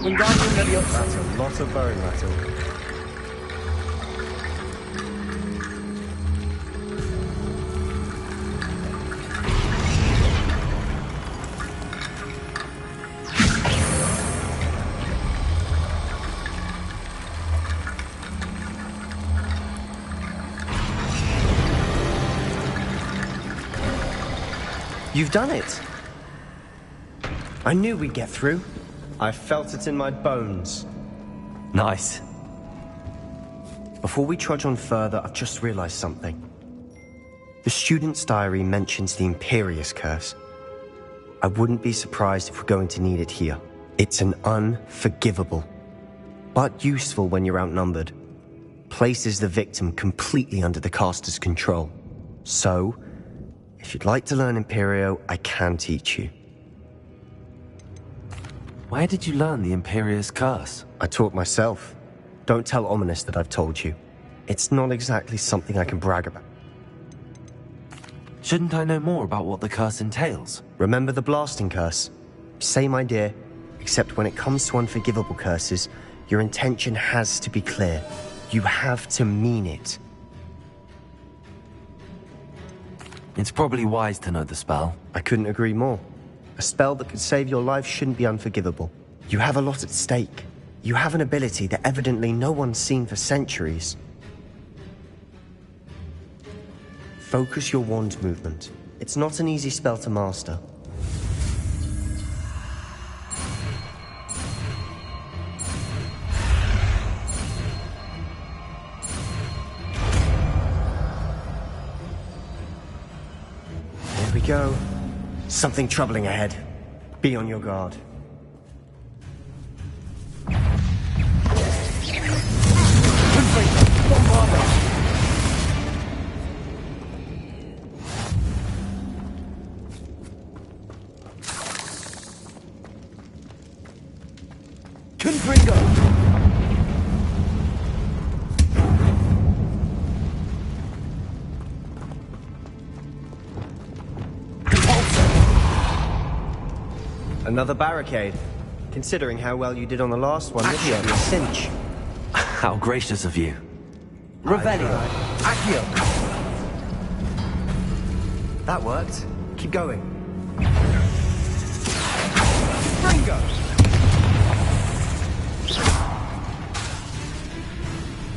Wingardium Leviosa. That's a lot of bone rattle. You've done it. I knew we'd get through. I felt it in my bones. Nice. Before we trudge on further, I've just realized something. The student's diary mentions the Imperius Curse. I wouldn't be surprised if we're going to need it here. It's an unforgivable, but useful when you're outnumbered. Places the victim completely under the caster's control. So, if you'd like to learn Imperio, I can teach you. Where did you learn the Imperius Curse? I taught myself. Don't tell Ominous that I've told you. It's not exactly something I can brag about. Shouldn't I know more about what the curse entails? Remember the Blasting Curse? Same idea, except when it comes to unforgivable curses, your intention has to be clear. You have to mean it. It's probably wise to know the spell. I couldn't agree more. A spell that could save your life shouldn't be unforgivable. You have a lot at stake. You have an ability that evidently no one's seen for centuries. Focus your wand movement. It's not an easy spell to master. There we go. Something troubling ahead. Be on your guard. Confringo! Another barricade. Considering how well you did on the last one, this should be a cinch. How gracious of you. Revelio. Accio. That worked. Keep going. Ringo!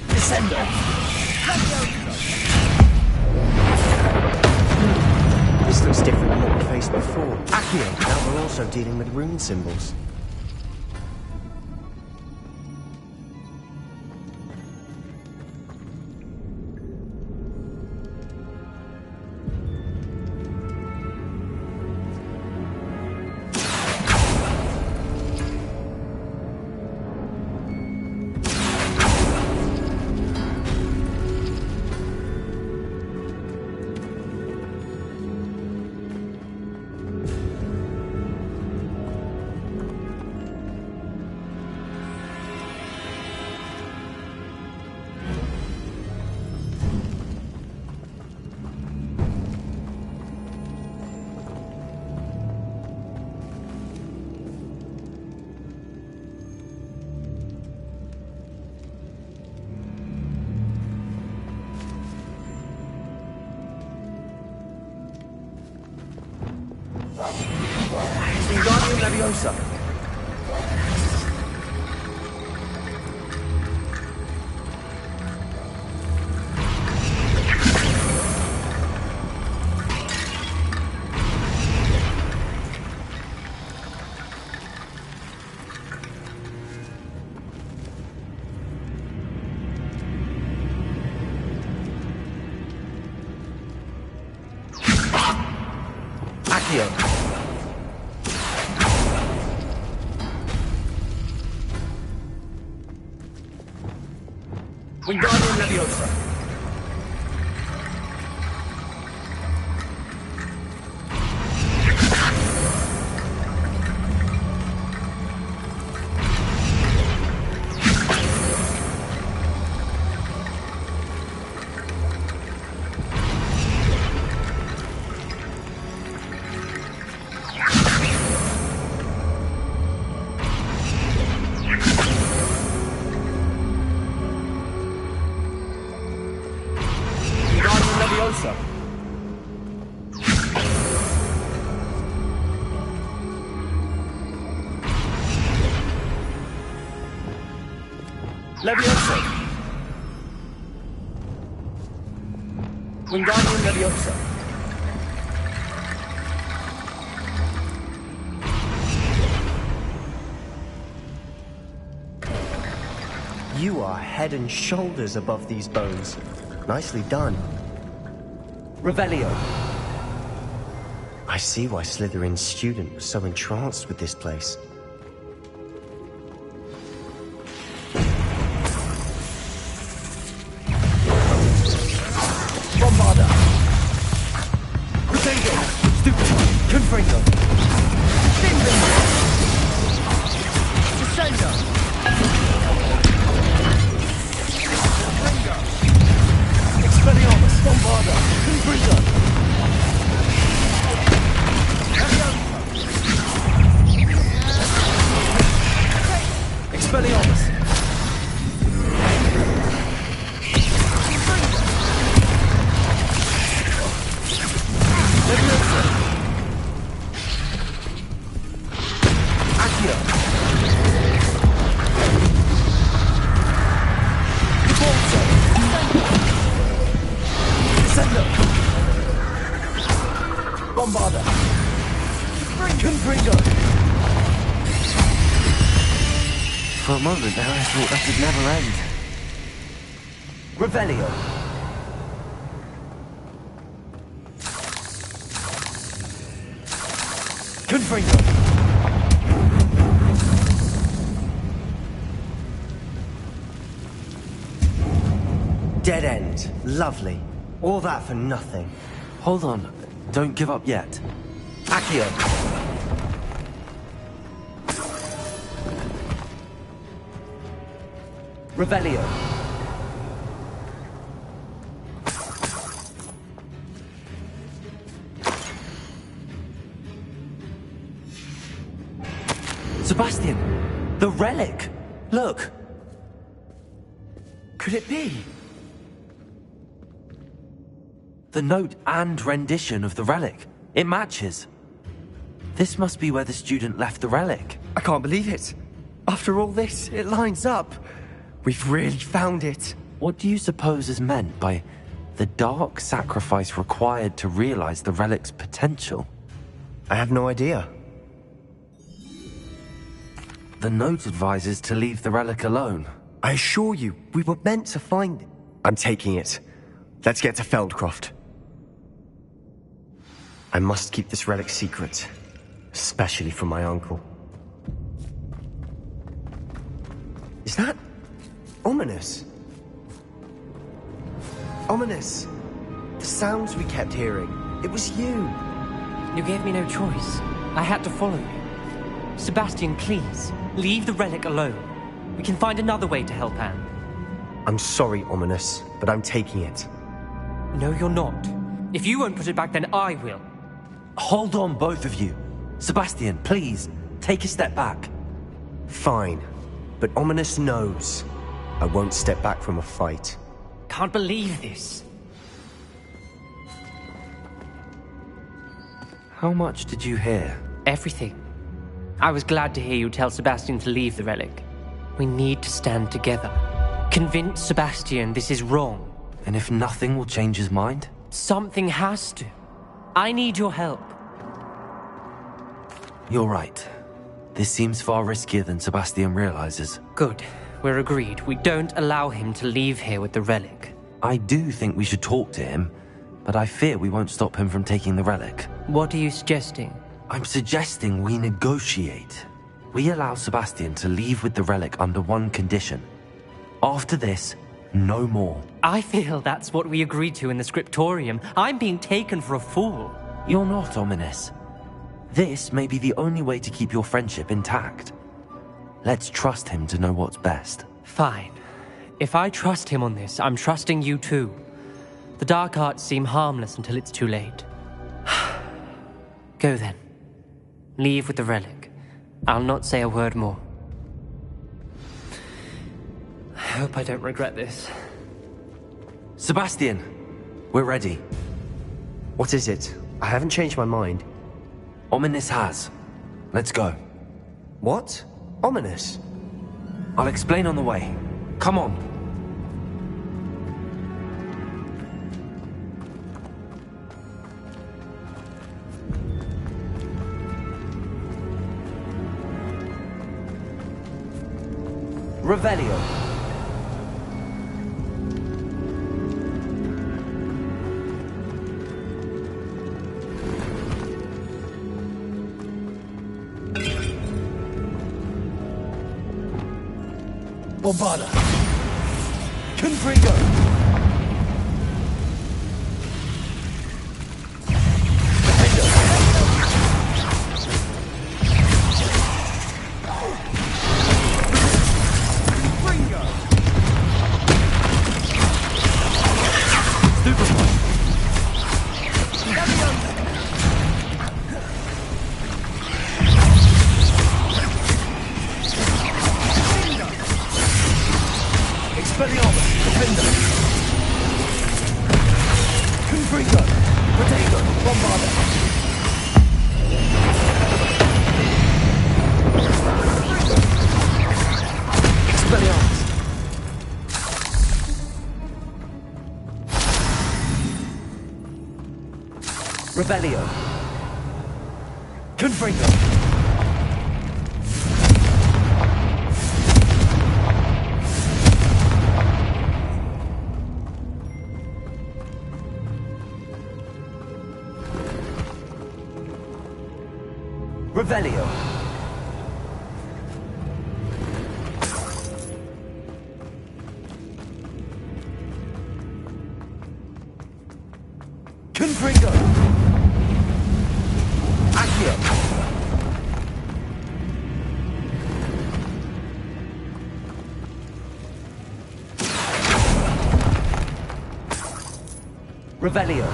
Descendo. This looks different than what we faced before. Accio. Now we're also dealing with rune symbols. Wingardium Leviosa. Accio. Wingardium Leviosa. Leviosa. Leviosa. Wingardium Leviosa. You are head and shoulders above these bones. Nicely done. Revelio. I see why Slytherin's student was so entranced with this place. Bombarda. Crusader. Stupid. Confringo. Descendo. Expelliarmus, Bombarda, Confringo. Bombarda! Confringo! For a moment there, I thought that would never end. Revelio! Confringo! Dead end. Lovely. All that for nothing. Hold on. Don't give up yet. Accio! Revelio! Sebastian! The relic! Look! Could it be? The note and rendition of the relic. It matches. This must be where the student left the relic. I can't believe it. After all this, it lines up. We've really found it. What do you suppose is meant by the dark sacrifice required to realize the relic's potential? I have no idea. The note advises to leave the relic alone. I assure you, we were meant to find it. I'm taking it. Let's get to Feldcroft. I must keep this relic secret, especially from my uncle. Is that ominous? Ominous. The sounds we kept hearing. It was you. You gave me no choice. I had to follow you. Sebastian, please, leave the relic alone. We can find another way to help Anne. I'm sorry, Ominous, but I'm taking it. No, you're not. If you won't put it back, then I will. Hold on, both of you. Sebastian, please, take a step back. Fine, but Ominous knows I won't step back from a fight. Can't believe this. How much did you hear? Everything. I was glad to hear you tell Sebastian to leave the relic. We need to stand together. Convince Sebastian this is wrong. And if nothing will change his mind? Something has to. I need your help. You're right. This seems far riskier than Sebastian realizes. Good. We're agreed. We don't allow him to leave here with the relic. I do think we should talk to him, but I fear we won't stop him from taking the relic. What are you suggesting? I'm suggesting we negotiate. We allow Sebastian to leave with the relic under one condition. After this, no more. I feel that's what we agreed to in the scriptorium. I'm being taken for a fool. You're not, Ominous. This may be the only way to keep your friendship intact. Let's trust him to know what's best. Fine. If I trust him on this, I'm trusting you too. The dark arts seem harmless until it's too late. Go then. Leave with the relic. I'll not say a word more. I hope I don't regret this. Sebastian, we're ready. What is it? I haven't changed my mind. Ominous has. Let's go. What? Ominous? I'll explain on the way. Come on. Revelio. Bombarda. Confringo. Revelio. Confringo! Revelio. Confringo. Accio. Revelio.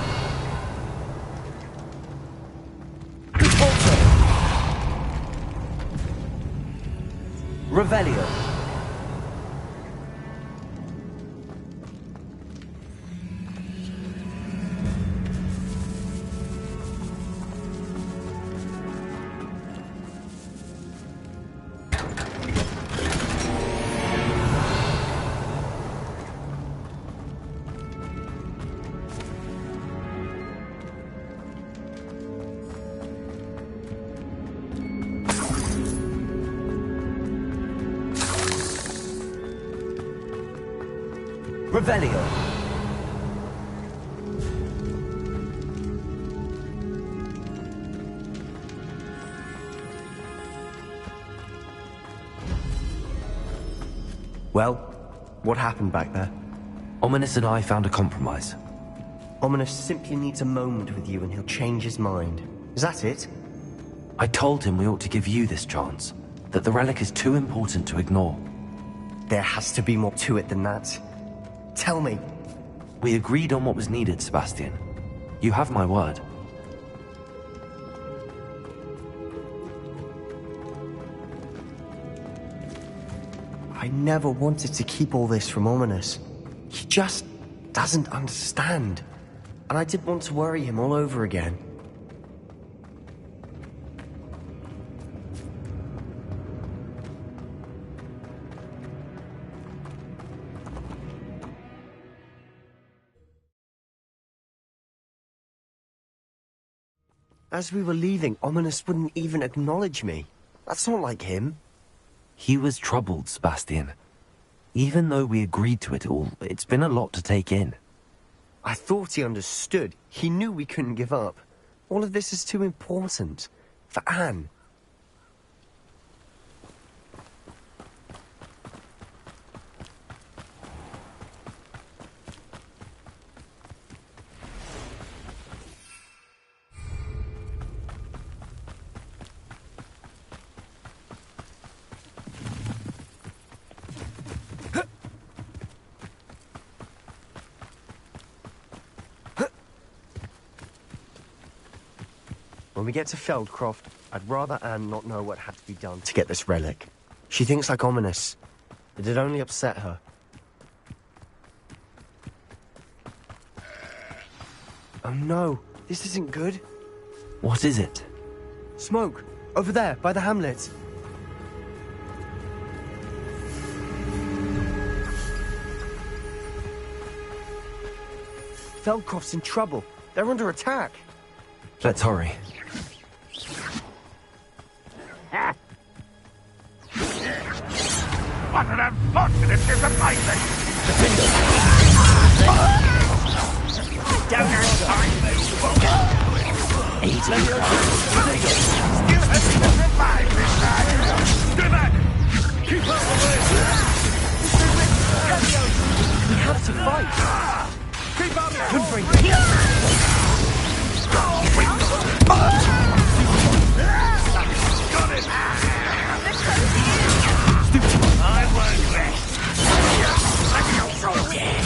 Revelio. Revelio. Well, what happened back there? Ominous and I found a compromise. Ominous simply needs a moment with you and he'll change his mind. Is that it? I told him we ought to give you this chance, that the relic is too important to ignore. There has to be more to it than that. Tell me. We agreed on what was needed, Sebastian. You have my word. I never wanted to keep all this from Ominous. He just doesn't understand. And I didn't want to worry him all over again. As we were leaving, Ominous wouldn't even acknowledge me. That's not like him. He was troubled, Sebastian. Even though we agreed to it all, it's been a lot to take in. I thought he understood. He knew we couldn't give up. All of this is too important. For Anne. When we get to Feldcroft, I'd rather Anne not know what had to be done to get this relic. She thinks like Ominous. It'd only upset her. Oh no, this isn't good. What is it? Smoke, over there, by the hamlet. Feldcroft's in trouble. They're under attack. Let's hurry. What an unfortunate disappointment! Don't have time, Still hasn't been revived this time! Stay back! Keep out the way! We have to fight! Keep out the Confringo! Got it! I won't rest. Let's go through again.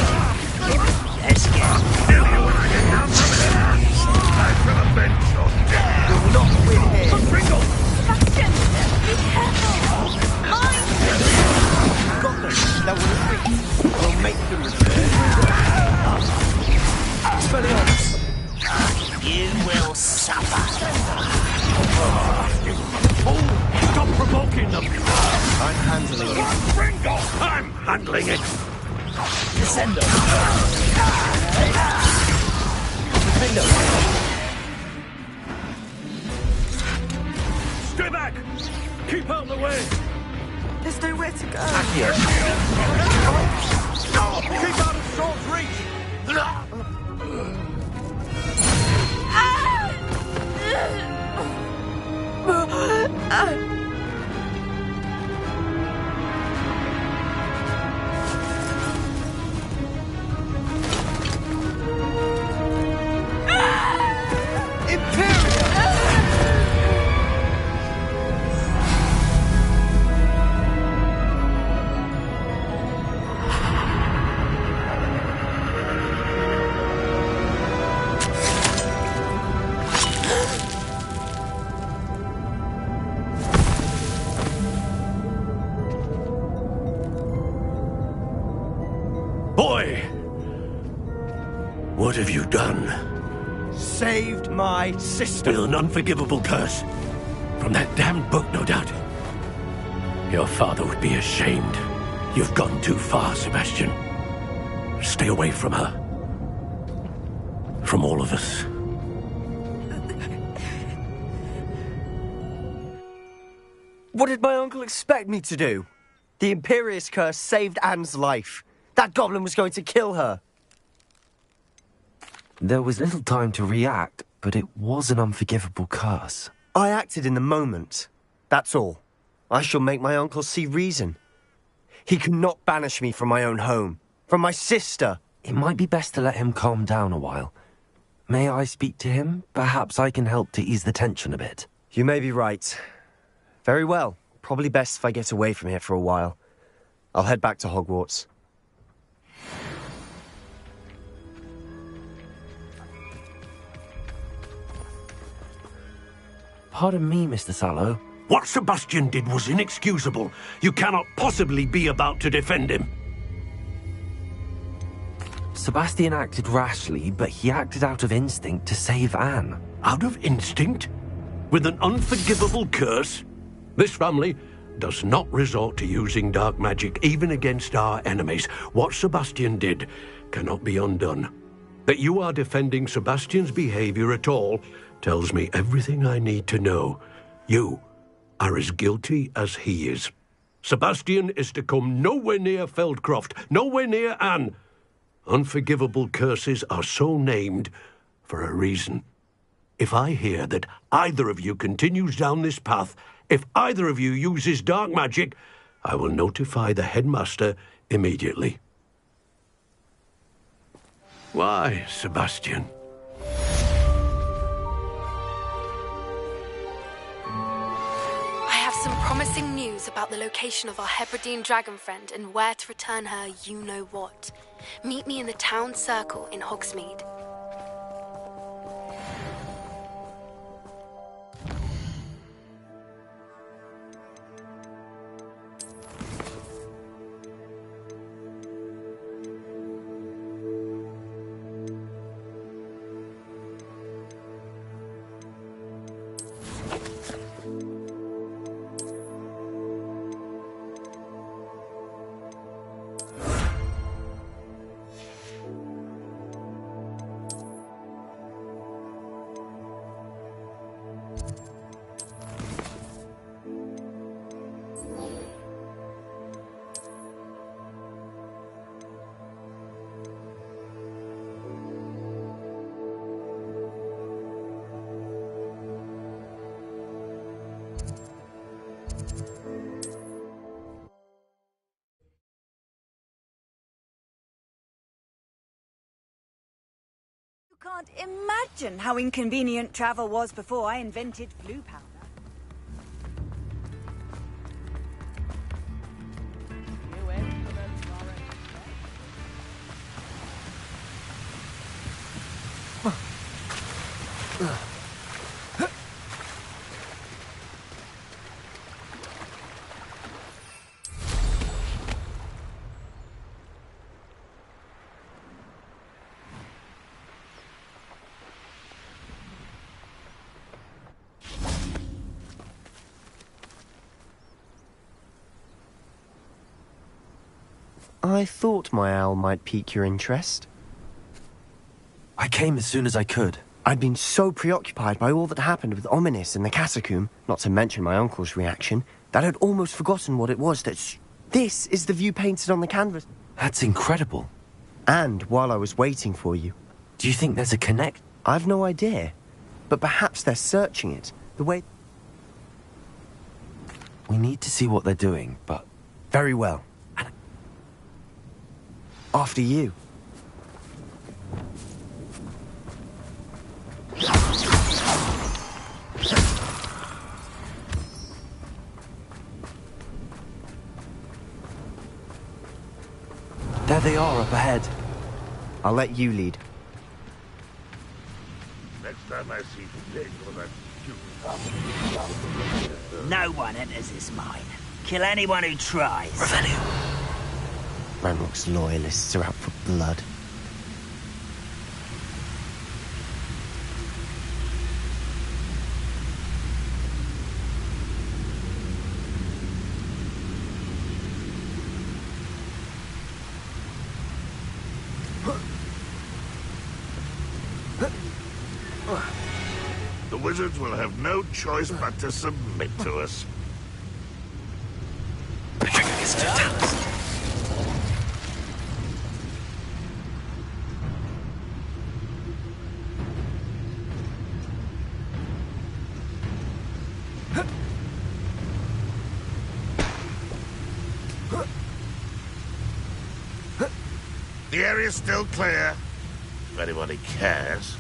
Let's get kill you when I get down from here. I'm from a bench or death. You'll not win here. Confringo! Sebastian! Be careful! Mine! Got them. That will retreat. We'll make them return. Expelliarmus! You will suffer. Stop provoking them! I'm handling it. Confringo! I'm handling it. Descendo. Stay back! Keep out of the way! There's nowhere to go. Keep out of sword's reach! Boy! What have you done? Saved my sister. With an unforgivable curse. From that damned book, no doubt. Your father would be ashamed. You've gone too far, Sebastian. Stay away from her. From all of us. What did my uncle expect me to do? The Imperius curse saved Anne's life. That goblin was going to kill her. There was little time to react, but it was an unforgivable curse. I acted in the moment. That's all. I shall make my uncle see reason. He cannot banish me from my own home. From my sister. It might be best to let him calm down a while. May I speak to him? Perhaps I can help to ease the tension a bit. You may be right. Very well. Probably best if I get away from here for a while. I'll head back to Hogwarts. Pardon me, Mr. Sallow. What Sebastian did was inexcusable. You cannot possibly be about to defend him. Sebastian acted rashly, but he acted out of instinct to save Anne. Out of instinct? With an unforgivable curse? This family does not resort to using dark magic even against our enemies. What Sebastian did cannot be undone. That you are defending Sebastian's behavior at all tells me everything I need to know. You are as guilty as he is. Sebastian is to come nowhere near Feldcroft, nowhere near Anne. Unforgivable curses are so named for a reason. If I hear that either of you continues down this path, if either of you uses dark magic, I will notify the headmaster immediately. Why, Sebastian? I have some promising news about the location of our Hebridean dragon friend and where to return her you-know-what. Meet me in the town circle in Hogsmeade. Can't imagine how inconvenient travel was before I invented blue powder. I thought my owl might pique your interest. I came as soon as I could. I'd been so preoccupied by all that happened with Ominis and the catacomb, not to mention my uncle's reaction, that I'd almost forgotten what it was that... This is the view painted on the canvas. That's incredible. And while I was waiting for you... Do you think there's a connect? I've no idea. But perhaps they're searching it. The way... We need to see what they're doing, but... Very well. After you. There they are, up ahead. I'll let you lead. Next time I see Pig or that stupid... No one enters this mine. Kill anyone who tries. Revelio. Ranrock's loyalists are out for blood. The wizards will have no choice but to submit to us. The area's still clear, if anybody cares.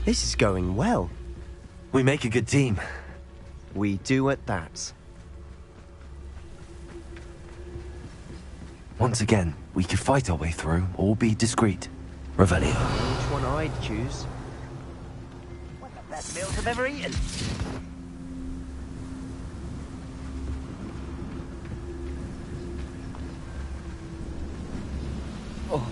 This is going well. We make a good team. We do at that. Once again, we could fight our way through, or be discreet. Revelio. Which one I'd choose? What the best meals I've ever eaten? Oh.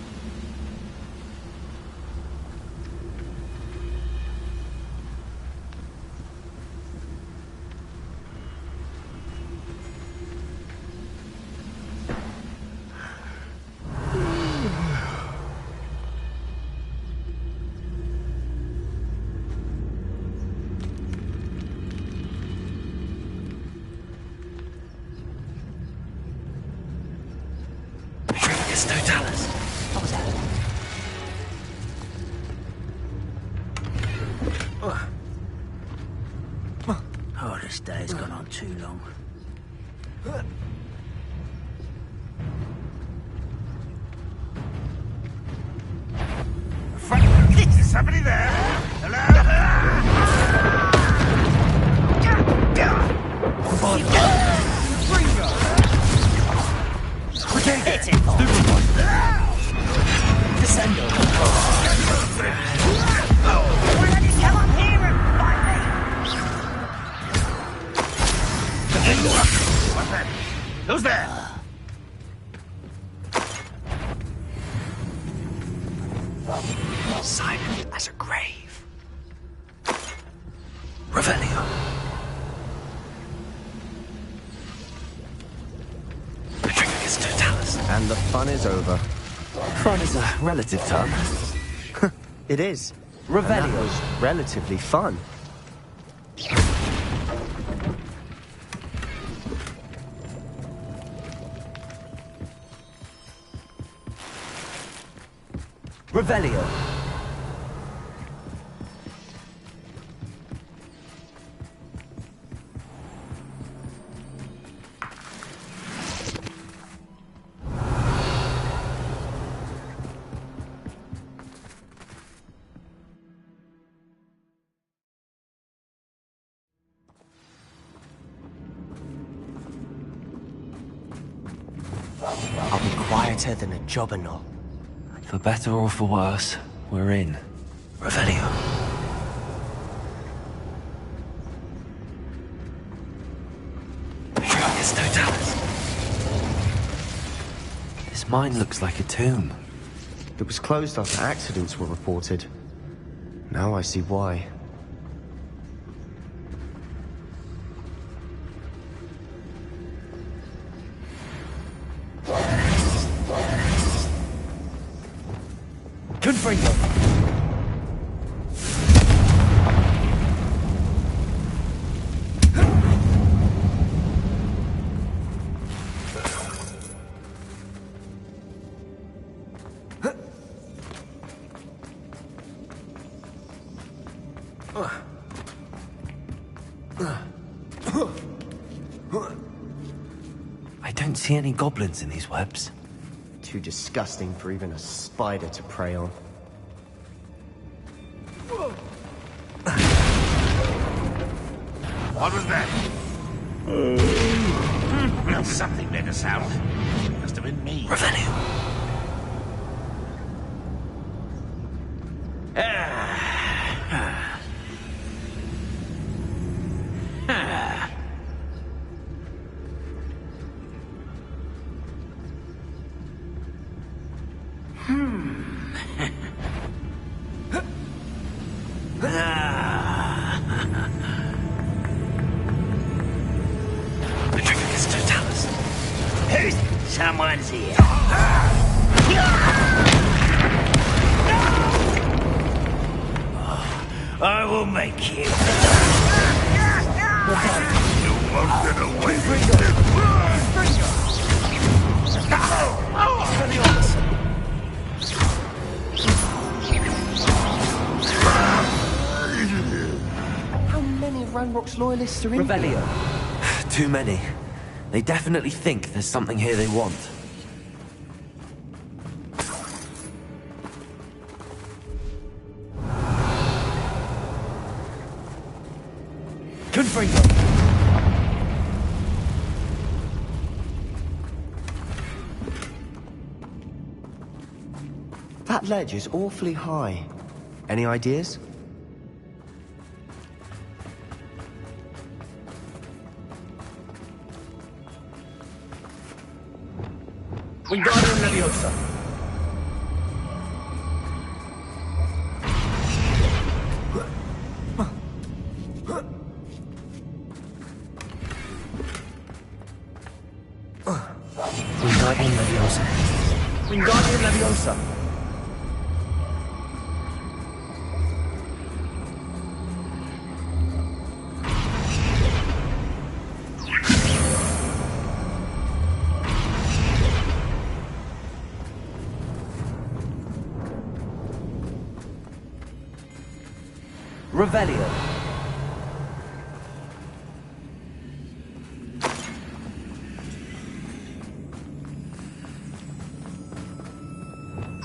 Oh, this day's gone on too long. Is somebody there? Hit it! Descendo! Why don't you come up here and fight me? What's that? Who's there? Silent as a grave. Revelio. Petrificus Totalis. And the fun is over. Fun is a relative term. It is. Revelio. That was relatively fun. Revelio. I'll be quieter than a jobberknoll. For better or for worse, we're in. Revelio. It's Totalis. This mine looks like a tomb. It was closed after accidents were reported. Now I see why. Confringo. I don't see any goblins in these webs. Too disgusting for even a spider to prey on. What was that? Well, something made a sound. Must have been me. Revelio. Someone's here. I will make you. You won't get away with How many Ranrock's loyalists are in Revelio. Too many. They definitely think there's something here they want. Confringo. That ledge is awfully high. Any ideas? Wingardium Leviosa. Wingardium Leviosa. Wingardium Leviosa. Revelio.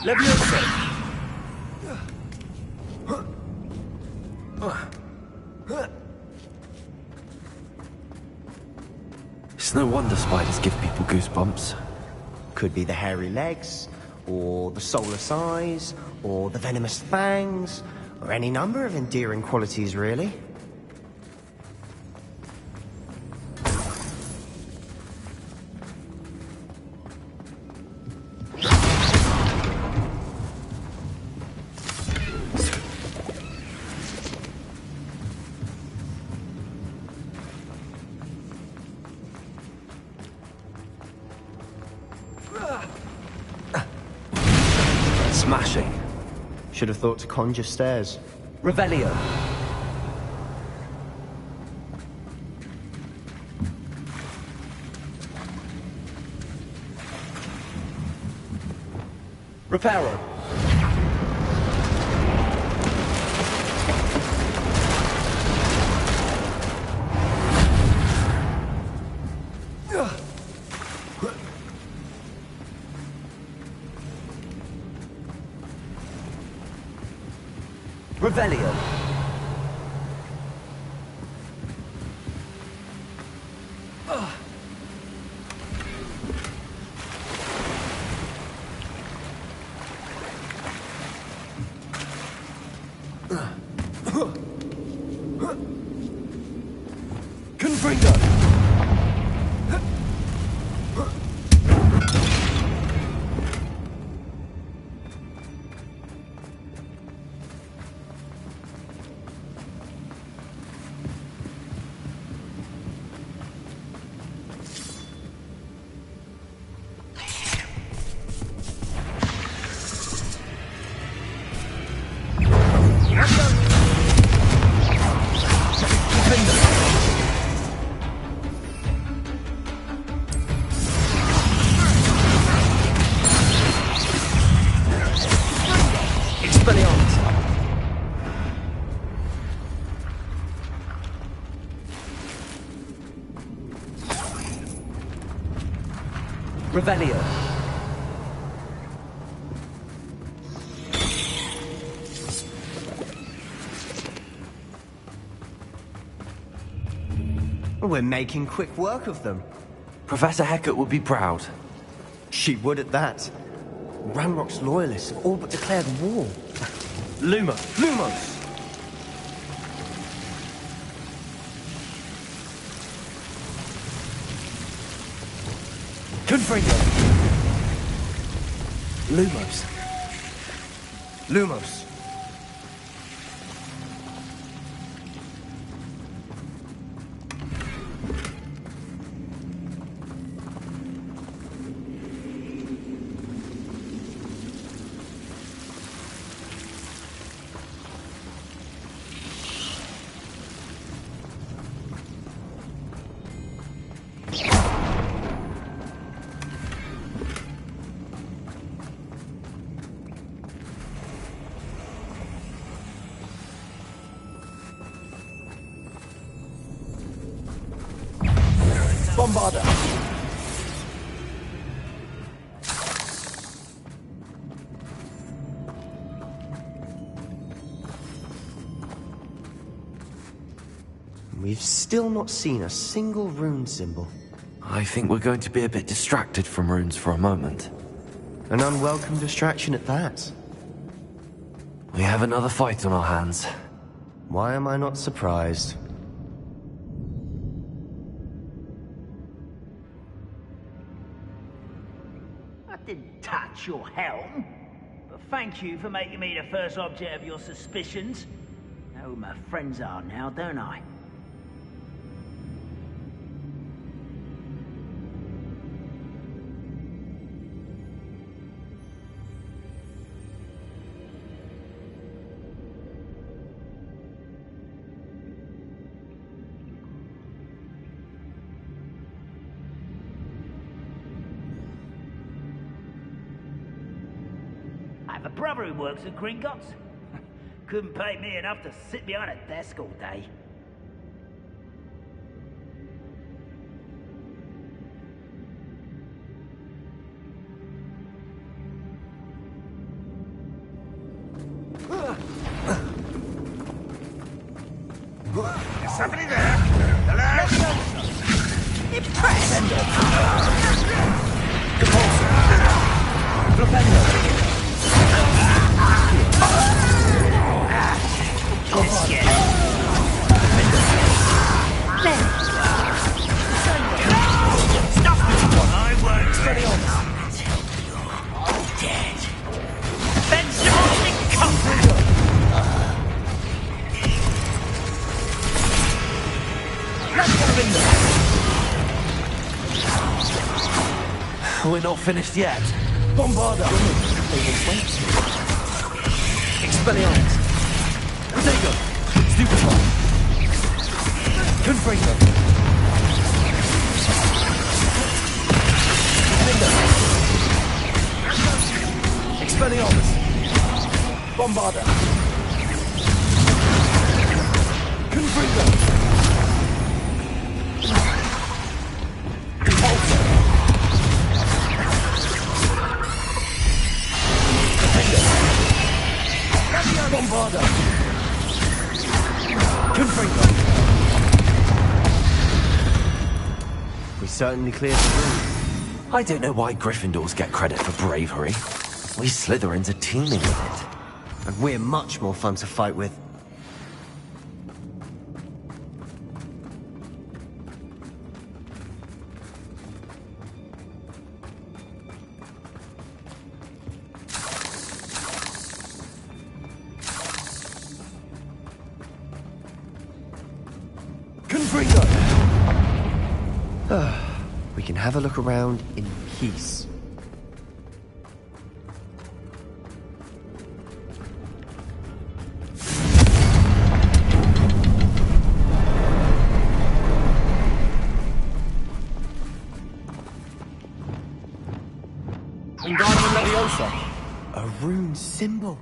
Leviosa. It's no wonder spiders give people goosebumps. Could be the hairy legs, or the soulless eyes, or the venomous fangs, or any number of endearing qualities, really. Smashing. Should have thought to conjure stairs. Revelio. Reparo. Revelio. Revelio. We're making quick work of them. Professor Hecat would be proud. She would at that. Ranrock's loyalists have all but declared war. Lumos! Confringo! Lumos! Bombarda! We've still not seen a single rune symbol. I think we're going to be a bit distracted from runes for a moment. An unwelcome distraction at that. We have another fight on our hands. Why am I not surprised? I didn't touch your helm, but thank you for making me the first object of your suspicions. Know who my friends are now, don't I? I have a brother who works at Gringotts. Couldn't pay me enough to sit behind a desk all day. Is somebody there? Hello? We're not finished yet. Bombarda! Expelliarmus! Protego! Stupefy! Confringo! Expelliarmus! Bombarda! Confringo! Bombarda! Confringo! We certainly cleared the room. I don't know why Gryffindors get credit for bravery. We Slytherins are teeming with it. And we're much more fun to fight with. We can have a look around in peace. Wingardium Leviosa! A rune symbol.